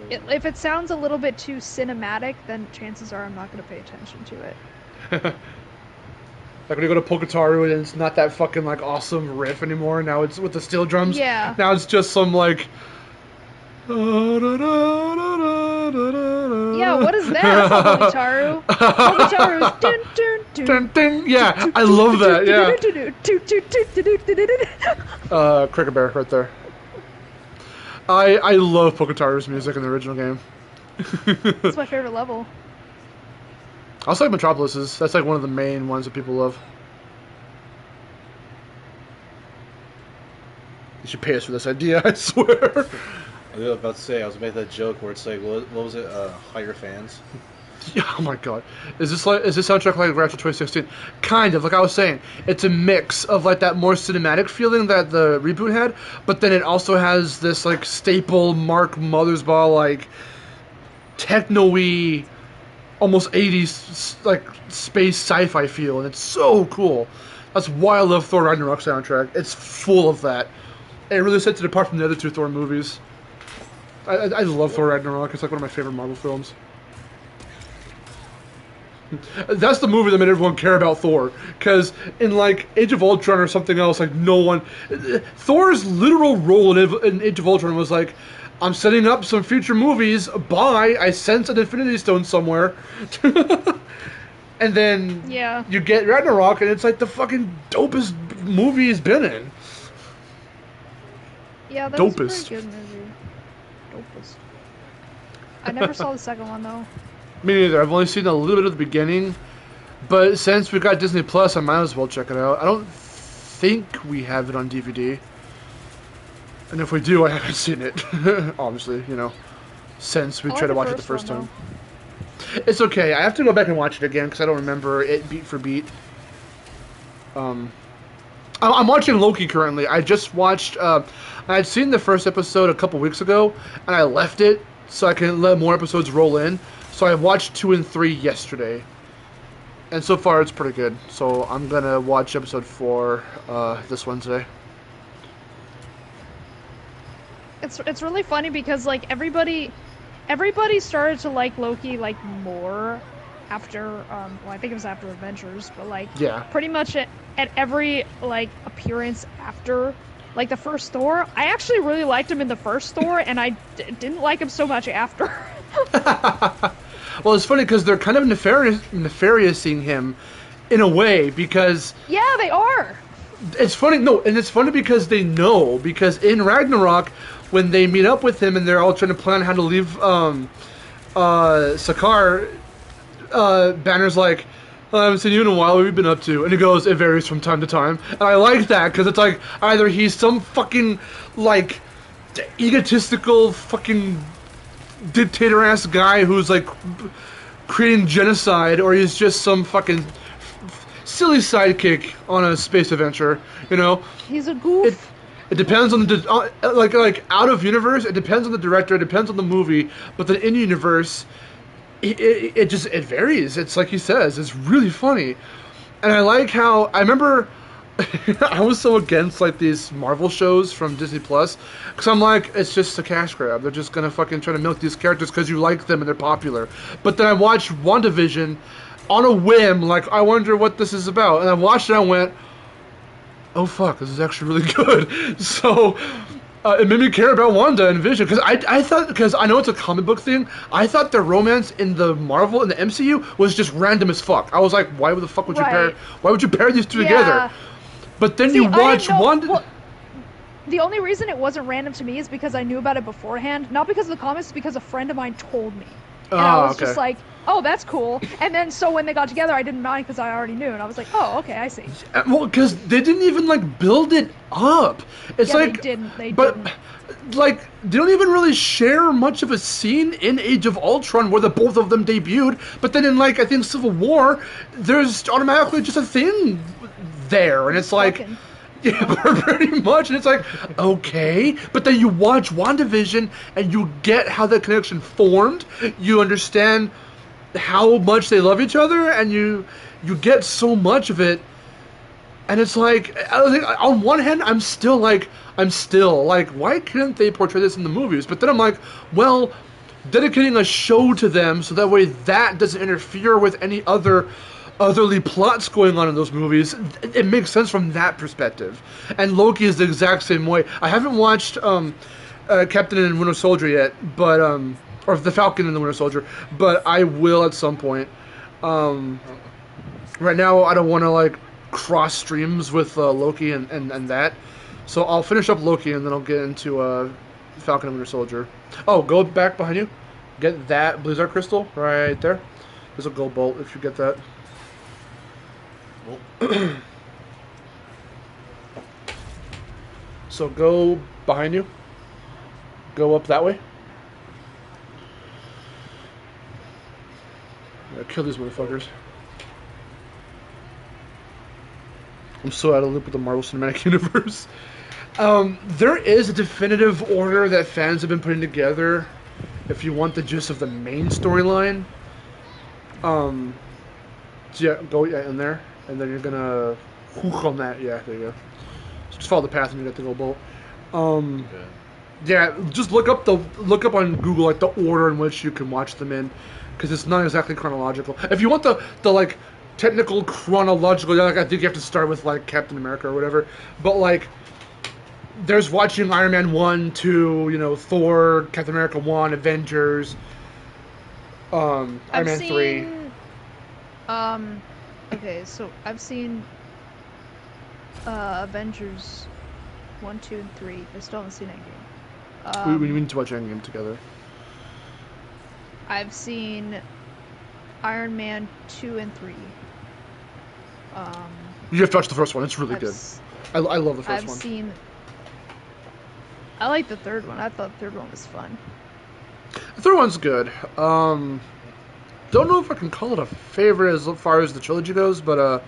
a little bit too cinematic, then chances are I'm not going to pay attention to it. Like when you go to Poketaru and it's not that fucking like awesome riff anymore. Now it's with the steel drums. Yeah. Now it's just some like. Yeah, what is that? That's not Poketaru. Poketaru's dun dun dun. Dun, dun. Yeah, I love that. Yeah. Cricket Bear right there. I love Poketaru's music in the original game. That's my favorite level. I also like Metropolis's. That's like one of the main ones that people love. You should pay us for this idea, I swear. I was about to say, I was making that joke where it's like, what was it? Higher fans. Yeah, oh my god. Is this soundtrack like Ratchet 2016? Kind of, like I was saying. It's a mix of like that more cinematic feeling that the reboot had, but then it also has this like staple Mark Mothersbaugh like techno-y, almost 80s like space sci-fi feel, and it's so cool. That's why I love Thor Ragnarok soundtrack. It's full of that. It really sets it apart from the other two Thor movies. I love Thor Ragnarok. It's like one of my favorite Marvel films. That's the movie that made everyone care about Thor. Because in like Age of Ultron or something else, like no one... Thor's literal role in Age of Ultron was like, I'm setting up some future movies. Bye. I sense an Infinity Stone somewhere. And then you get Ragnarok, and it's like the fucking dopest movie he's been in. Yeah, that was a pretty good movie. Dopest. I never saw the second one, though. Me neither. I've only seen a little bit of the beginning. But since we got Disney Plus, I might as well check it out. I don't think we have it on DVD. And if we do, I haven't seen it. Obviously, you know. Since we tried to watch it the first time. It's okay. I have to go back and watch it again because I don't remember it beat for beat. I'm watching Loki currently. I just watched... I had seen the first episode a couple weeks ago, and I left it so I can let more episodes roll in. So I watched 2 and 3 yesterday. And so far, it's pretty good. So I'm going to watch episode 4 this Wednesday. It's really funny because, like, everybody started to like Loki, like, more after, well, I think it was after Adventures, but, like, pretty much at every, like, appearance after... Like, the first Thor, I actually really liked him in the first Thor, and I didn't like him so much after. Well, it's funny because they're kind of nefariousing him in a way, because... Yeah, they are! It's funny, no, and it's funny because they know, because in Ragnarok, when they meet up with him and they're all trying to plan how to leave Sakaar, Banner's like... I haven't seen you in a while. What have you been up to? And he goes, it varies from time to time. And I like that, because it's like, either he's some fucking, like, egotistical fucking dictator-ass guy who's, like, creating genocide, or he's just some fucking silly sidekick on a space adventure, you know? He's a goof. It depends on the like out of universe. It depends on the director. It depends on the movie. But then in universe, it just it varies. It's like he says. It's really funny, and I like how I remember. I was so against like these Marvel shows from Disney Plus because I'm like, it's just a cash grab. They're just gonna fucking try to milk these characters because you like them and they're popular. But then I watched WandaVision on a whim, like I wonder what this is about, and I watched it and I went, oh fuck, this is actually really good. So it made me care about Wanda and Vision because I thought, because I know it's a comic book thing, I thought their romance in the Marvel in the MCU was just random as fuck. I was like, why the fuck would you pair? Why would you pair these two together? But then you watch Wanda. Well, the only reason it wasn't random to me is because I knew about it beforehand, not because of the comics, because a friend of mine told me. And I was just like, oh, that's cool. And then so when they got together, I didn't mind because I already knew, and I was like, oh, okay, I see. Well, because they didn't even like build it up. It's like they didn't. Like they don't even really share much of a scene in Age of Ultron where the both of them debuted. But then in like I think Civil War, there's automatically just a thing there, and it's like. Fucking. Yeah, pretty much. And it's like, okay. But then you watch WandaVision and you get how that connection formed. You understand how much they love each other, and you get so much of it. And it's like, I think on one hand, I'm still like, why couldn't they portray this in the movies? But then I'm like, well, dedicating a show to them so that way that doesn't interfere with any otherly plots going on in those movies, it makes sense from that perspective. And Loki is the exact same way. I haven't watched Captain and Winter Soldier yet, but or the Falcon and the Winter Soldier, but I will at some point. Right now, I don't want to like cross streams with Loki and that, so I'll finish up Loki and then I'll get into Falcon and Winter Soldier. Oh, go back behind you. Get that Blizzard crystal right there. There's a gold bolt if you get that. So go behind you. Go up that way. Kill these motherfuckers. I'm so out of loop with the Marvel Cinematic Universe. There is a definitive order that fans have been putting together if you want the gist of the main storyline. So yeah, go in there. And then you're gonna hook on that. Yeah, there you go. So just follow the path and you get the gold bolt. Okay. Yeah, just look up on Google like the order in which you can watch them in, because it's not exactly chronological. If you want the like technical chronological, like I think you have to start with like Captain America or whatever. But like, there's watching Iron Man 1, 2, you know, Thor, Captain America 1, Avengers, Iron Man 3. Okay, so I've seen Avengers 1, 2, and 3. I still haven't seen Endgame. We need to watch Endgame together. I've seen Iron Man 2 and 3. You have to watch the first one. It's really good. I love the first one. I like the third one. I thought the third one was fun. The third one's good. Don't know if I can call it a favorite as far as the trilogy goes, but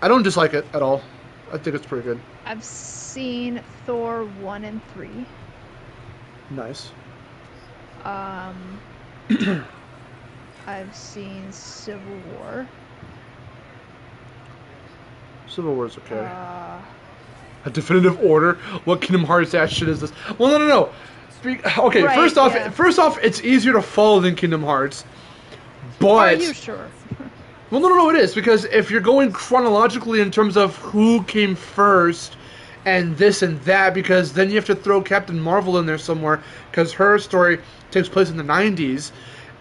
I don't dislike it at all. I think it's pretty good. I've seen Thor 1 and 3. Nice. I've seen Civil War. Civil War's okay. A definitive order? What Kingdom Hearts ass shit is this? Well, no. Okay, right, first off, it's easier to follow than Kingdom Hearts. But are you sure? Well, no, it is, because if you're going chronologically in terms of who came first and this and that, because then you have to throw Captain Marvel in there somewhere, because her story takes place in the 90s,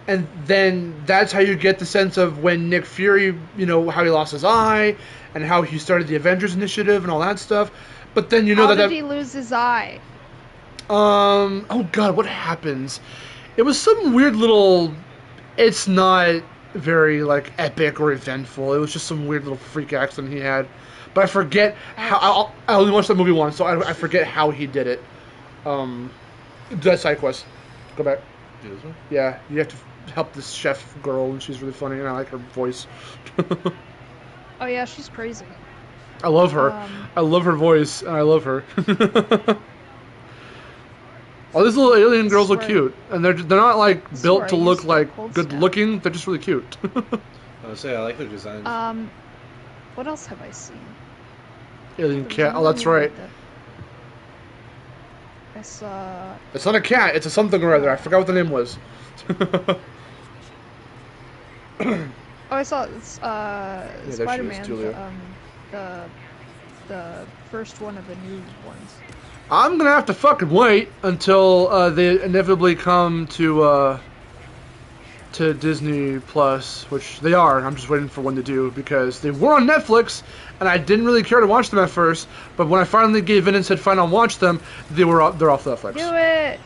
and then that's how you get the sense of when Nick Fury, you know, how he lost his eye, and how he started the Avengers Initiative and all that stuff. But then you know how did he lose his eye? Oh god, what happens? It was some weird little... It's not very, like, epic or eventful. It was just some weird little freak accident he had. But I forget how... I only watched that movie once, so I forget how he did it. That side quest. Go back. This one? Yeah, you have to help this chef girl, and she's really funny, and I like her voice. Oh yeah, she's crazy. I love her. Um, I love her voice, and I love her. All these little alien girls look Swear. cute, and they're not like This is built where to I look used to get like cold good snap. looking. They're just really cute. I would say I like their designs. What else have I seen? Alien There was cat. Oh, another that's movie right. that I saw. It's not a cat. It's a something or other. I forgot what the name was. Oh, I saw there she is, Spider-Man. Julia. The first one of the new ones. I'm gonna have to fucking wait until they inevitably come to Disney Plus, which they are. I'm just waiting for one to do because they were on Netflix, and I didn't really care to watch them at first. But when I finally gave in and said fine, I'll watch them, they're off Netflix. Do it.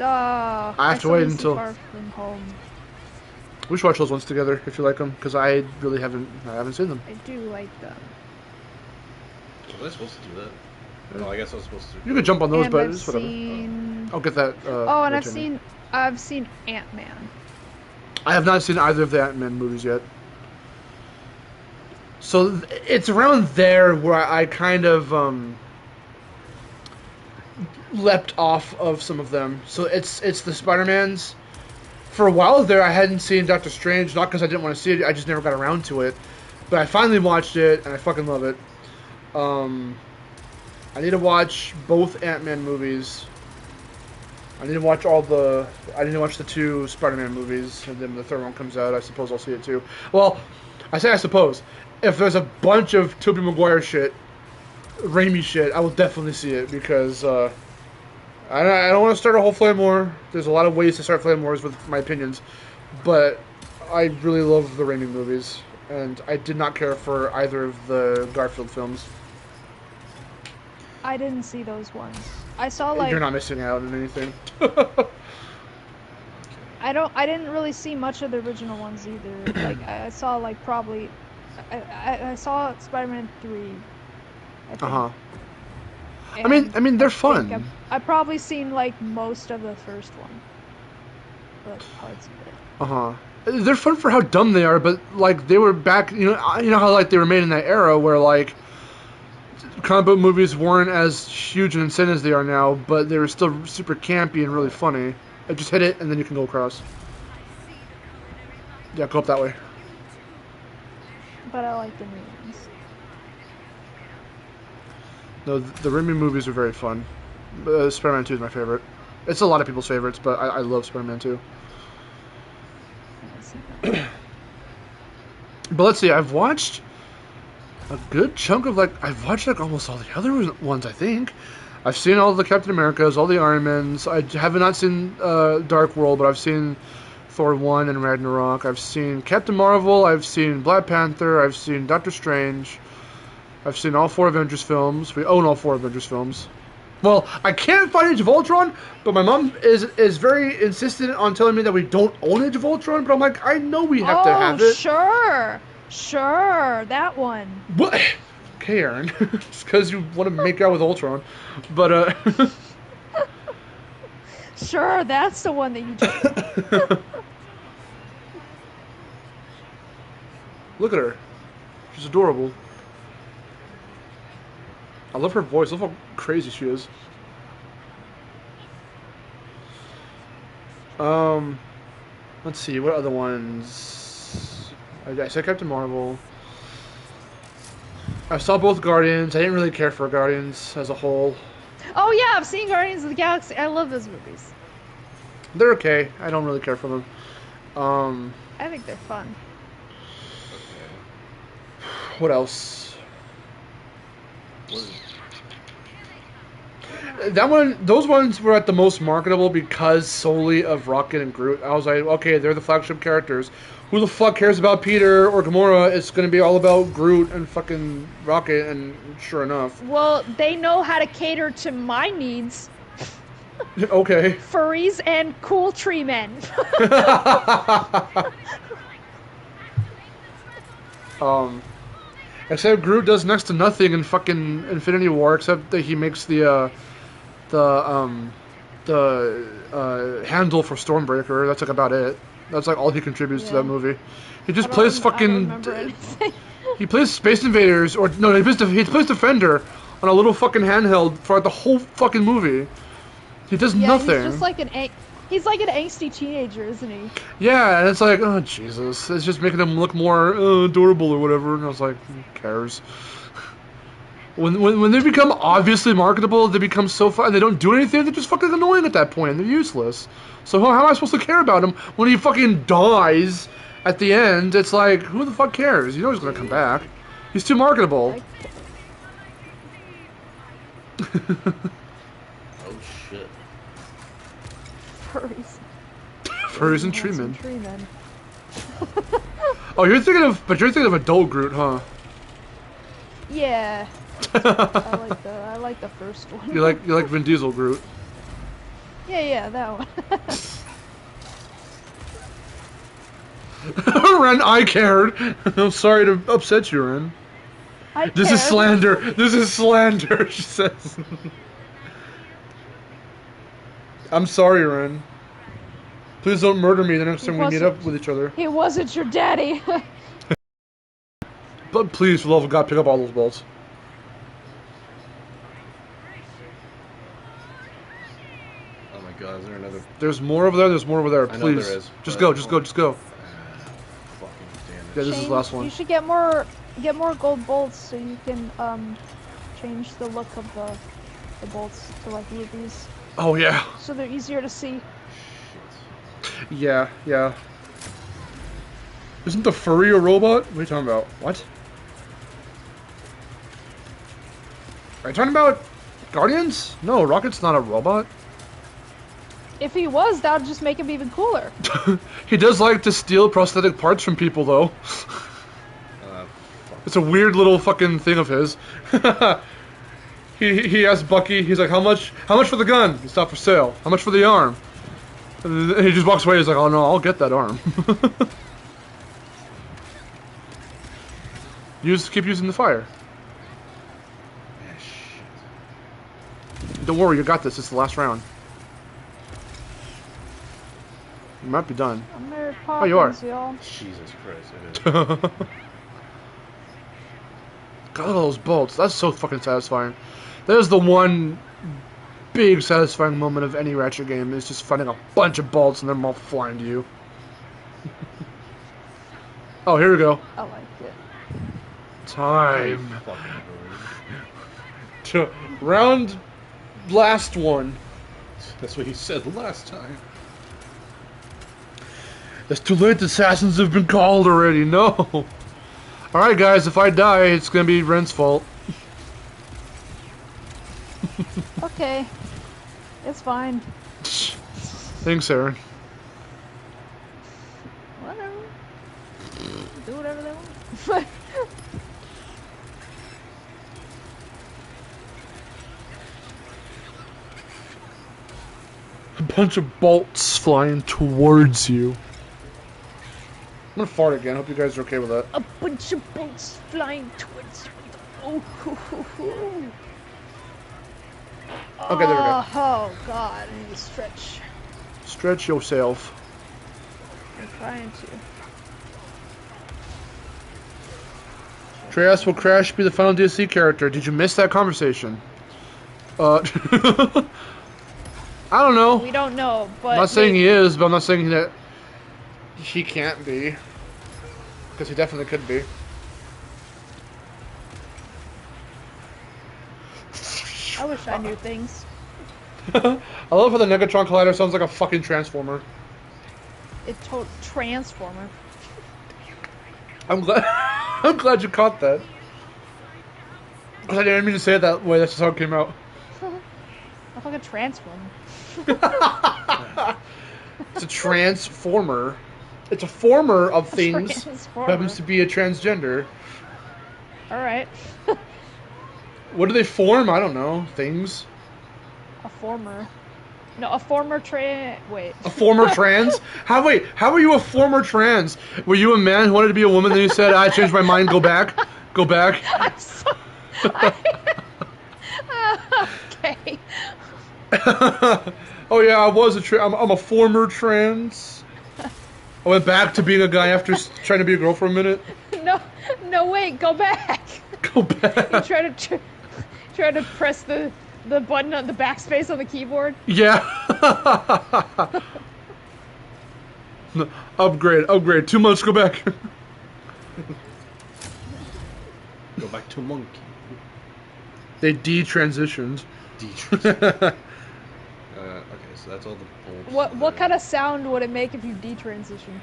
I have to wait until. Far From Home. We should watch those ones together if you like them, because I really haven't seen them. I do like them. Was I supposed to do that? Oh, I guess I was supposed to. You could jump on those, And but I've it's whatever. seen. I'll get that. Oh, and later. I've seen Ant-Man. I have not seen either of the Ant-Man movies yet. So it's around there where I kind of leapt off of some of them. So it's the Spider-Mans. For a while there, I hadn't seen Doctor Strange, not because I didn't want to see it, I just never got around to it. But I finally watched it, and I fucking love it. I need to watch both Ant-Man movies. I need to watch the two Spider-Man movies, and then when the third one comes out, I suppose I'll see it too. Well, I say I suppose. If there's a bunch of Tobey Maguire shit, Raimi shit, I will definitely see it, because I don't want to start a whole Flame War. There's a lot of ways to start Flame Wars with my opinions, but I really love the Raimi movies, and I did not care for either of the Garfield films. I didn't see those ones. I saw like. You're not missing out on anything. I didn't really see much of the original ones either. Like I saw like probably. I saw Spider-Man 3. I think. Uh-huh. I mean, they're fun. I've probably seen like most of the first one. Like parts of it. Uh-huh. They're fun for how dumb they are, but like they were back, you know how like they were made in that era where like comic book movies weren't as huge and insane as they are now, but they were still super campy and really funny. I just hit it and then you can go across. Yeah, go up that way. But I like the new ones. No, the Raimi movies are very fun. Spider-Man 2 is my favorite. It's a lot of people's favorites, but I love Spider-Man 2. But let's see, I've watched a good chunk of I've watched almost all the other ones, I think. I've seen all the Captain Americas, all the Iron Mans. I have not seen Dark World, but I've seen Thor 1 and Ragnarok. I've seen Captain Marvel, I've seen Black Panther, I've seen Doctor Strange. I've seen all 4 Avengers films. We own all 4 Avengers films. Well, I can't find Age of Ultron, but my mom is very insistent on telling me that we don't own Age of Ultron, but I'm like, I know we have to have it. Sure, that one. What? Okay, Aaron. It's because you want to make out with Ultron. But, Sure, that's the one that you just... Look at her. She's adorable. I love her voice. I love how crazy she is. Let's see. What other ones? I said Captain Marvel. I saw both Guardians. I didn't really care for Guardians as a whole. Oh yeah, I've seen Guardians of the Galaxy. I love those movies. They're okay. I don't really care for them. I think they're fun. What else? Those ones were at the most marketable because solely of Rocket and Groot. I was like, okay, they're the flagship characters. Who the fuck cares about Peter or Gamora? It's going to be all about Groot and fucking Rocket, and sure enough. Well, they know how to cater to my needs. Okay. Furries and cool tree men. Except Groot does next to nothing in fucking Infinity War, except that he makes the handle for Stormbreaker. That's like about it. That's like all he contributes to that movie. He just plays I don't fucking. remember anything. He plays Space Invaders, or no, he plays Defender on a little fucking handheld for the whole fucking movie. He does nothing. He's just like he's like an angsty teenager, isn't he? Yeah, and it's like, oh Jesus, it's just making him look more adorable or whatever. And I was like, who cares? When they become obviously marketable, they become so fun. They don't do anything. They're just fucking annoying at that point. They're useless. So how am I supposed to care about him when he fucking dies at the end? It's like, who the fuck cares? You know he's gonna come back. He's too marketable. Oh shit. Furries. Furries and tree men. Oh, you're thinking of adult Groot, huh? Yeah. I like the first one. You like Vin Diesel Groot. Yeah, that one. Ren, I cared. I'm sorry to upset you, Ren. This is slander. This is slander, she says. I'm sorry, Ren. Please don't murder me the next time we meet up with each other. He wasn't your daddy. But please, for the love of God, pick up all those bolts. Oh my God, is there another? There's more over there. There's more over there. Please, I know there is, just go. Just go. fucking damn it. Yeah, this is the last one. You should get more gold bolts so you can change the look of the bolts to like rubies. Oh yeah. So they're easier to see. Yeah. Isn't the furry a robot? What are you talking about? What? Are you talking about Guardians? No, Rocket's not a robot. If he was, that would just make him even cooler. He does like to steal prosthetic parts from people, though. It's a weird little fucking thing of his. He asked Bucky, he's like, how much for the gun? It's not for sale. How much for the arm? And he just walks away, he's like, oh no, I'll get that arm. Keep using the fire. Don't worry, you got this. It's the last round. You might be done. I'm Mary Poppins, Oh, you are. y'all. Jesus Christ. God, look at all those bolts. That's so fucking satisfying. That is the one big satisfying moment of any Ratchet game, is just finding a bunch of bolts and them all flying to you. Oh, here we go. I like it. Time. To round last one. That's what he said last time. It's too late, the assassins have been called already, no. Alright guys, if I die, it's gonna be Ren's fault. Okay. It's fine. Thanks, Aaron. Whatever. Do whatever they want. A bunch of bolts flying towards you. I'm gonna fart again. Hope you guys are okay with that. A bunch of bolts flying towards you. Oh, Okay, there we go. Oh, God. I need to stretch. Stretch yourself. I'm trying to. Treas will Crash be the final DLC character. Did you miss that conversation? I don't know. We don't know, but... I'm not saying he is, but I'm not saying that he can't be. Because he definitely could be. I wish I knew things. I love how the Negatron Collider sounds like a fucking Transformer. It's Transformer. I'm glad I'm glad you caught that. Because I didn't mean to say it that way, that's just how it came out. A fucking Transformer. It's a transformer. It's a former of things. Transformer. Who happens to be a transgender. Alright. What do they form? I don't know. Things. A former. No, a former wait. A former trans? How were you a former trans? Were you a man who wanted to be a woman, then you said, I changed my mind, go back? Go back? I'm sorry. Okay. Oh yeah, I was I'm a former trans. I went back to being a guy after trying to be a girl for a minute. No, no, wait, go back. Go back. You try to press the button on the backspace on the keyboard. Yeah. Upgrade. Too much. Go back. Go back to monkey. They detransitioned. Okay, so that's all the bolts. What kind of sound would it make if you detransition?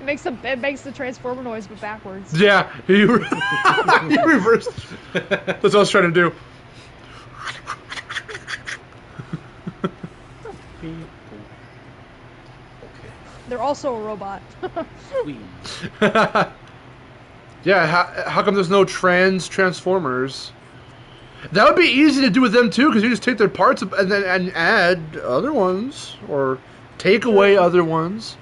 It makes the transformer noise but backwards. Yeah, he reversed. That's what I was trying to do. They're also a robot. Sweet. Yeah, how come there's no transformers? That would be easy to do with them too, because you just take their parts and add other ones, or take away other ones.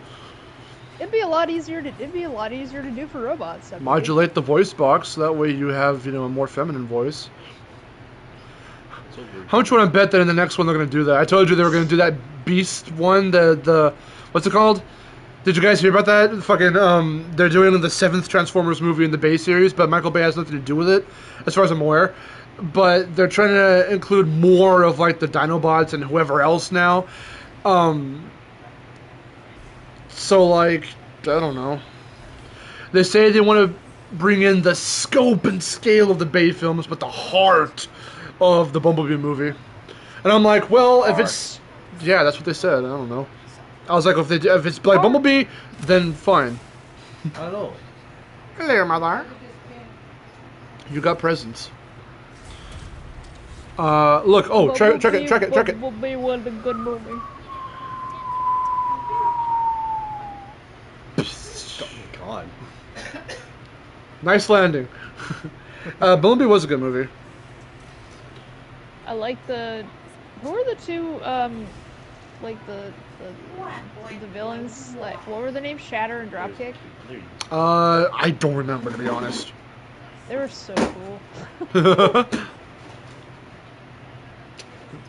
It'd be a lot easier to do for robots. Modulate the voice box, so that way you have a more feminine voice. So weird. How much would I bet that in the next one they're going to do that? I told you they were going to do that Beast one, the what's it called? Did you guys hear about that? Fucking they're doing the 7th Transformers movie in the Bay series, but Michael Bay has nothing to do with it, as far as I'm aware. But they're trying to include more of like the Dinobots and whoever else now. So like, I don't know. They say they want to bring in the scope and scale of the Bay films, but the heart of the Bumblebee movie. And I'm like, well, if it's... Yeah, that's what they said. I don't know. I was like, if it's like Bumblebee, then fine. I don't know. Hello, mother. You got presents. Look. Oh, track it. Bumblebee was a good movie. Oh my god. Nice landing. Bumblebee was a good movie. I like the... Who are the two, like the villains? Like, what were their names? Shatter and Dropkick? I don't remember, to be honest. They were so cool.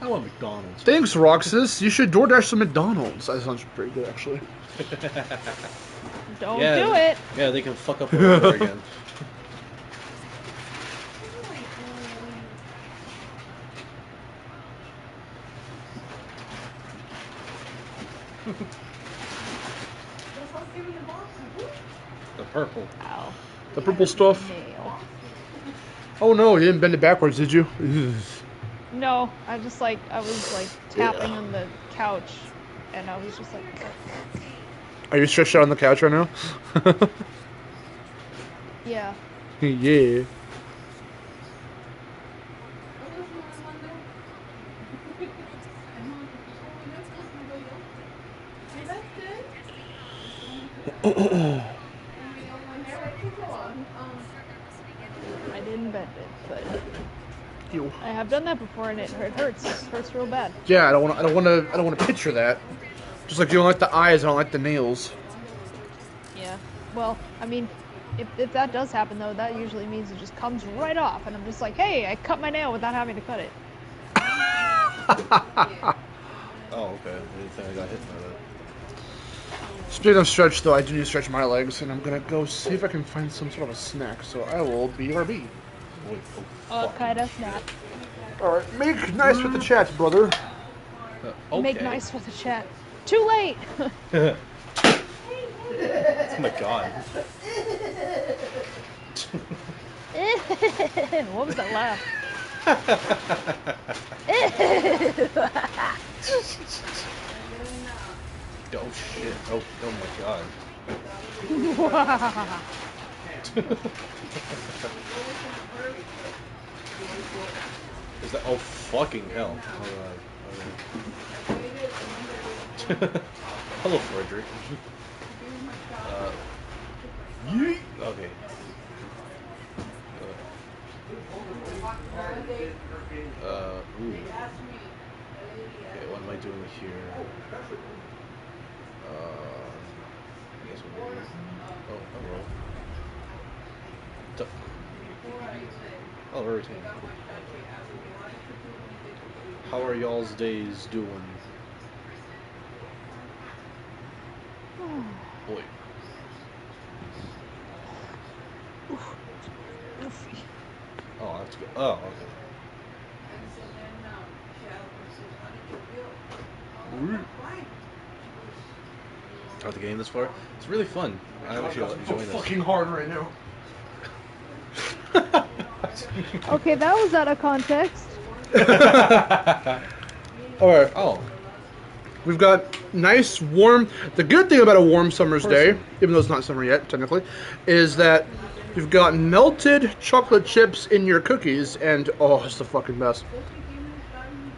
I want McDonald's. Thanks, Roxas. You should DoorDash some McDonald's. That sounds pretty good, actually. Don't do it. Yeah, they can fuck up our order again. The purple. Ow. The purple stuff. Nail. Oh no, you didn't bend it backwards, did you? No, I was tapping on the couch, and I was just like... Are you stretched out on the couch right now? Yeah. Yeah. I didn't bend it, but Ew. I have done that before, and it hurts. It hurts real bad. Yeah, I don't want to picture that. Just like you don't like the eyes, I don't like the nails. Yeah. Well, I mean, if that does happen though, that usually means it just comes right off, and I'm just like, hey, I cut my nail without having to cut it. Oh, okay. I didn't think I got hit by that. Speaking of stretch, though, I do need to stretch my legs, and I'm gonna go see if I can find some sort of a snack. So I will BRB. Wait, oh, fuck. Kind of snap. All right, make nice with the chat, brother. Okay. Make nice with the chat. Too late. Oh my god. What was that laugh? Oh shit. Oh my god. Is that... Oh fucking hell. Alright. Hello, Frederick. Yeet. Okay. Ooh. Okay, what am I doing here? I guess we'll do... Oh, hello. Oh, everything. How are y'all's days doing? Boy. Oh, that's good. Oh, okay. Got the game this far. It's really fun. I wish you enjoy this. Fucking hard right now. Okay, that was out of context. Alright. Oh, We've got nice, warm... The good thing about a warm summer's day, even though it's not summer yet, technically, is that you've got melted chocolate chips in your cookies, and oh, it's the fucking best.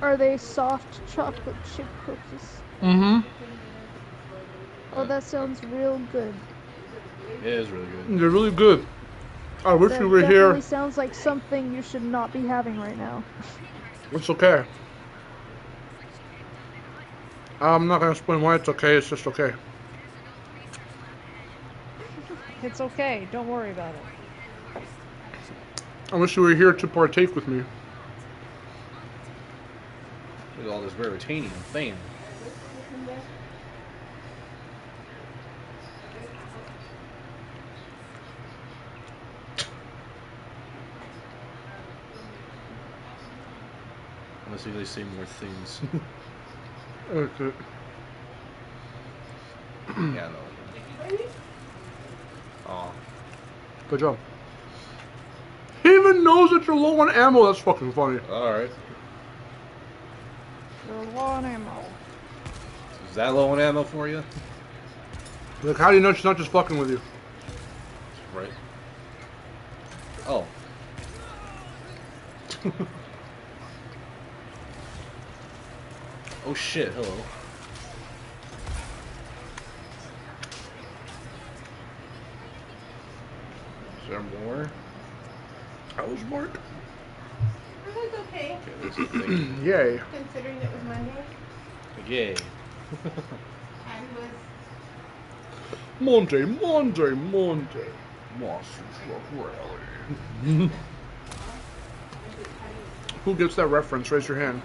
Are they soft chocolate chip cookies? Mm-hmm. Oh, that sounds real good. it is really good. They're really good. I wish That you were definitely here. sounds like something you should not be having right now. It's okay. I'm not gonna explain why it's okay, it's just okay. It's okay. Don't worry about it. I wish you were here to partake with me. Look at all this retaining and fame. I want to see if they say more things. Okay. Yeah, no. Oh. Good job. He even knows that you're low on ammo, that's fucking funny. Alright. You're low on ammo. Is that low on ammo for you? Like, how do you know she's not just fucking with you? Right. Oh. Oh shit, hello. Is there more? That was Mark. It was okay, Okay, there's a thing. Yay. considering it was Monday Yay. and was Monday. Monster Truck Rally. Who gets that reference? Raise your hand.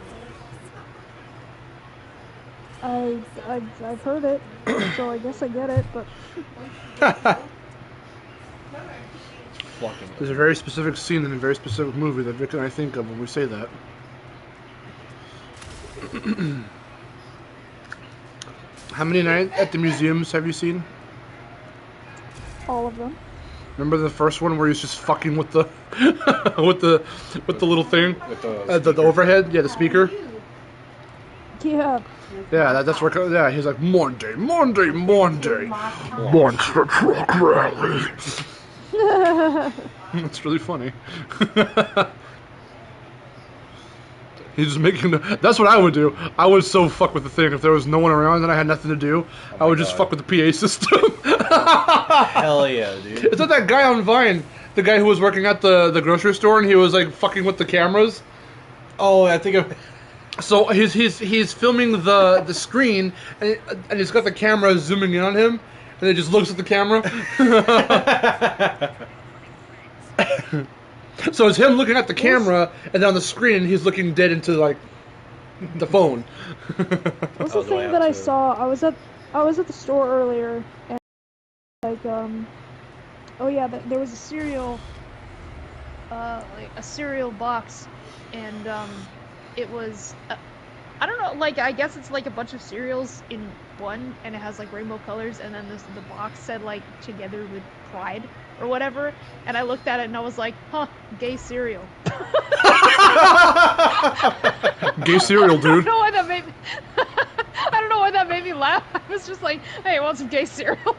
I've heard it, so I guess I get it, but Fucking. There's a very specific scene in a very specific movie that Vic and I think of when we say that. How many Night at the Museums have you seen? all of them. Remember the first one where he's just fucking with the with the little thing, With the overhead, yeah, the speaker. Yeah. Yeah, that's where. Yeah, he's like Monday, Monster Truck Rally. That's really funny. He's just making. That's what I would do. I would so fuck with the thing if there was no one around and I had nothing to do. I would just God. fuck with the PA system. Hell yeah, dude. It's not that guy on Vine, the guy who was working at the grocery store and he was like fucking with the cameras. Oh, I think of. So he's filming the screen and he's got the camera zooming in on him and he just looks at the camera. So it's him looking at the camera and then on the screen he's looking dead into like the phone. What's Oh, the do I thing have that I to- saw? I was at the store earlier, and like oh yeah, there was a cereal, Like a cereal box, and it was I don't know, like I guess it's like a bunch of cereals in one, and it has like rainbow colors, and then the box said like together with pride or whatever, and I looked at it and I was like, huh, gay cereal. Gay cereal, I dude. don't know why that made me I don't know why that made me laugh. I was just like, hey, want some gay cereal?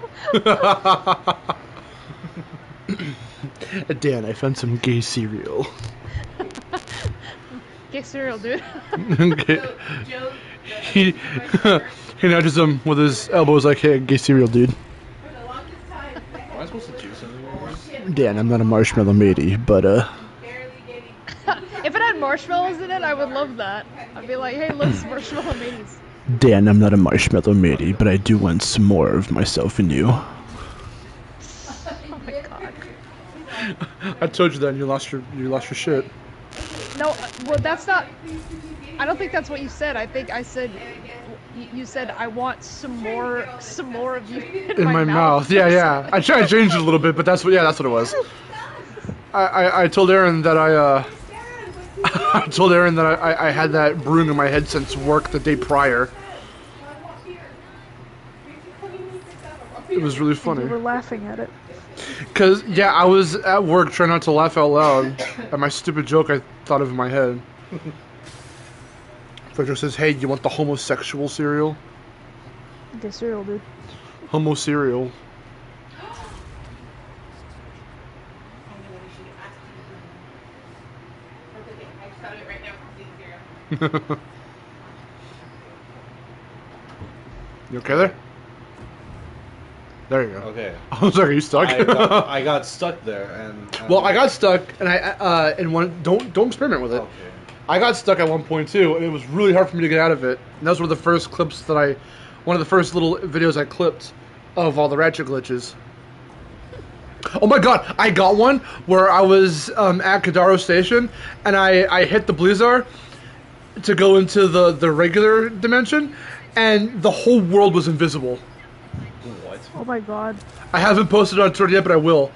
Dan, I found some gay cereal. Gay cereal, dude. Okay. He nudges him with his elbows like, hey, gay cereal, dude. for the longest time. Am I supposed to do something? Dan, I'm not a marshmallow matey, but Barely getting. If it had marshmallows in it, I would love that. I'd be like, hey, look, it's marshmallow maze. Dan, I'm not a marshmallow matey, but I do want some more of myself in you. Oh my god. I told you that and you lost your shit. No, well, that's not. I don't think that's what you said. I think I said You said I want some more of you In my mouth. Yeah. I changed it a little bit, but that's what it was. I told Aaron that I told Aaron that I had that brewing in my head since work the day prior. It was really funny. You were laughing at it. Cause I was at work trying not to laugh out loud at my stupid joke I thought of in my head. Frederick says, "Hey, you want the homosexual cereal?" Get cereal, dude. Homo cereal. You okay there? There you go. Okay. I was like, "Are you stuck?" I got stuck there, and Well, I got stuck, and don't experiment with it. Okay. I got stuck at one point too, and it was really hard for me to get out of it. And that was one of the first clips one of the first little videos I clipped of all the Ratchet glitches. Oh my god, I got one where I was at Kadaro Station, and I hit the Blizzard to go into the regular dimension, and the whole world was invisible. What? Oh my god. I haven't posted it on Twitter yet, but I will.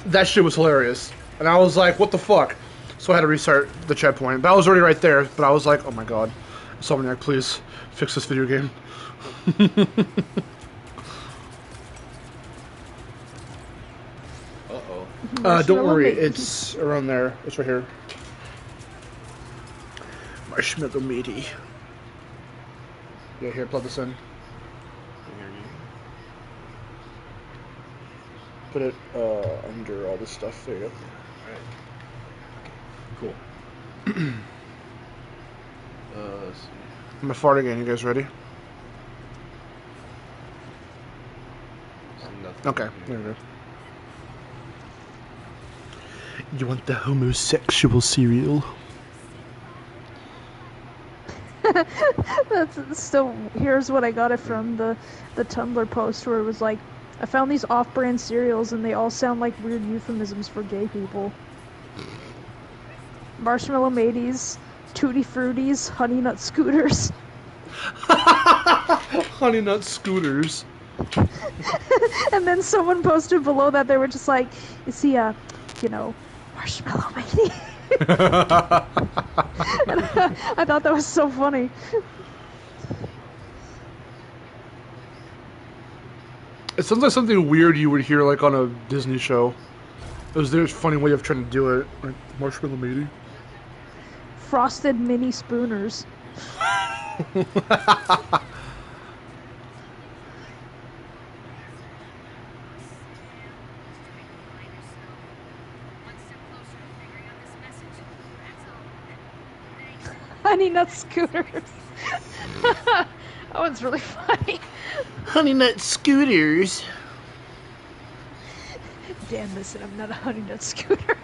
That shit was hilarious. And I was like, what the fuck? So I had to restart the checkpoint. But I was already right there, but I was like, oh my god. Insomniac, please fix this video game. Uh-oh. Don't worry, it's around there. It's right here. Marshmallow meaty. Yeah, here, plug this in. Put it under all this stuff. There you go. Cool. Let's see. I'm gonna fart again. You guys ready? Nothing Okay, here. there we go. You want the homosexual cereal? So here's what I got it from the Tumblr post where it was like, I found these off-brand cereals and they all sound like weird euphemisms for gay people. Marshmallow Mateys, Tutti Fruities, Honey Nut Scooters. Honey Nut Scooters. And then someone posted below that they were just like, is he a, marshmallow matey? And I thought that was so funny. It sounds like something weird you would hear like on a Disney show. It was their funny way of trying to do it. Like, marshmallow matey. Frosted mini spooners. Honey Nut Scooters. That one's really funny. Honey Nut Scooters. Dan, listen, I'm not a Honey Nut Scooter.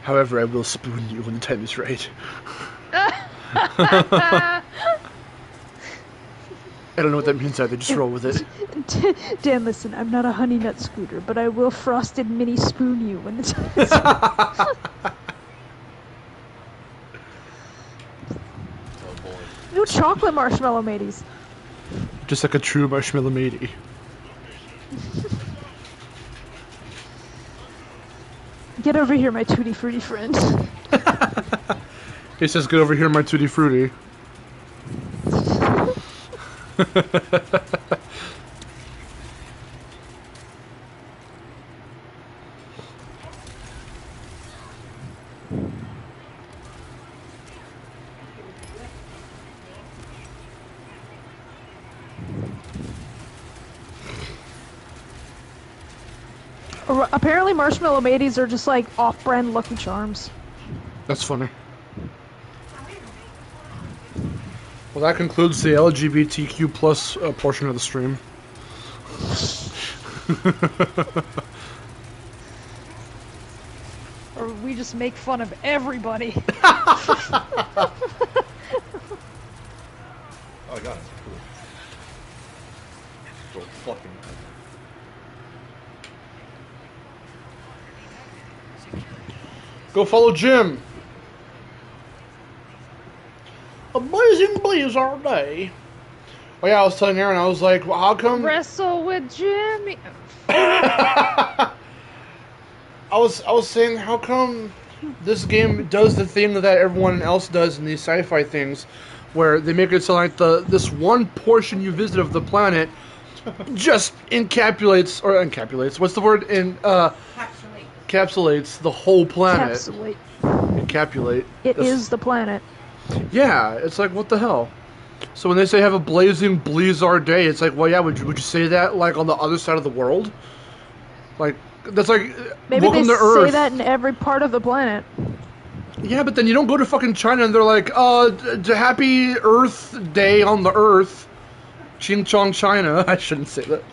However, I will spoon you when the time is right. I don't know what that means either, just roll with it. Dan, listen, I'm not a Honey Nut Scooter, but I will frosted mini spoon you when the time is right. Oh boy. New chocolate marshmallow mateys. Just like a true marshmallow matey. Get over here, my Tutti Frutti friend. He says, get over here, my Tutti Frutti. Apparently marshmallow mateys are just like off-brand Lucky Charms. That's funny. Well, that concludes the LGBTQ plus portion of the stream. Or we just make fun of everybody. Oh, I got it. Cool. So fucking. Go follow Jim. Blizzard Day. Oh yeah, I was telling Aaron, I was like, well, how come... Wrestle with Jimmy. I was saying, how come this game does the thing that everyone else does in these sci-fi things, where they make it sound like this one portion you visit of the planet just encapsulates. What's the word? Encapsulates the whole planet. Encapsulate. Encapsulate. It is the planet. Yeah, it's like, what the hell? So when they say have a blazing blizzard day, it's like, well, yeah, would you say that like on the other side of the world? Like, that's like, Maybe welcome they to Earth. say that in every part of the planet. Yeah, but then you don't go to fucking China and they're like, happy Earth Day on the Earth. Ching Chong China. I shouldn't say that.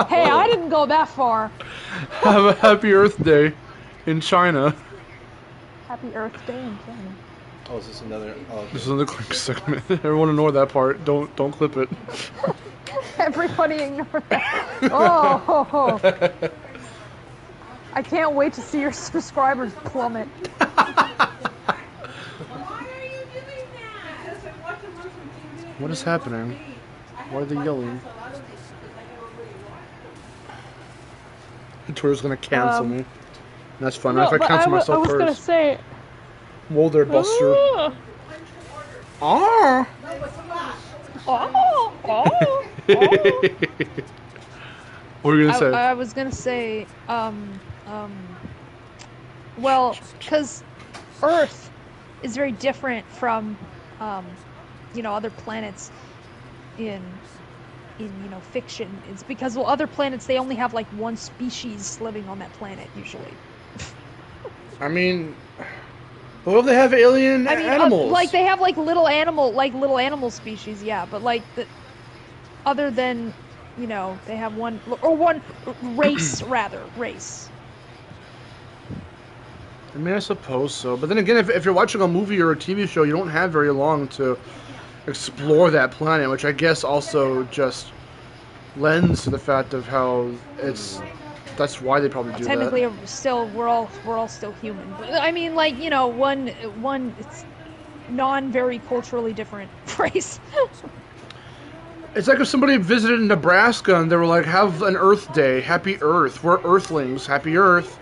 Hey, I didn't go that far. Have a happy Earth Day in China. Happy Earth Day in China. Oh, is this another? Oh, okay. This is another quick segment. Everyone ignore that part. Don't clip it. Everybody ignore that. Oh. I can't wait to see your subscribers plummet. Why are you doing that? What is happening? Why are they yelling? Twitter's gonna cancel me. That's fun. No, if I but cancel I myself was first. gonna say. Whoa there, Buster. Ah! What were you gonna say? I was gonna say, well, because Earth is very different from, other planets in fiction. It's because, well, other planets, they only have like one species living on that planet usually. I mean, what if they have alien animals? Like they have like little animal species, yeah, but like other than, they have one race rather. I mean, I suppose so. But then again, if you're watching a movie or a TV show, you don't have very long to explore that planet, which I guess also just lends to the fact of how that's why they probably do Technically, that. we're all still human. But I mean, like, one it's very culturally different race. It's like if somebody visited Nebraska and they were like, have an Earth Day, happy Earth, we're Earthlings, happy Earth.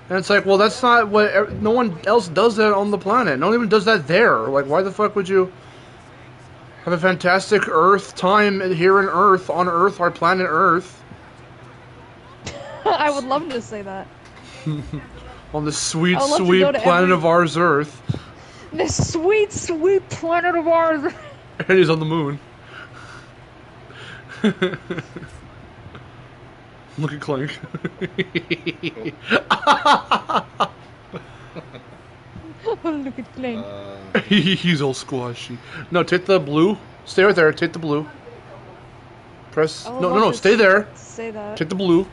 And it's like, well, that's not what, no one else does that on the planet. No one even does that there. Like, why the fuck would you have a fantastic Earth time here on Earth, our planet Earth? I would love to say that. On this sweet, I would love to sweet go to planet of ours, Earth. This sweet, sweet planet of ours. And he's on the moon. Look at Clank. Look at Clank. He's all squashy. No, take the blue. Stay right there. Take the blue. Press. No. Stay there. Say that. Take the blue.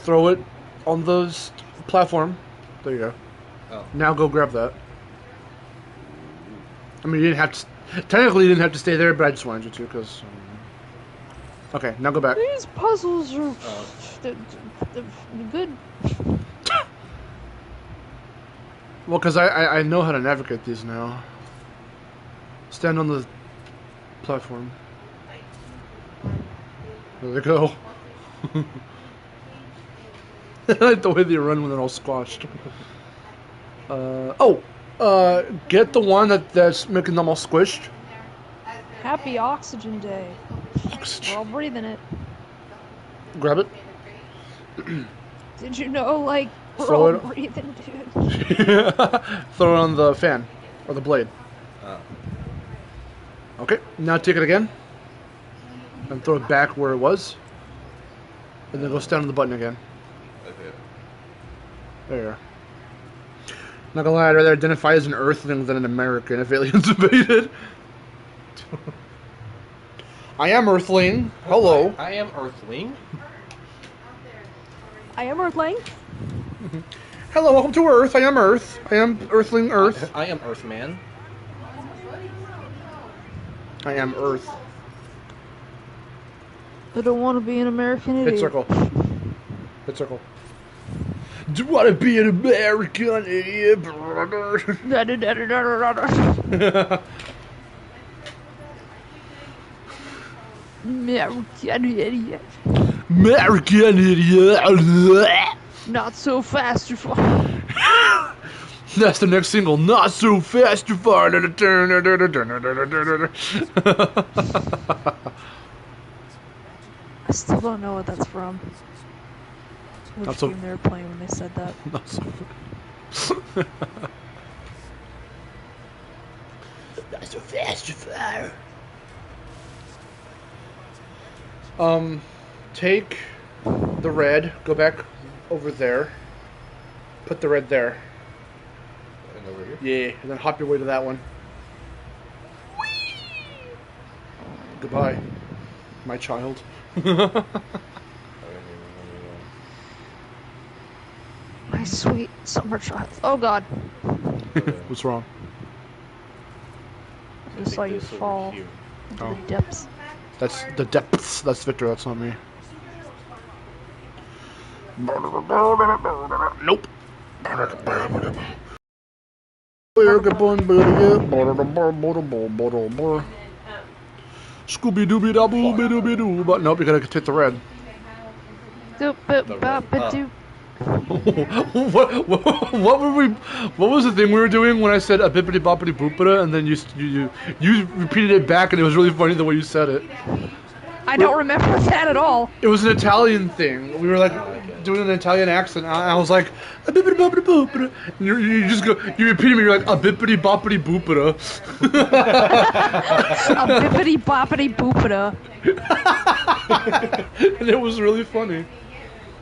Throw it on the platform. There you go. Oh. Now go grab that. I mean, you didn't have to. Technically, you didn't have to stay there, but I just wanted you to, because... Okay, now go back. These puzzles are... they're good. Well, because I know how to navigate these now. Stand on the platform. There they go. I like the way they run when they're all squashed. Get the one that's making them all squished. Happy Oxygen Day. Oxygen. We're all breathing it. Grab it. Did you know, like, we're Throw all it. breathing, dude? Throw it on the fan. Or the blade. Oh. Okay, now take it again. And throw it back where it was. And then go stand on the button again. Okay. There you are. Not gonna lie, I'd rather identify as an Earthling than an American if aliens invaded. I am Earthling. Hello. I am Earthling. I am Earthling. Hello, welcome to Earth. I am Earth. I am Earthling Earth. I am Earthman. I am Earth. I don't want to be an American idiot. Hit circle. Hit circle. Do you want to be an American idiot? American idiot. American idiot. Not so fast, you fall. That's the next single. Not so fast, you far. I still don't know what that's from. Which Not so- game they were playing when they said that. Not so. Not so fast, you far. Take the red. Go back over there. Put the red there. And over here. Yeah, and then hop your way to that one. Goodbye, my child. My sweet summer child. Oh god. What's wrong? I just saw you fall into the depths. That's the depths. That's Victor. That's not me. Nope. Scooby Dooby Daboo Bidoo Bidoo. But nope, you gotta take the red. Doop boop bop ba doop. What were we? What was the thing we were doing when I said a bippity boppity boopita, and then you repeated it back, and it was really funny the way you said it. I don't remember that at all. It was an Italian thing. We were like doing an Italian accent. I was like a bippity boppity boopita, and you just go. You repeated me. You're like a bippity boppity boopita. A bippity boppity boopita. And it was really funny.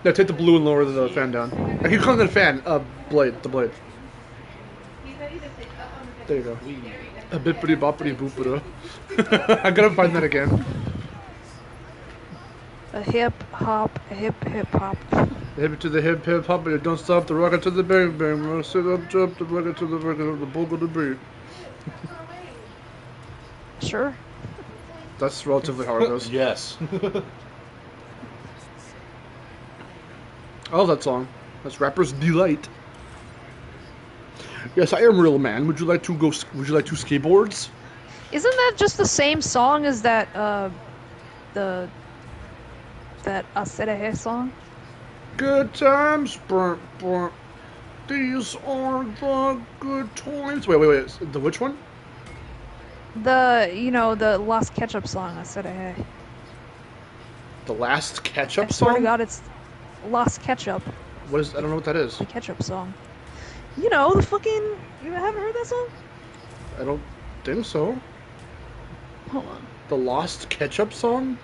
Now take the blue and lower the fan down. I keep calling it a fan. Blade. The blade. There you go. A bippity boppity boopita. I gotta find that again. A hip hop, a hip hop. Hip it to the hip hop, but don't stop the rocket to the bang bang. Sit up, jump the rocket to the rocket, the boogle to beat. Sure. That's relatively how it goes. Yes. I love that song. That's Rapper's Delight. Yes, I am real man. Would you like to go? Would you like two skateboards? Isn't that just the same song as that that Aserehe song? Good times, burnt, burnt. These are the good times. Wait. The which one? The Lost Ketchup song, Aserehe. The last ketchup I swear song? to God, it's Lost Ketchup. What is? I don't know what that is. The ketchup song. You know, the fucking... You haven't heard that song? I don't think so. Hold on. The Lost Ketchup song?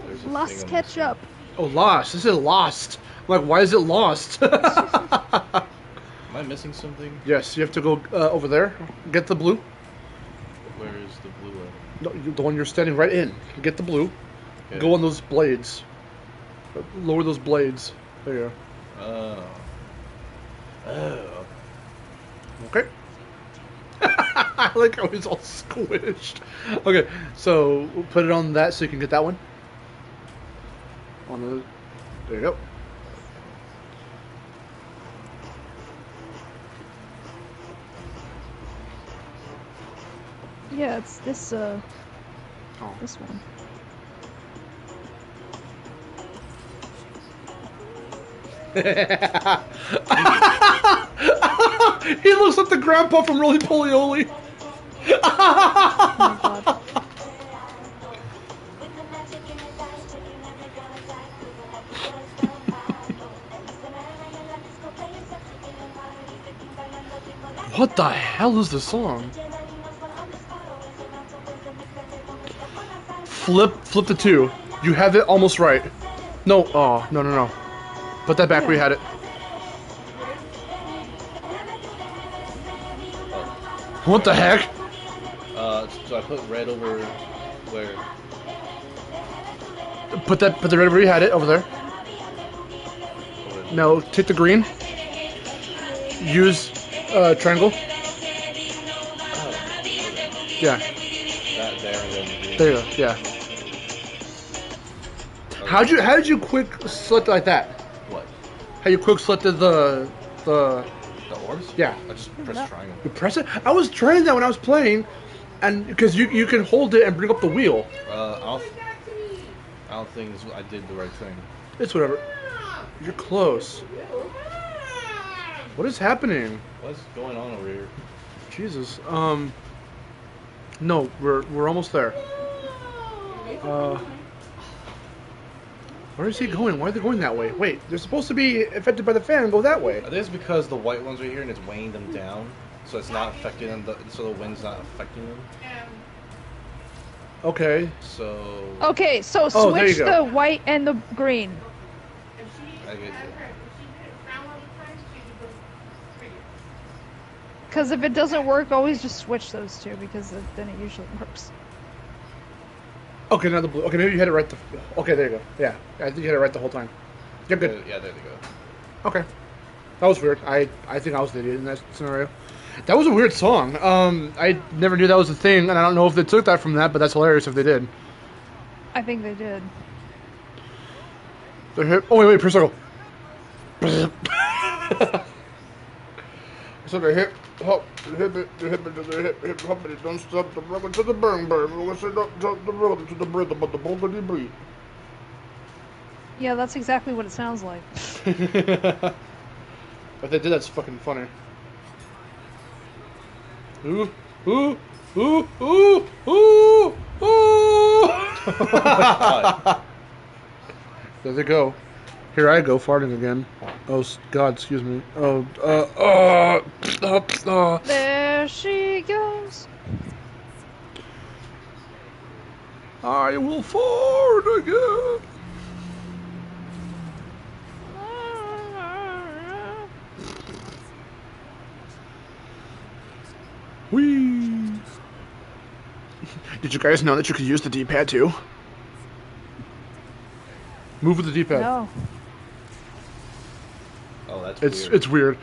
There's a Lost thing on this Ketchup. Oh, Lost. This is Lost. I'm like, why is it Lost? one. Am I missing something? Yes, you have to go over there. Get the blue. Where is the blue one? No, the one you're standing right in. Get the blue. Okay. Go on those blades. Lower those blades. There you Oh. go. Okay. I like how he's all squished. Okay, so we'll put it on that so you can get that one. On the. There you go. Yeah, it's this, Oh. this one. He looks like the grandpa from Roly Poly. Oh my god. What the hell is the song? Flip the 2. You have it almost right. No, no. Put that back where you had it. What the heck? So I put red over where? Put the red where you had it, over there. No, take the green. Use triangle. Oh, okay. Yeah, That there and then green. there you go. Yeah. How did you quick select like that? What? How you quick selected the The orbs? Yeah. I just press No. triangle. You press it. I was trying that when I was playing, and because you can hold it and bring up the wheel. I don't think I did the right thing. It's whatever. You're close. What is happening? What's going on over here? Jesus. No, we're almost there. Where is he going? Why are they going that way? Wait, they're supposed to be affected by the fan and go that way. I think it's because the white ones are here and it's weighing them down, so it's not affecting them. So the wind's not affecting them. Okay. So Okay, so Oh, there you switch go. the white and the green. I get it. Because if it doesn't work, always just switch those two, because then it usually works. Okay, now the blue. Okay, maybe you had it right. Okay, there you go. Yeah, I think you had it right the whole time. You're good. Yeah, there they go. Okay. That was weird. I think I was the idiot in that scenario. That was a weird song. I never knew that was a thing, and I don't know if they took that from that, but that's hilarious if they did. I think they did. They're hip. Oh, wait, per circle. So the hip hop, the hip it, the hip it, the hip hop it, don't stop the rubber to the burn burn. We're gonna say don't stop the rubber to the rhythm, but the boogity beat. Yeah, that's exactly what it sounds like. If they did, that's fucking funny. Ooh, ooh, ooh, ooh, ooh, ooh. There they go. Here I go farting again. Oh God, excuse me. There she goes. I will fart again. Whee! Did you guys know that you could use the D-pad too? Move with the D-pad. No. Oh, that's weird. It's weird.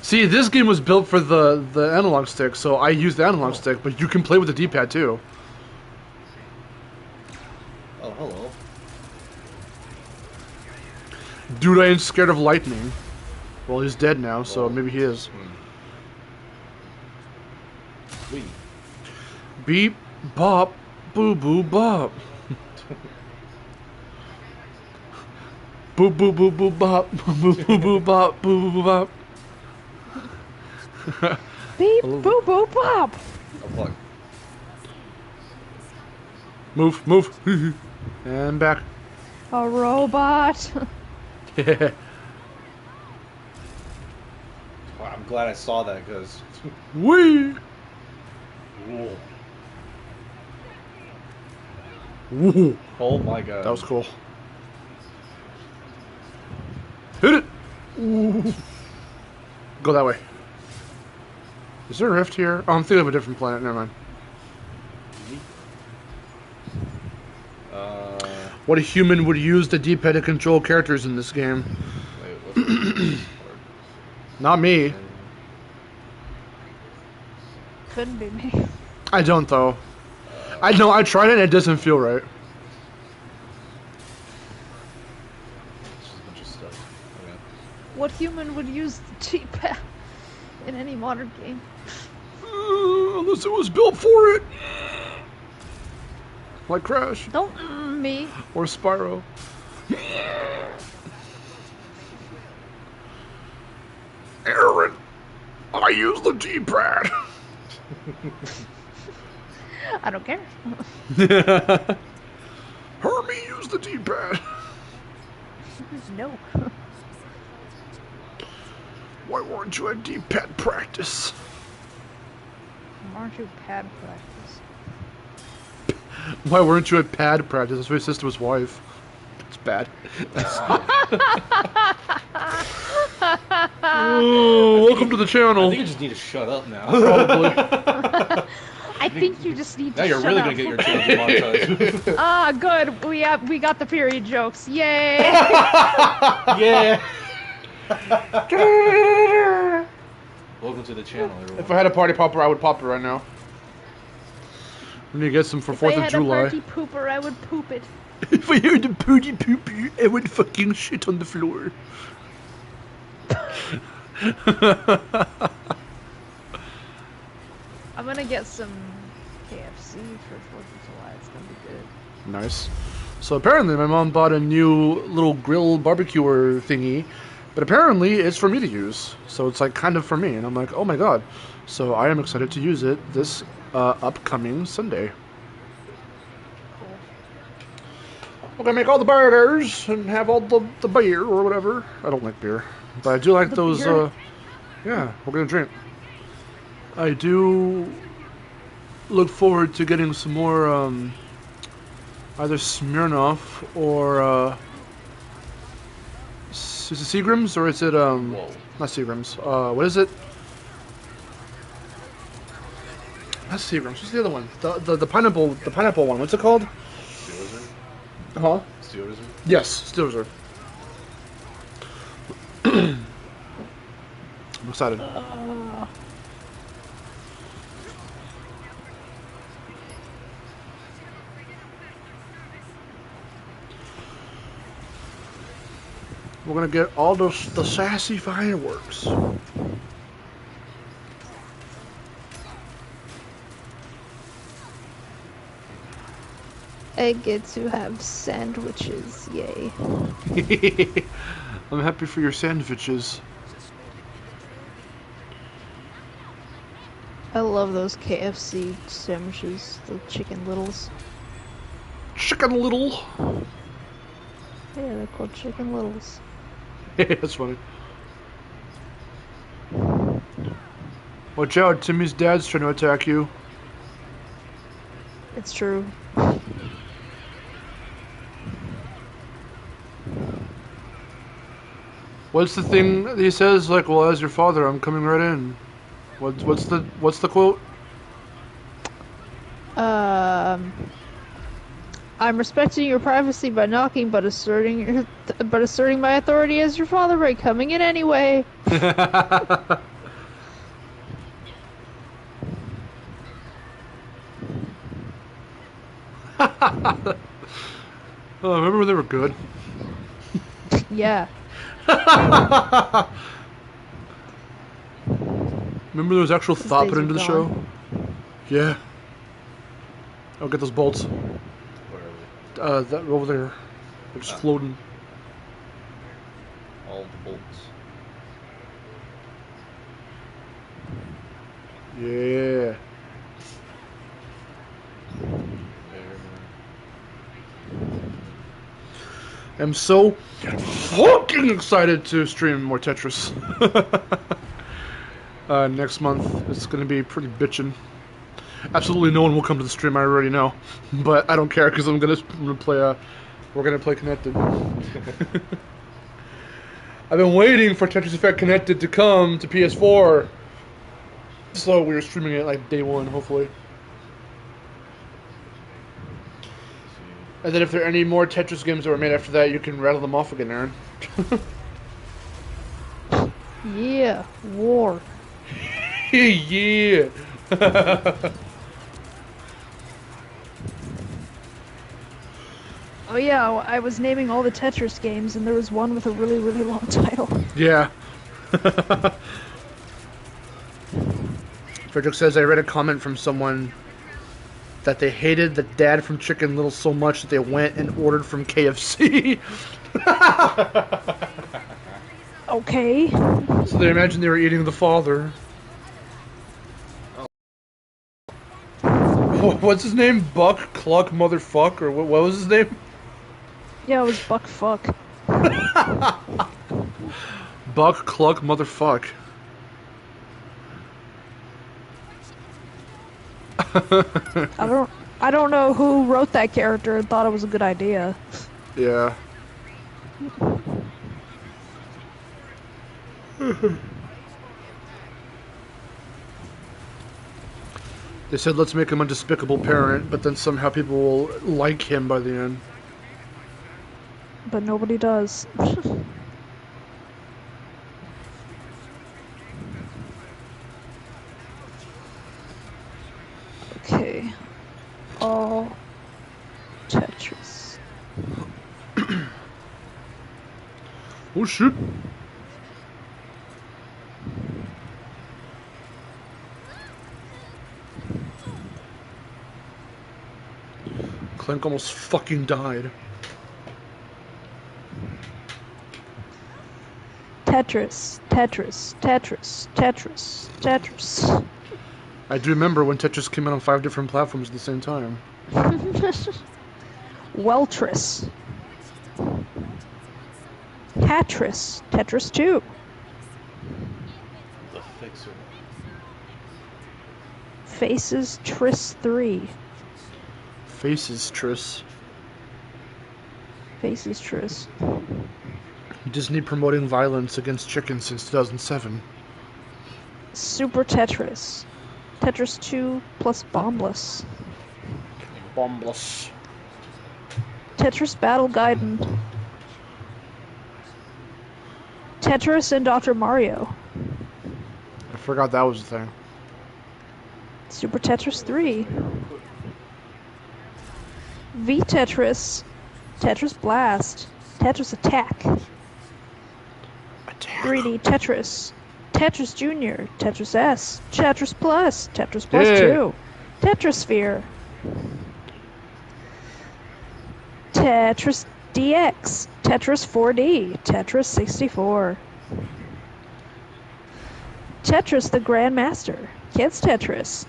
See, this game was built for the analog stick, so I use the analog stick, but you can play with the D-pad too. Oh, hello. Dude, I ain't scared of lightning. Well, he's dead now, so Well, maybe he is. Wee. Beep, bop, boo boo bop. Boo boo boo boo bop, boo boo boo bop, boo boo boo bop. Beep, boop, boop, bop. Oh, fuck. Move, move. And back. A robot. Yeah. Wow, I'm glad I saw that, because... Wee! Woo. Oh my god. That was cool. Hit it! Ooh. Go that way. Is there a rift here? Oh, I'm thinking of a different planet. Never mind. What a human would use the D-pad to control characters in this game. Wait, what's Not me. Couldn't be me. I don't, though. I know, I tried it and it doesn't feel right. Just a bunch of stuff. Okay. What human would use the G-pad in any modern game? Unless it was built for it. Like Crash. Don't me. Or Spyro. Aaron, I use the D-pad. I don't care. Hermie used the D-pad. No. Why weren't you at D-pad practice? Aren't you pad practice? Why weren't you at pad practice? That's my sister's wife. It's bad. Oh, welcome to the I channel. think you just need to shut up now. Probably. I think you just need to Now you're shut really up. gonna get your channel demonetized. Ah, good. We got the period jokes. Yay! Yeah. Welcome to the channel, everyone. If I had a party popper, I would pop it right now. We need to get some for If 4th I of had July. a party pooper, I would poop it. If I heard the pooty poopy, I would fucking shit on the floor. I'm gonna get some KFC for 4th of July. It's gonna be good. Nice. So apparently my mom bought a new little grill barbecuer thingy, but apparently it's for me to use. So it's like kind of for me, and I'm like, oh my god. So I am excited to use it this upcoming Sunday. Cool. We're gonna make all the burgers and have all the beer or whatever. I don't like beer, but I do like those. beer. Yeah, we're gonna drink. I do look forward to getting some more either Smirnoff or is it Seagram's or is it Whoa. not Seagram's? What is it? Not Seagram's. What's the other one? The pineapple one. What's it called? Steel Reserve? Huh? Steel Reserve? Yes, Steel Reserve. I'm excited. We're gonna get all the sassy fireworks. I get to have sandwiches. Yay. I'm happy for your sandwiches. I love those KFC sandwiches, the chicken littles. Chicken Little. Yeah, they're called chicken littles. That's funny. Watch out, Timmy's dad's trying to attack you. It's true. What's the thing that he says? Like, well, as your father, I'm coming right in. What's the quote? I'm respecting your privacy by knocking, but asserting my authority as your father by coming in anyway. Oh, remember when they were good? Yeah. Remember there was actual thought days put are into the gone. show? Yeah. I'll get those bolts. Where are That over there. They're just Ah. floating. they? All the bolts. Yeah. I'm so fucking excited to stream more Tetris. Next month, it's gonna be pretty bitchin'. Absolutely no one will come to the stream, I already know. But I don't care, because we're gonna play, we're gonna play Connected. I've been waiting for Tetris Effect Connected to come to PS4. So we were streaming it like day one, hopefully. And then if there are any more Tetris games that were made after that, you can rattle them off again, Aaron. Yeah. War. Yeah. Oh yeah, I was naming all the Tetris games, and there was one with a really, really long title. Yeah. Frederick says, I read a comment from someone that they hated the dad from Chicken Little so much that they went and ordered from KFC. Okay. So they imagined they were eating the father. What's his name? Buck Cluck Motherfuck? Or what was his name? Yeah, it was Buck Fuck. Buck Cluck Motherfuck. I don't know who wrote that character and thought it was a good idea. Yeah. They said let's make him a despicable parent, but then somehow people will like him by the end. But nobody does. Okay. All Tetris. Oh shit. Clank almost fucking died. Tetris, Tetris, Tetris, Tetris, Tetris. I do remember when Tetris came out on 5 different platforms at the same time. Weltris. Tetris, Tetris 2. The Fixer. Faces Tris 3. Faces, Tris. Faces Tris. Disney promoting violence against chickens since 2007. Super Tetris. Tetris 2 plus Bombless. Bombless. Tetris Battle Gaiden. Tetris and Dr. Mario. I forgot that was a thing. Super Tetris 3. V Tetris. Tetris Blast. Tetris Attack. Attack. 3D Tetris. Tetris Junior. Tetris S. Tetris Plus. Tetris Plus Yeah. 2. Tetrisphere. Tetris DX. Tetris 4D. Tetris 64. Tetris the Grandmaster. Kids Tetris.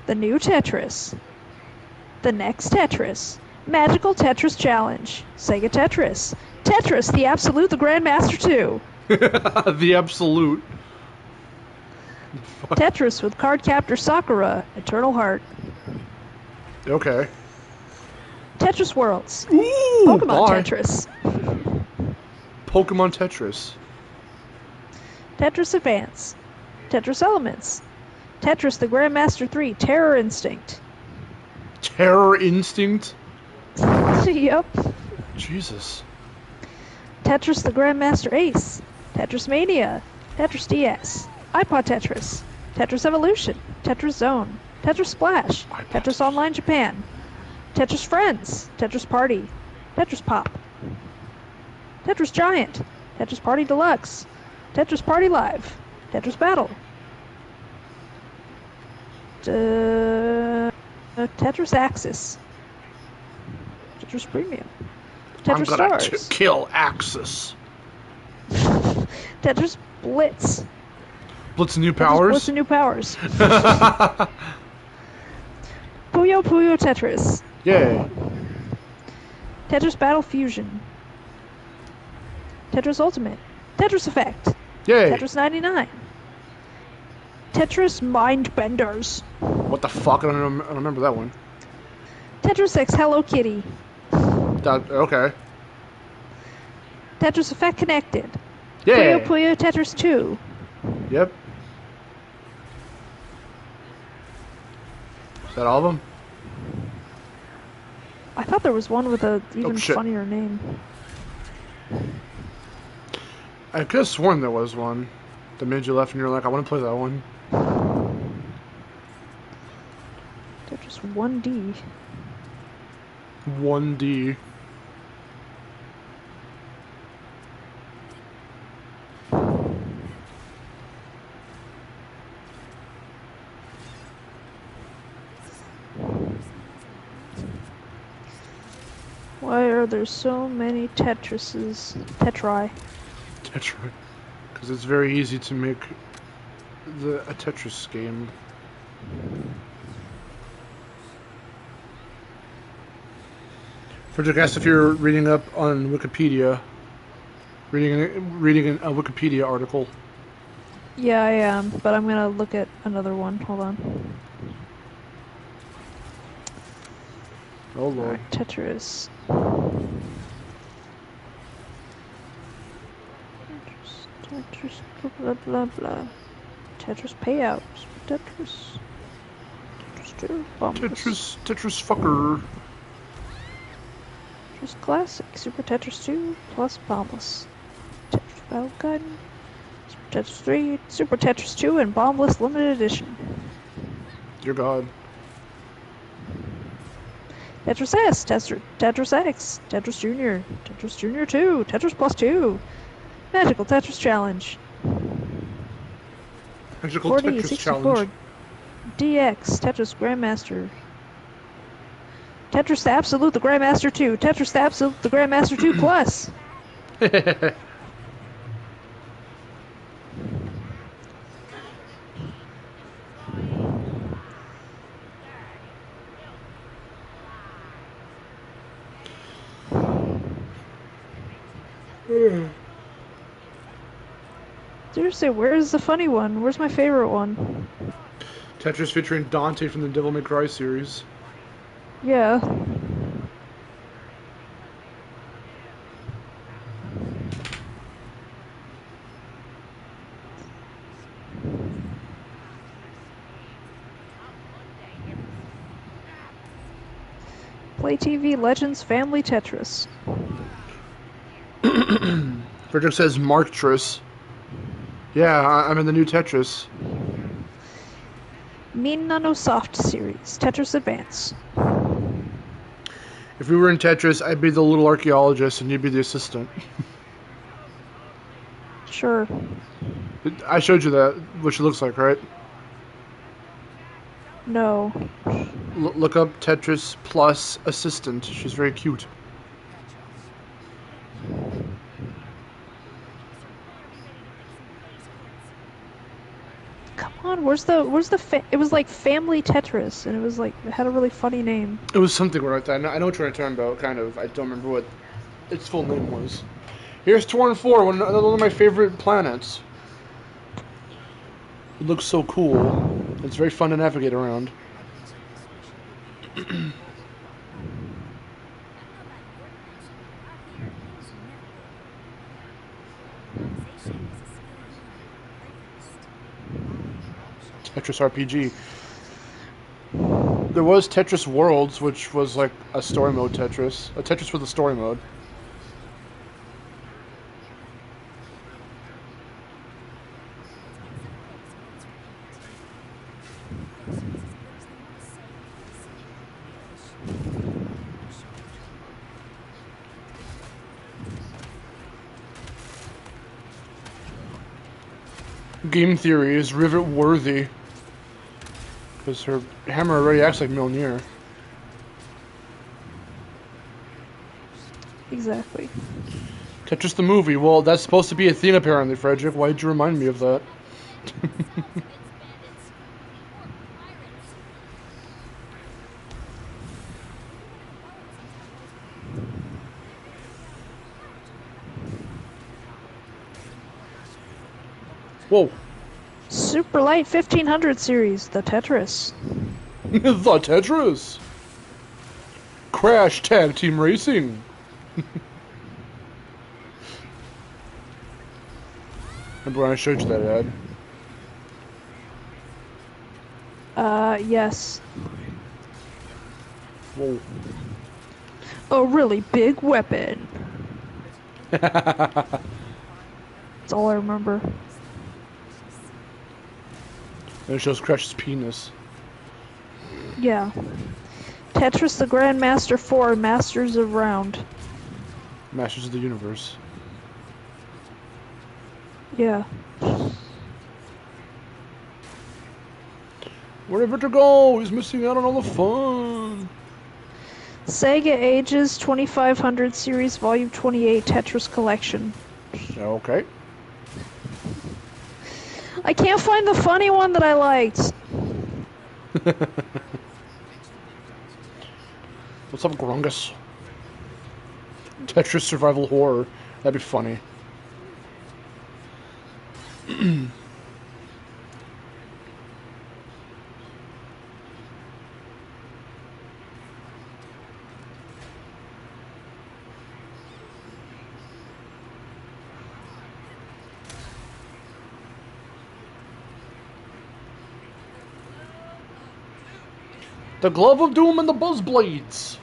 The new Tetris. The next Tetris. Magical Tetris Challenge. Sega Tetris. Tetris the Absolute the Grandmaster 2. The absolute. Tetris with Cardcaptor Sakura. Eternal Heart. Okay. Tetris Worlds. Ooh, Pokemon bye. Tetris. Pokemon Tetris. Tetris Advance. Tetris Elements. Tetris the Grandmaster 3 Terror Instinct. Terror Instinct. Yup. Jesus. Tetris the Grandmaster Ace. Tetris Mania. Tetris DS. iPod Tetris. Tetris Evolution. Tetris Zone. Tetris Splash. iPod Tetris Online Japan. Tetris Friends. Tetris Party. Tetris Pop. Tetris Giant. Tetris Party Deluxe. Tetris Party Live. Tetris Battle. Tetris Axis. Tetris Premium. I'm Tetris gonna Stars. kill Axis. Tetris Blitz. Blitz and New Tetris Powers. Blitz and New Powers. Puyo Puyo Tetris. Yay. Tetris Battle Fusion. Tetris Ultimate. Tetris Effect. Yay. Tetris 99. Tetris Mind Benders. What the fuck? I don't remember that one. Tetris X Hello Kitty. Okay. Tetris Effect Connected. Yay. Puyo Puyo Tetris 2. Yep. Is that all of them? I thought there was one with a even shit. funnier name. I could have sworn there was one that made you laugh and you're like, I want to play that one. Tetris 1D. 1D. Why are there so many Tetrises? Tetri. Tetris. Because it's very easy to make a Tetris game. Frederick asked if you're reading up on Wikipedia. Reading a Wikipedia article. Yeah, I am, but I'm gonna look at another one. Hold on. Oh lord. Alright, Tetris. Tetris, blah blah blah. Tetris payouts. Tetris. Tetris 2. Tetris fucker. Tetris Classic. Super Tetris 2 plus Bombless. Tetris Battle Gaiden. Super Tetris 3. Super Tetris 2 and Bombless Limited Edition. Dear God. Tetris S, Tetris X, Tetris Junior, Tetris Junior 2, Tetris Plus 2, Magical Tetris Challenge, Magical 4D, Tetris 64, Challenge. DX, Tetris Grandmaster, Tetris the Absolute, the Grandmaster 2. Tetris the Absolute, the Grandmaster 2 Plus. Seriously, where's the funny one? Where's my favorite one? Tetris featuring Dante from the Devil May Cry series. Yeah. Play TV Legends Family Tetris. Frederick says Marktris. Yeah, I'm in the new Tetris. Mean Nano Soft series. Tetris Advance. If we were in Tetris, I'd be the little archaeologist and you'd be the assistant. Sure. I showed you that, what she looks like, right? No. Look up Tetris Plus Assistant. She's very cute. Come on, where's the it was like Family Tetris, and it had a really funny name. It was something like that. I know what you're talking about, kind of. I don't remember what its full name was. Here's Torn 4, another one of my favorite planets. It looks so cool. It's very fun to navigate around. Tetris RPG. There was Tetris Worlds, which was like a story mode Tetris. A Tetris with a story mode. Game theory is rivet worthy. Because her hammer already acts like Mjolnir. Exactly. Tetris the movie. Well, that's supposed to be a theme apparently, Frederick. Why did you remind me of that? Whoa. Super Light 1500 series, the Tetris. The Tetris. Crash Tag Team Racing. Remember when I showed you that ad? Yes. Whoa. A really big weapon. That's all I remember. And it shows Crash's penis. Yeah. Tetris the Grandmaster 4, Masters of Round. Masters of the Universe. Yeah. Where did Victor go? He's missing out on all the fun. Sega Ages 2500 series, Volume 28, Tetris Collection. Okay. I can't find the funny one that I liked. What's up, Grungus? Tetris Survival Horror. That'd be funny. The Glove of Doom and the Buzzblades.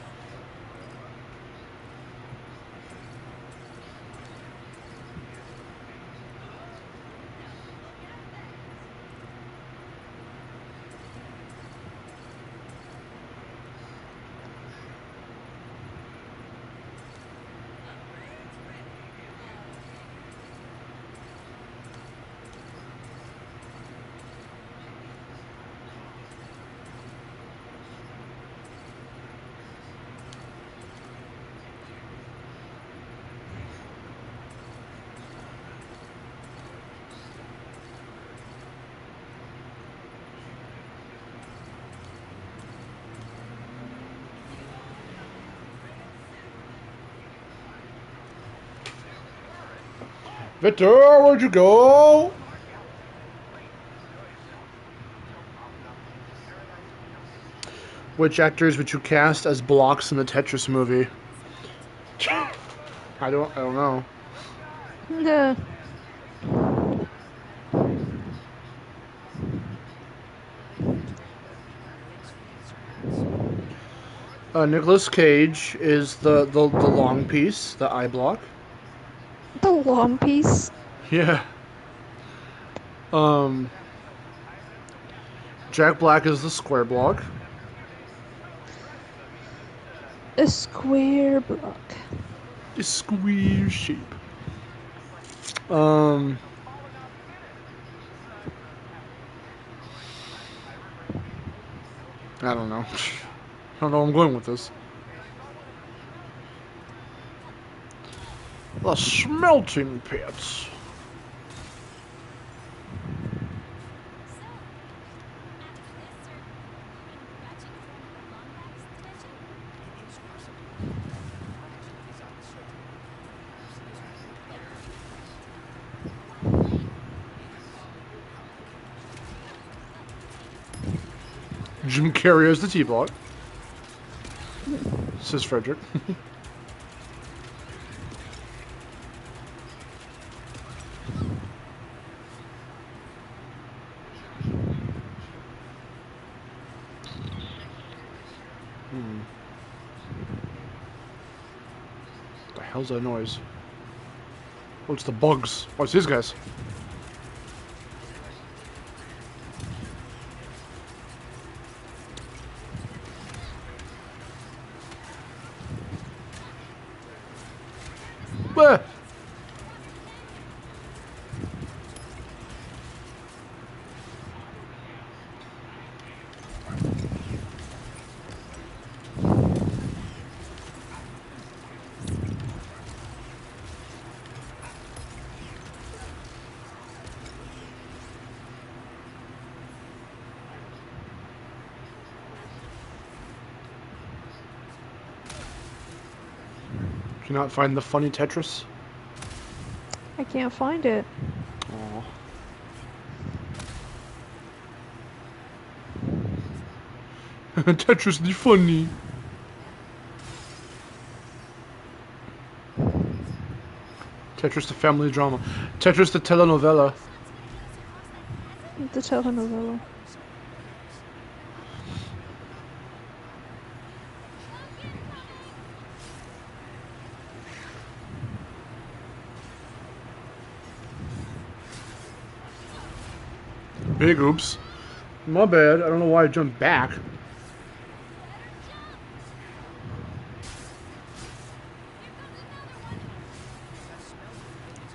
Victor, where'd you go? Which actors would you cast as blocks in the Tetris movie? I don't know. Yeah. Nicolas Cage is the long piece, the eye block. The long piece. Yeah. Jack Black is the square block. A square block. A square shape. I don't know. I don't know where I'm going with this. The smelting pits. Jim Carrey as the T block. Says Frederick. What the hell's that noise? Oh, it's the bugs. Oh, it's these guys. Bah! Can you not find the funny Tetris? I can't find it. Aww. Tetris the funny. Tetris the family drama. Tetris the telenovela. The telenovela. Big oops. My bad. I don't know why I jumped back.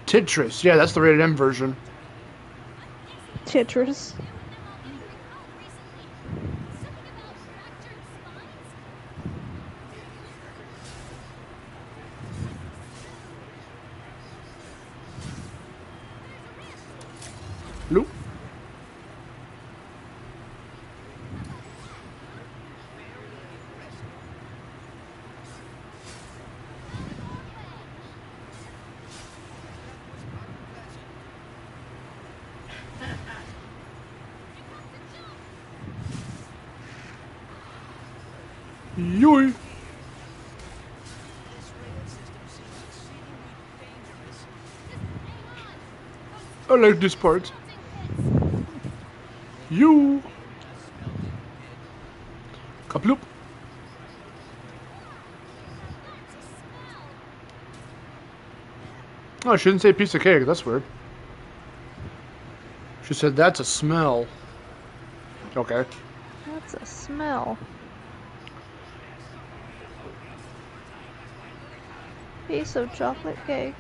Tetris. Yeah, that's the rated M version. Tetris. Loop. Yoy. I like this part. You. Kaploop. Oh, I shouldn't say piece of cake. That's weird. She said that's a smell. Okay. That's a smell. Piece of chocolate cake.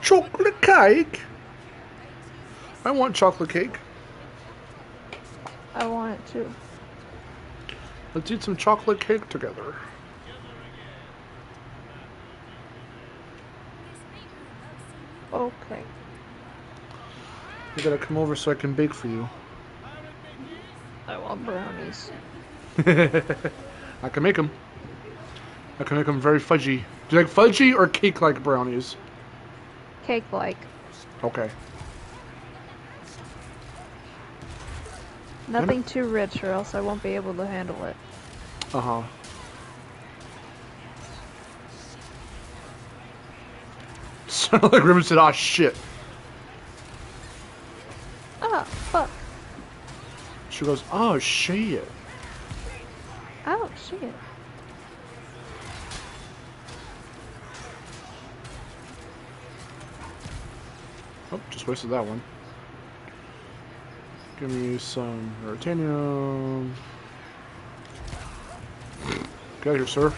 Chocolate cake. I want chocolate cake. I want it too. Let's eat some chocolate cake together. Okay. You gotta come over so I can bake for you. I want brownies. I can make them. I can make them very fudgy. Do you like fudgy or cake-like brownies? Cake-like. Okay. Nothing too rich or else I won't be able to handle it. Uh-huh. Sounded like Riven said, "Ah, shit." Ah, fuck. She goes, "Oh, shit." Oh, shit. Oh, just wasted that one. Give me some Ratanium. Get out of here, sir.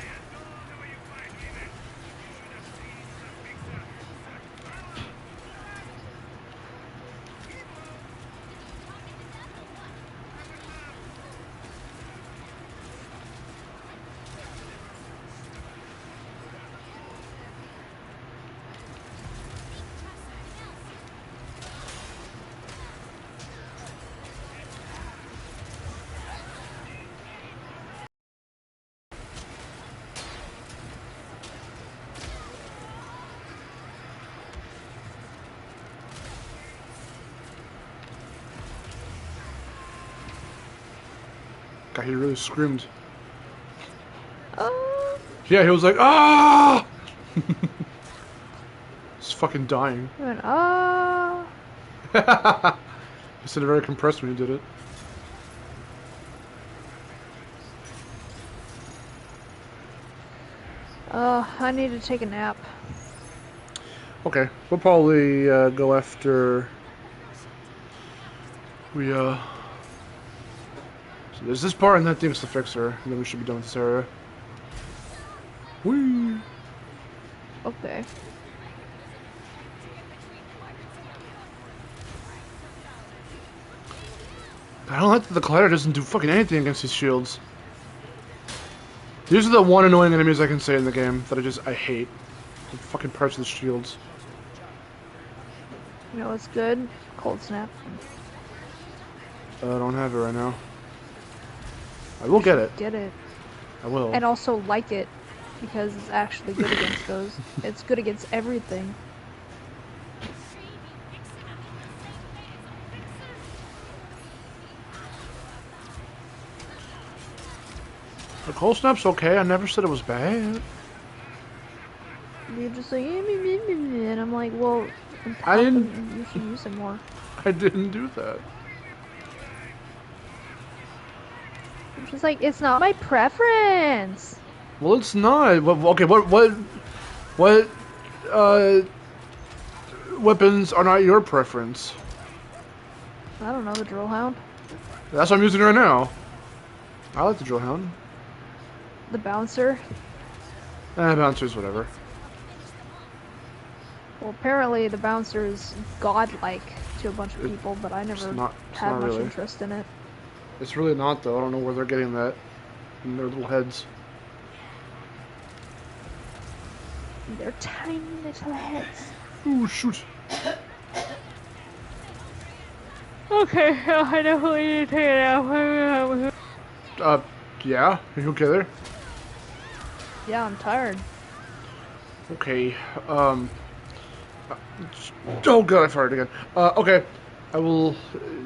God, he really screamed. Oh. Yeah, he was like, "Ah!" He's fucking dying. He went, oh. He sounded very compressed when he did it. I need to take a nap. Okay, we'll probably go after we So there's this part, and that thing's the fixer, and then we should be done with this area. Whee! Okay. I don't like that the collider doesn't do fucking anything against these shields. These are the one annoying enemies I can say in the game that I hate. The fucking parts of the shields. You know what's good? Cold snap. I don't have it right now. I will get it. Get it. I will. And also like it. Because it's actually good against those. It's good against everything. The cold snap's okay. I never said it was bad. You're just like, and I'm like, well, I didn't. you should use it more. I didn't do that. I'm just like, it's not my preference. Well, it's not. Okay, what weapons are not your preference? I don't know, the drill hound, That's what I'm using right now. I like the drill hound. the bouncer. Bouncers, whatever. Well, apparently the bouncer is godlike to a bunch of people, but I never it's had not much really. interest in it. It's really not, though. I don't know where they're getting that in their little heads. They're tiny little heads. Ooh, shoot. Okay, I definitely need to take it out. Yeah? Are you okay there? Yeah, I'm tired. Okay, oh god, I farted again. Okay. I will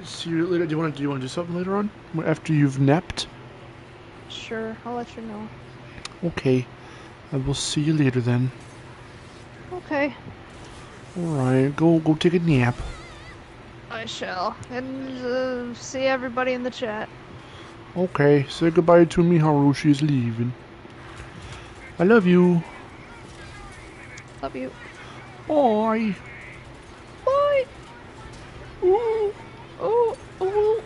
see you later. Do you want to do something later on? After you've napped? Sure, I'll let you know. Okay. I will see you later then. Okay. Alright, go take a nap. I shall. And see everybody in the chat. Okay, say goodbye to Miharu, she's leaving. I love you. Love you. Bye. Bye. Ooh. Oh, oh.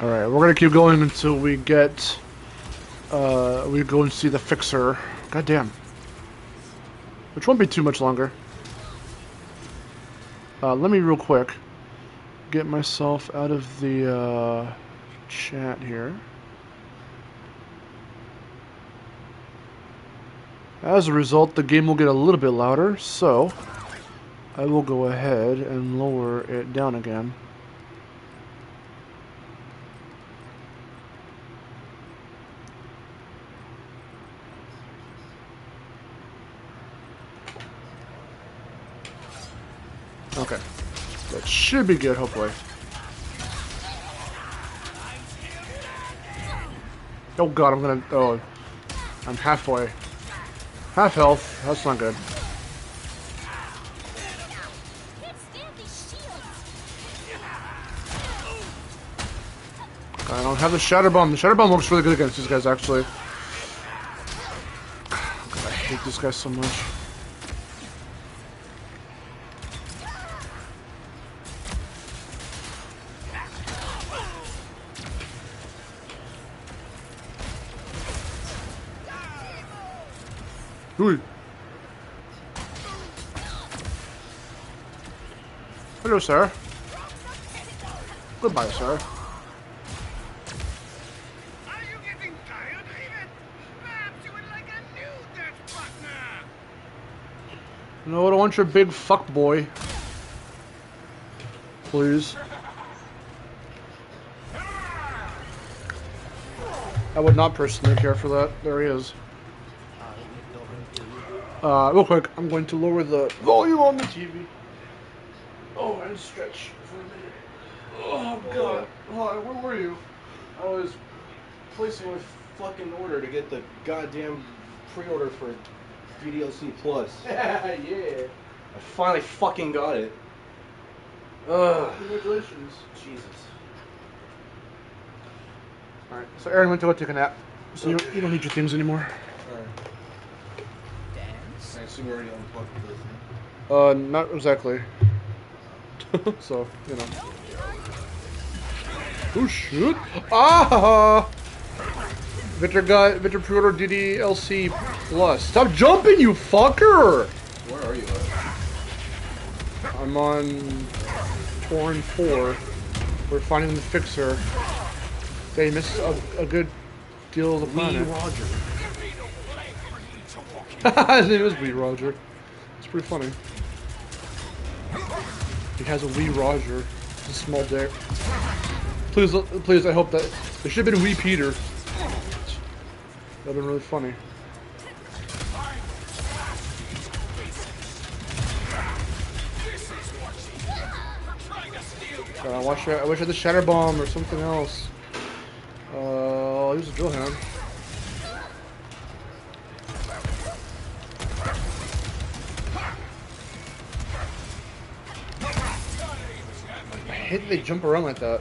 Alright, we're gonna keep going until we get we go and see the fixer. God damn. Which won't be too much longer. Let me real quick get myself out of the chat here. As a result, the game will get a little bit louder, so I will go ahead and lower it down again. Okay. That should be good, hopefully. Oh god, I'm gonna... Oh. I'm halfway. Half health. That's not good. I don't have the Shatter Bomb. The Shatter Bomb looks really good against these guys, actually. God, I hate this guy so much. Hui. Hello, sir. Goodbye, sir. Are you getting tired, David? Perhaps you would like a new death partner. No, I don't want your big fuck boy. Please. I would not personally care for that. There he is. Real quick, I'm going to lower the volume on the TV. Oh, and stretch for a minute. Oh, God. Oh, where were you? I was placing a fucking order to get the goddamn pre-order for VDLC Plus. Yeah. I finally fucking got it. Ugh. Congratulations. Jesus. Alright, so Aaron went to go take a nap. So you don't need your things anymore. Alright. I assume we already unplugged this. Not exactly. So, you know. Oh shit! Ah! Victor pre-order DDLC Plus. Stop jumping, you fucker! Where are you at? I'm on Torn 4. We're finding the fixer. They missed a good deal of the planet. Roger. His name is Wee Roger. It's pretty funny. He has a Wee Roger. It's a small dick. Please, please, I hope that... There should have been Wee Peter. That would have been really funny. God, I wish I had the Shatter Bomb or something else. I'll use a drill hand. I hate that they jump around like that.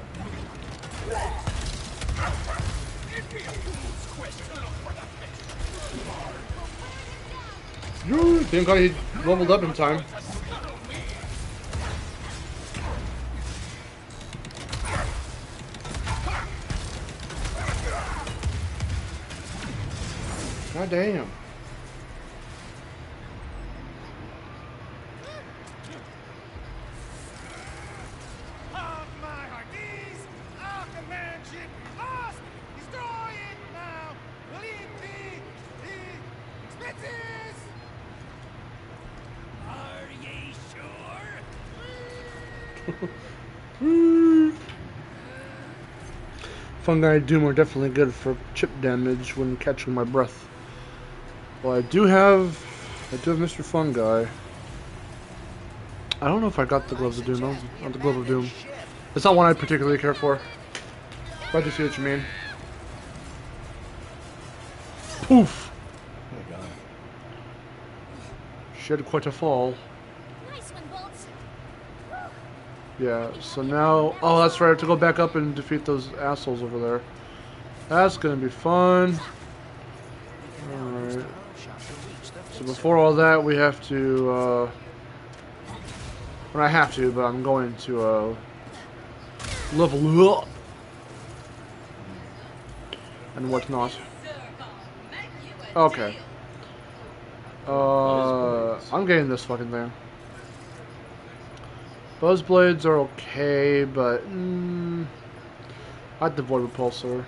Thank God he leveled up in time. God damn. Fungi and Doom are definitely good for chip damage when catching my breath. Well, I do have Mr. Fungi. I don't know if I got the Gloves of Doom. No, not the Glove of Doom. It's not one I particularly care for. But I do see what you mean. Poof! Oh my god. She had quite a fall. Nice one, Bolts. Yeah, so now... Oh, that's right. I have to go back up and defeat those assholes over there. That's gonna be fun. Alright. So before all that, we have to... Well, I have to, but I'm going to level up. And whatnot. Okay. I'm getting this fucking thing. Buzz blades are okay, but I like the void repulsor.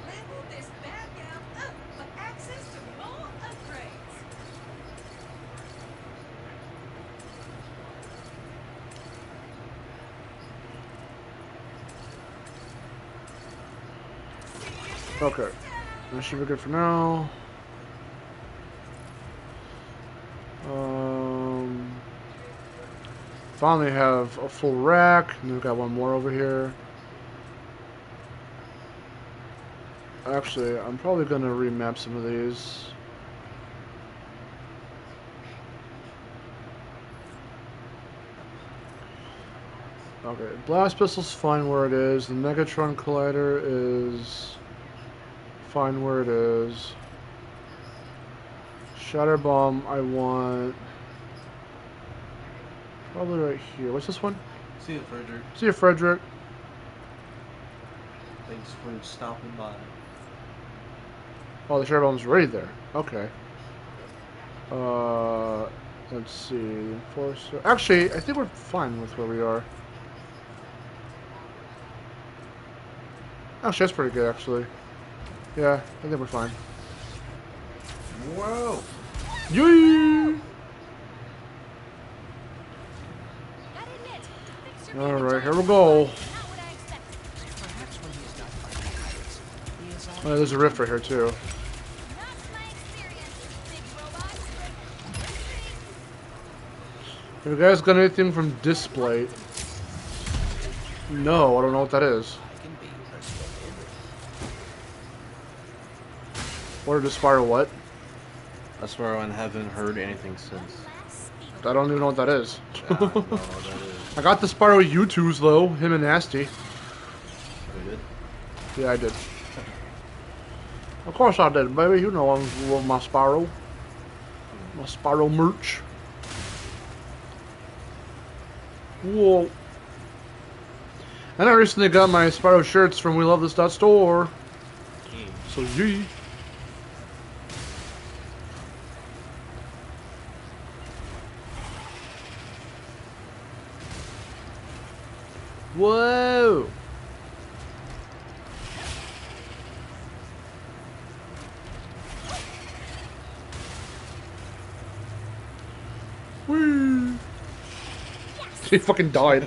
Level this bad gal up for access to more upgrades. Okay. That should be good for now. Finally have a full rack, and we've got one more over here. Actually, I'm probably gonna remap some of these. Okay, blast pistol's fine where it is. The Megatron Collider is fine where it is. Shatter Bomb, I want probably right here. What's this one? See you, Frederick. See you, Frederick. Thanks for stopping by. Oh, the Shatter Bomb's right there. Okay. Let's see. Enforcer. Actually, I think we're fine with where we are. Actually, that's pretty good, actually. Yeah, I think we're fine. Whoa! Yay! Alright, here we go. Oh, there's a rift right here, too. Have you guys got anything from Display? No, I don't know what that is. Order to Spyro what? That's where I haven't heard anything since. I don't even know what that is. I don't know what that is. I got the Spyro U2s though, him and Nasty. You did? Yeah, I did. Of course I did, baby. You know I love my Spyro. My Spyro merch. Whoa. And I recently got my Spyro shirts from WeLoveThis.store. So yee. Whoa! Whee! He fucking died.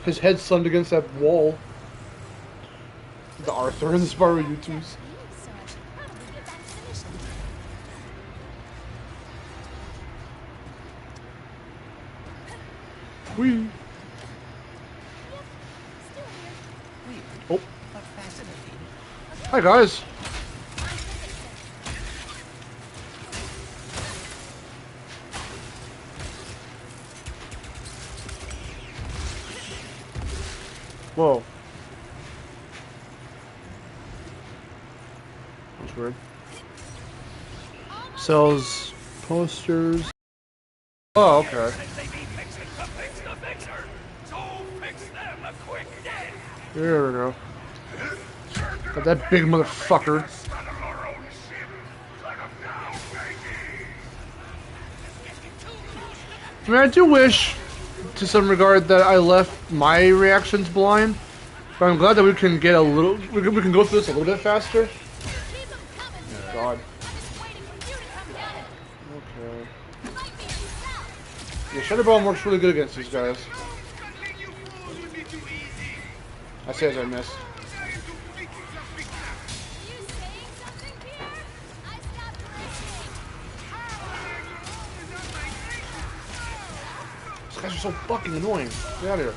His head slammed against that wall. The Arthur and the Spyro U2s. Whee! Oh. Hi guys. Whoa. That's weird. Sells posters. Oh, okay. There we go. Got that big motherfucker. I mean, I do wish, to some regard, that I left my reactions blind. But I'm glad that we can get a little. We can go through this a little bit faster. Oh, God. Okay. Yeah, Shadow Bomb works really good against these guys. I say as I miss. These guys are so fucking annoying. Get out of here.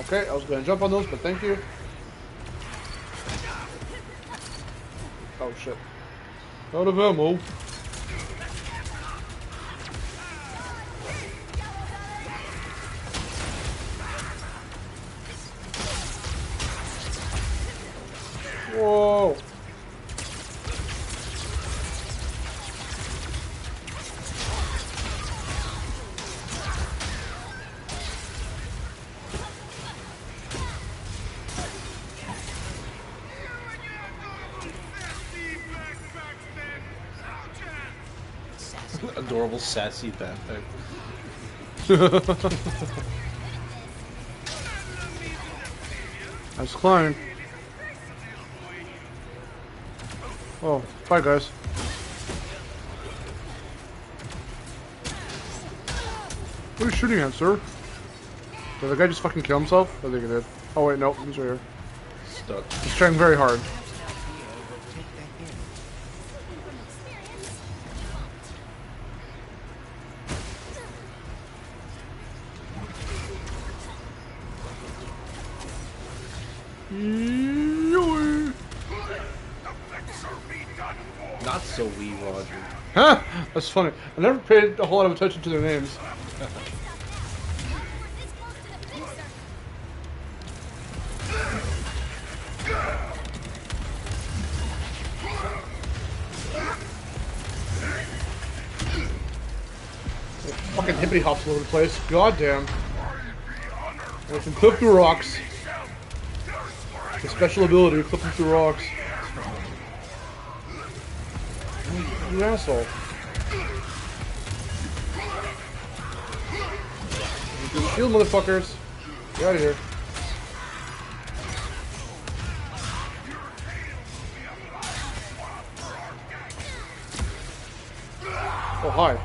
Okay, I was gonna jump on those, but thank you. Oh shit. Out of ammo. Whoa. Adorable, sassy backpack. That's Clank. Oh, bye guys. What are you shooting at, sir? Did the guy just fucking kill himself? I think he did. Oh wait, no, he's right here. Stuck. He's trying very hard. Yoy. Not so wee, Roger. Huh? That's funny. I never paid a whole lot of attention to their names. Fucking hippity hops all over the place. God damn. And I can clip through rocks. The special ability, clipping through rocks. You asshole. Shield, motherfuckers. Get out of here. Oh, hi.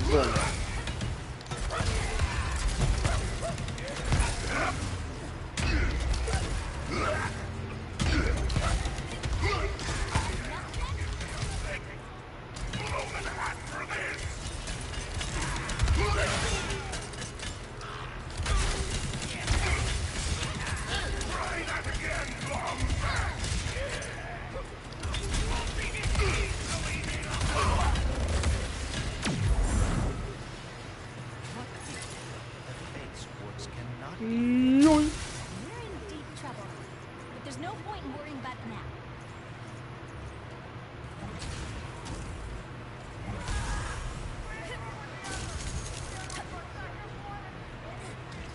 Boom. Yoink. We're in deep trouble, but there's no point in worrying about it now.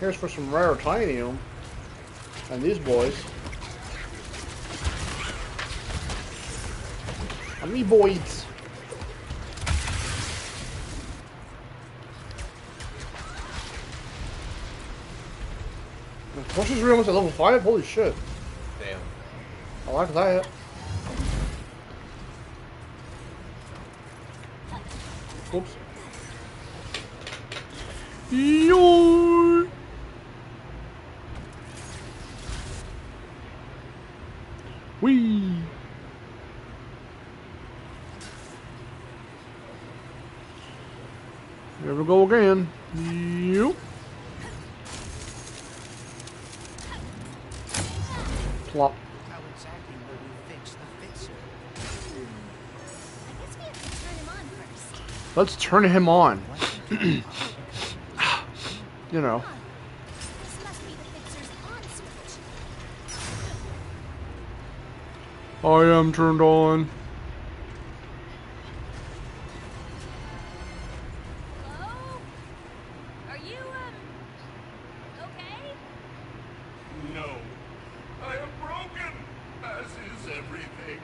Here's for some rare titanium. And these boys. Amoeboids. Forces are almost at level 5? Holy shit. Damn. I like that. Oops. Yo. Wee. Here we go again. Yo. Plop. How exactly will we fix the fixer? I guess we have to turn him on first. Let's turn him on. You know. This must be the fixer's on switch. I am turned on. Hello? Are you, okay? No. I am broken, as is everything.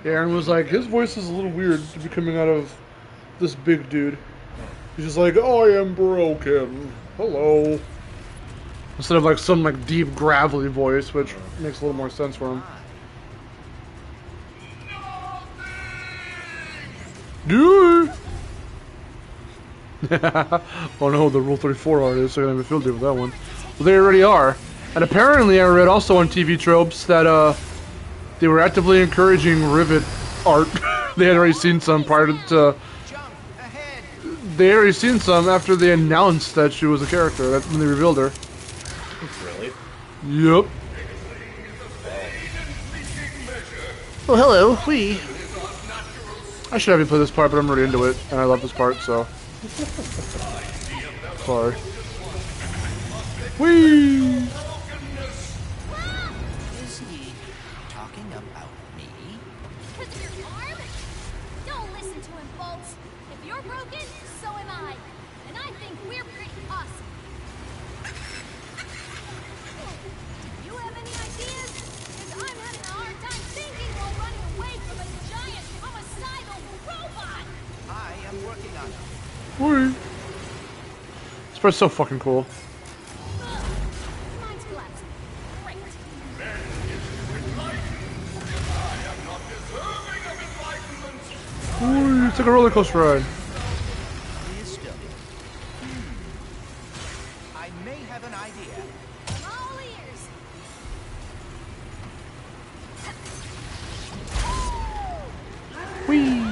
Aaron was like, his voice is a little weird to be coming out of this big dude. He's just like, I am broken. Hello. Instead of like some like deep gravelly voice, which makes a little more sense for him. Dude. Oh no, the Rule 34 artists are gonna have a field day with that one. Well, they already are. And apparently I read also on TV Tropes that they were actively encouraging Rivet art. They had already seen some prior to they already seen some after they announced that she was a character, when they revealed her. Really? Yep. Oh, hello. Wee. I should have you play this part, but I'm really into it, and I love this part, so. Sorry. Wee! Is he talking about me? Because of your arm? Don't listen to him, folks. If you're broken, so am I. And I think we're pretty awesome. Do you have any ideas? Because I'm having a hard time thinking while running away from a giant homicidal robot. I am working on it. Wee! This part's so fucking cool. Mine's collapsing. Great. Wee! It's like a roller coaster ride. Wisdom. I may have an idea. I'm all ears. Wee!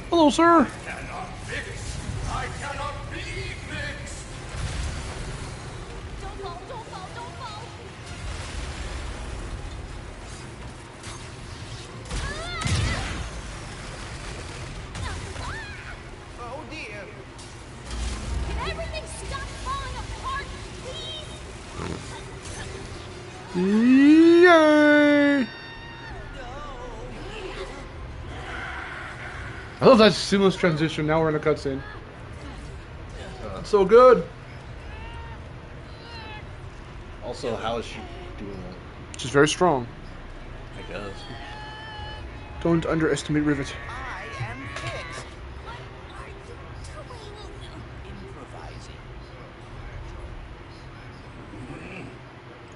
Hello, sir. Yay! I love that seamless transition. Now we're in a cutscene. It's so good. Also, how is she doing that? She's very strong. I guess. Don't underestimate Rivet. I am fixed. What are you doing? Improvising.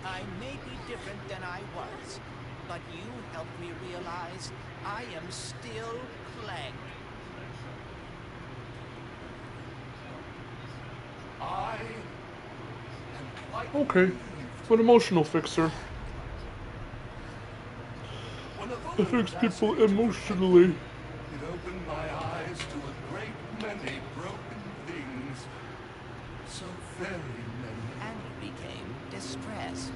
I may be different than I was, but you helped me realize I am still Clank. I am quite Okay. An emotional fixer. When a It fixes people emotionally. It opened my eyes to a great many broken things. So very many. And became distressed.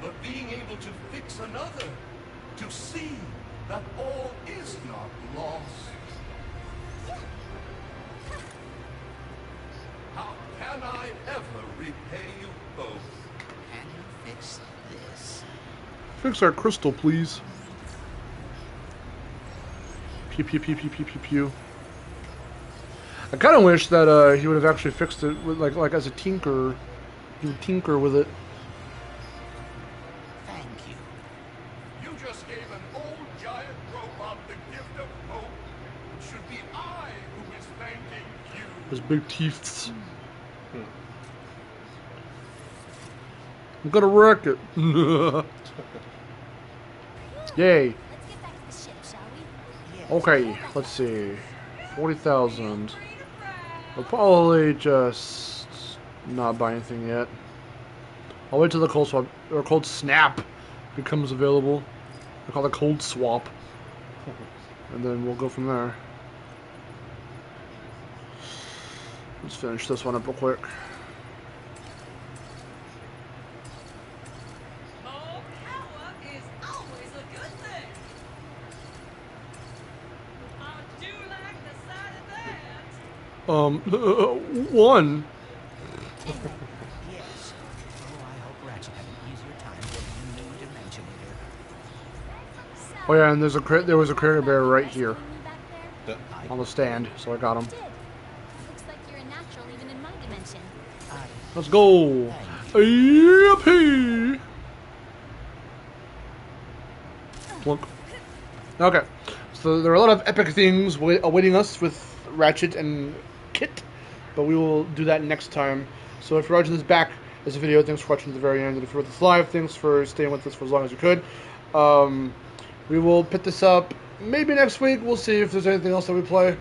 But being able to fix another, to see that all is not lost. How can I ever repay you both? Can you fix this? Fix our crystal, please. Pew pew pew pew pew pew pew. I kind of wish that he would have actually fixed it with like as a tinker. He would tinker with it. Thank you. You just gave an old giant robot the gift of hope. It should be I who is thanking you. His big teeth. I'm gonna wreck it. Yay. Let's get back to the ship, shall we? Yes. Okay, let's see. 40,000. We'll probably just not buy anything yet. I'll wait till the cold swap or cold snap becomes available. I call it cold swap. And then we'll go from there. Let's finish this one up real quick. More power is always a good thing. I do like the sight of that. One. Yes. Oh, I hope Ratchet had an easier time getting a new dimension here. Oh yeah, and there was a Krager bear right here Back there? on the stand, so I got him. Did. Looks like you're a natural even in my dimension. Let's go. Yippee! Plunk. Okay, so there are a lot of epic things awaiting us with Ratchet and Kit, but we will do that next time. So if you're watching this back as a video, thanks for watching to the very end. And if you're with us live, thanks for staying with us for as long as you could. We will pick this up maybe next week. We'll see if there's anything else that we play.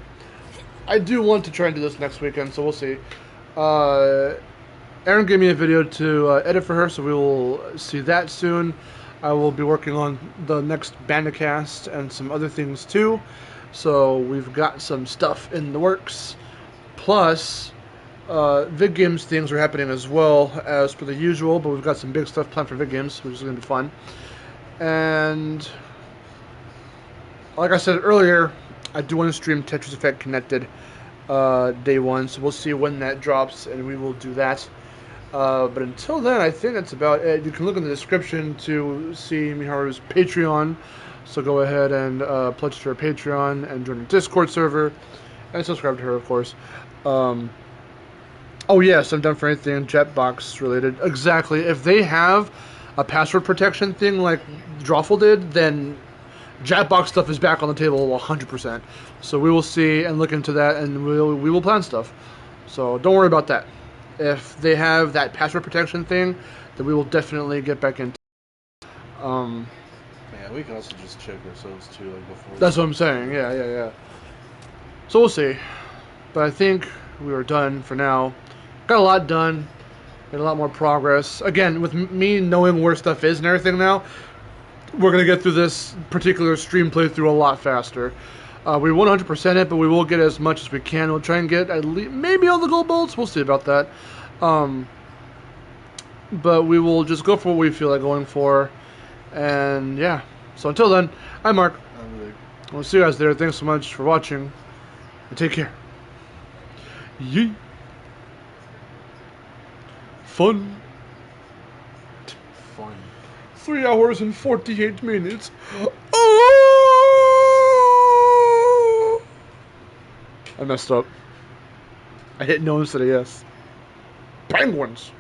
I do want to try and do this next weekend, so we'll see. Erin gave me a video to edit for her, so we will see that soon. I will be working on the next Bandicast and some other things too. So we've got some stuff in the works. Plus, Vid Games things are happening as well as per the usual, but we've got some big stuff planned for Vid Games, which is going to be fun. And like I said earlier, I do want to stream Tetris Effect Connected day one, so we'll see when that drops, and we will do that. But until then, I think that's about it. You can look in the description to see Miharu's Patreon, so go ahead and pledge to her Patreon and join her Discord server, and subscribe to her, of course. Oh yes, I'm done for anything Jetbox related. Exactly. If they have a password protection thing like Drawful did, then Jetbox stuff is back on the table 100%. So we will see and look into that, and we will plan stuff. So don't worry about that. If they have that password protection thing, then we will definitely get back into. Yeah, we can also just check ourselves too, like before. That's what I'm saying. Yeah. So we'll see. But I think we are done for now. Got a lot done. Made a lot more progress. Again, with me knowing where stuff is and everything now, we're going to get through this particular stream playthrough a lot faster. We 100% it, but we will get as much as we can. We'll try and get at least maybe all the gold bolts. We'll see about that. But we will just go for what we feel like going for. And yeah. So until then, I'm Mark. I'm Rick. We'll see you guys there. Thanks so much for watching. And take care. Yee. Fun. Fun. 3 hours and 48 minutes. Oh! I messed up. I hit no instead of yes. Penguins!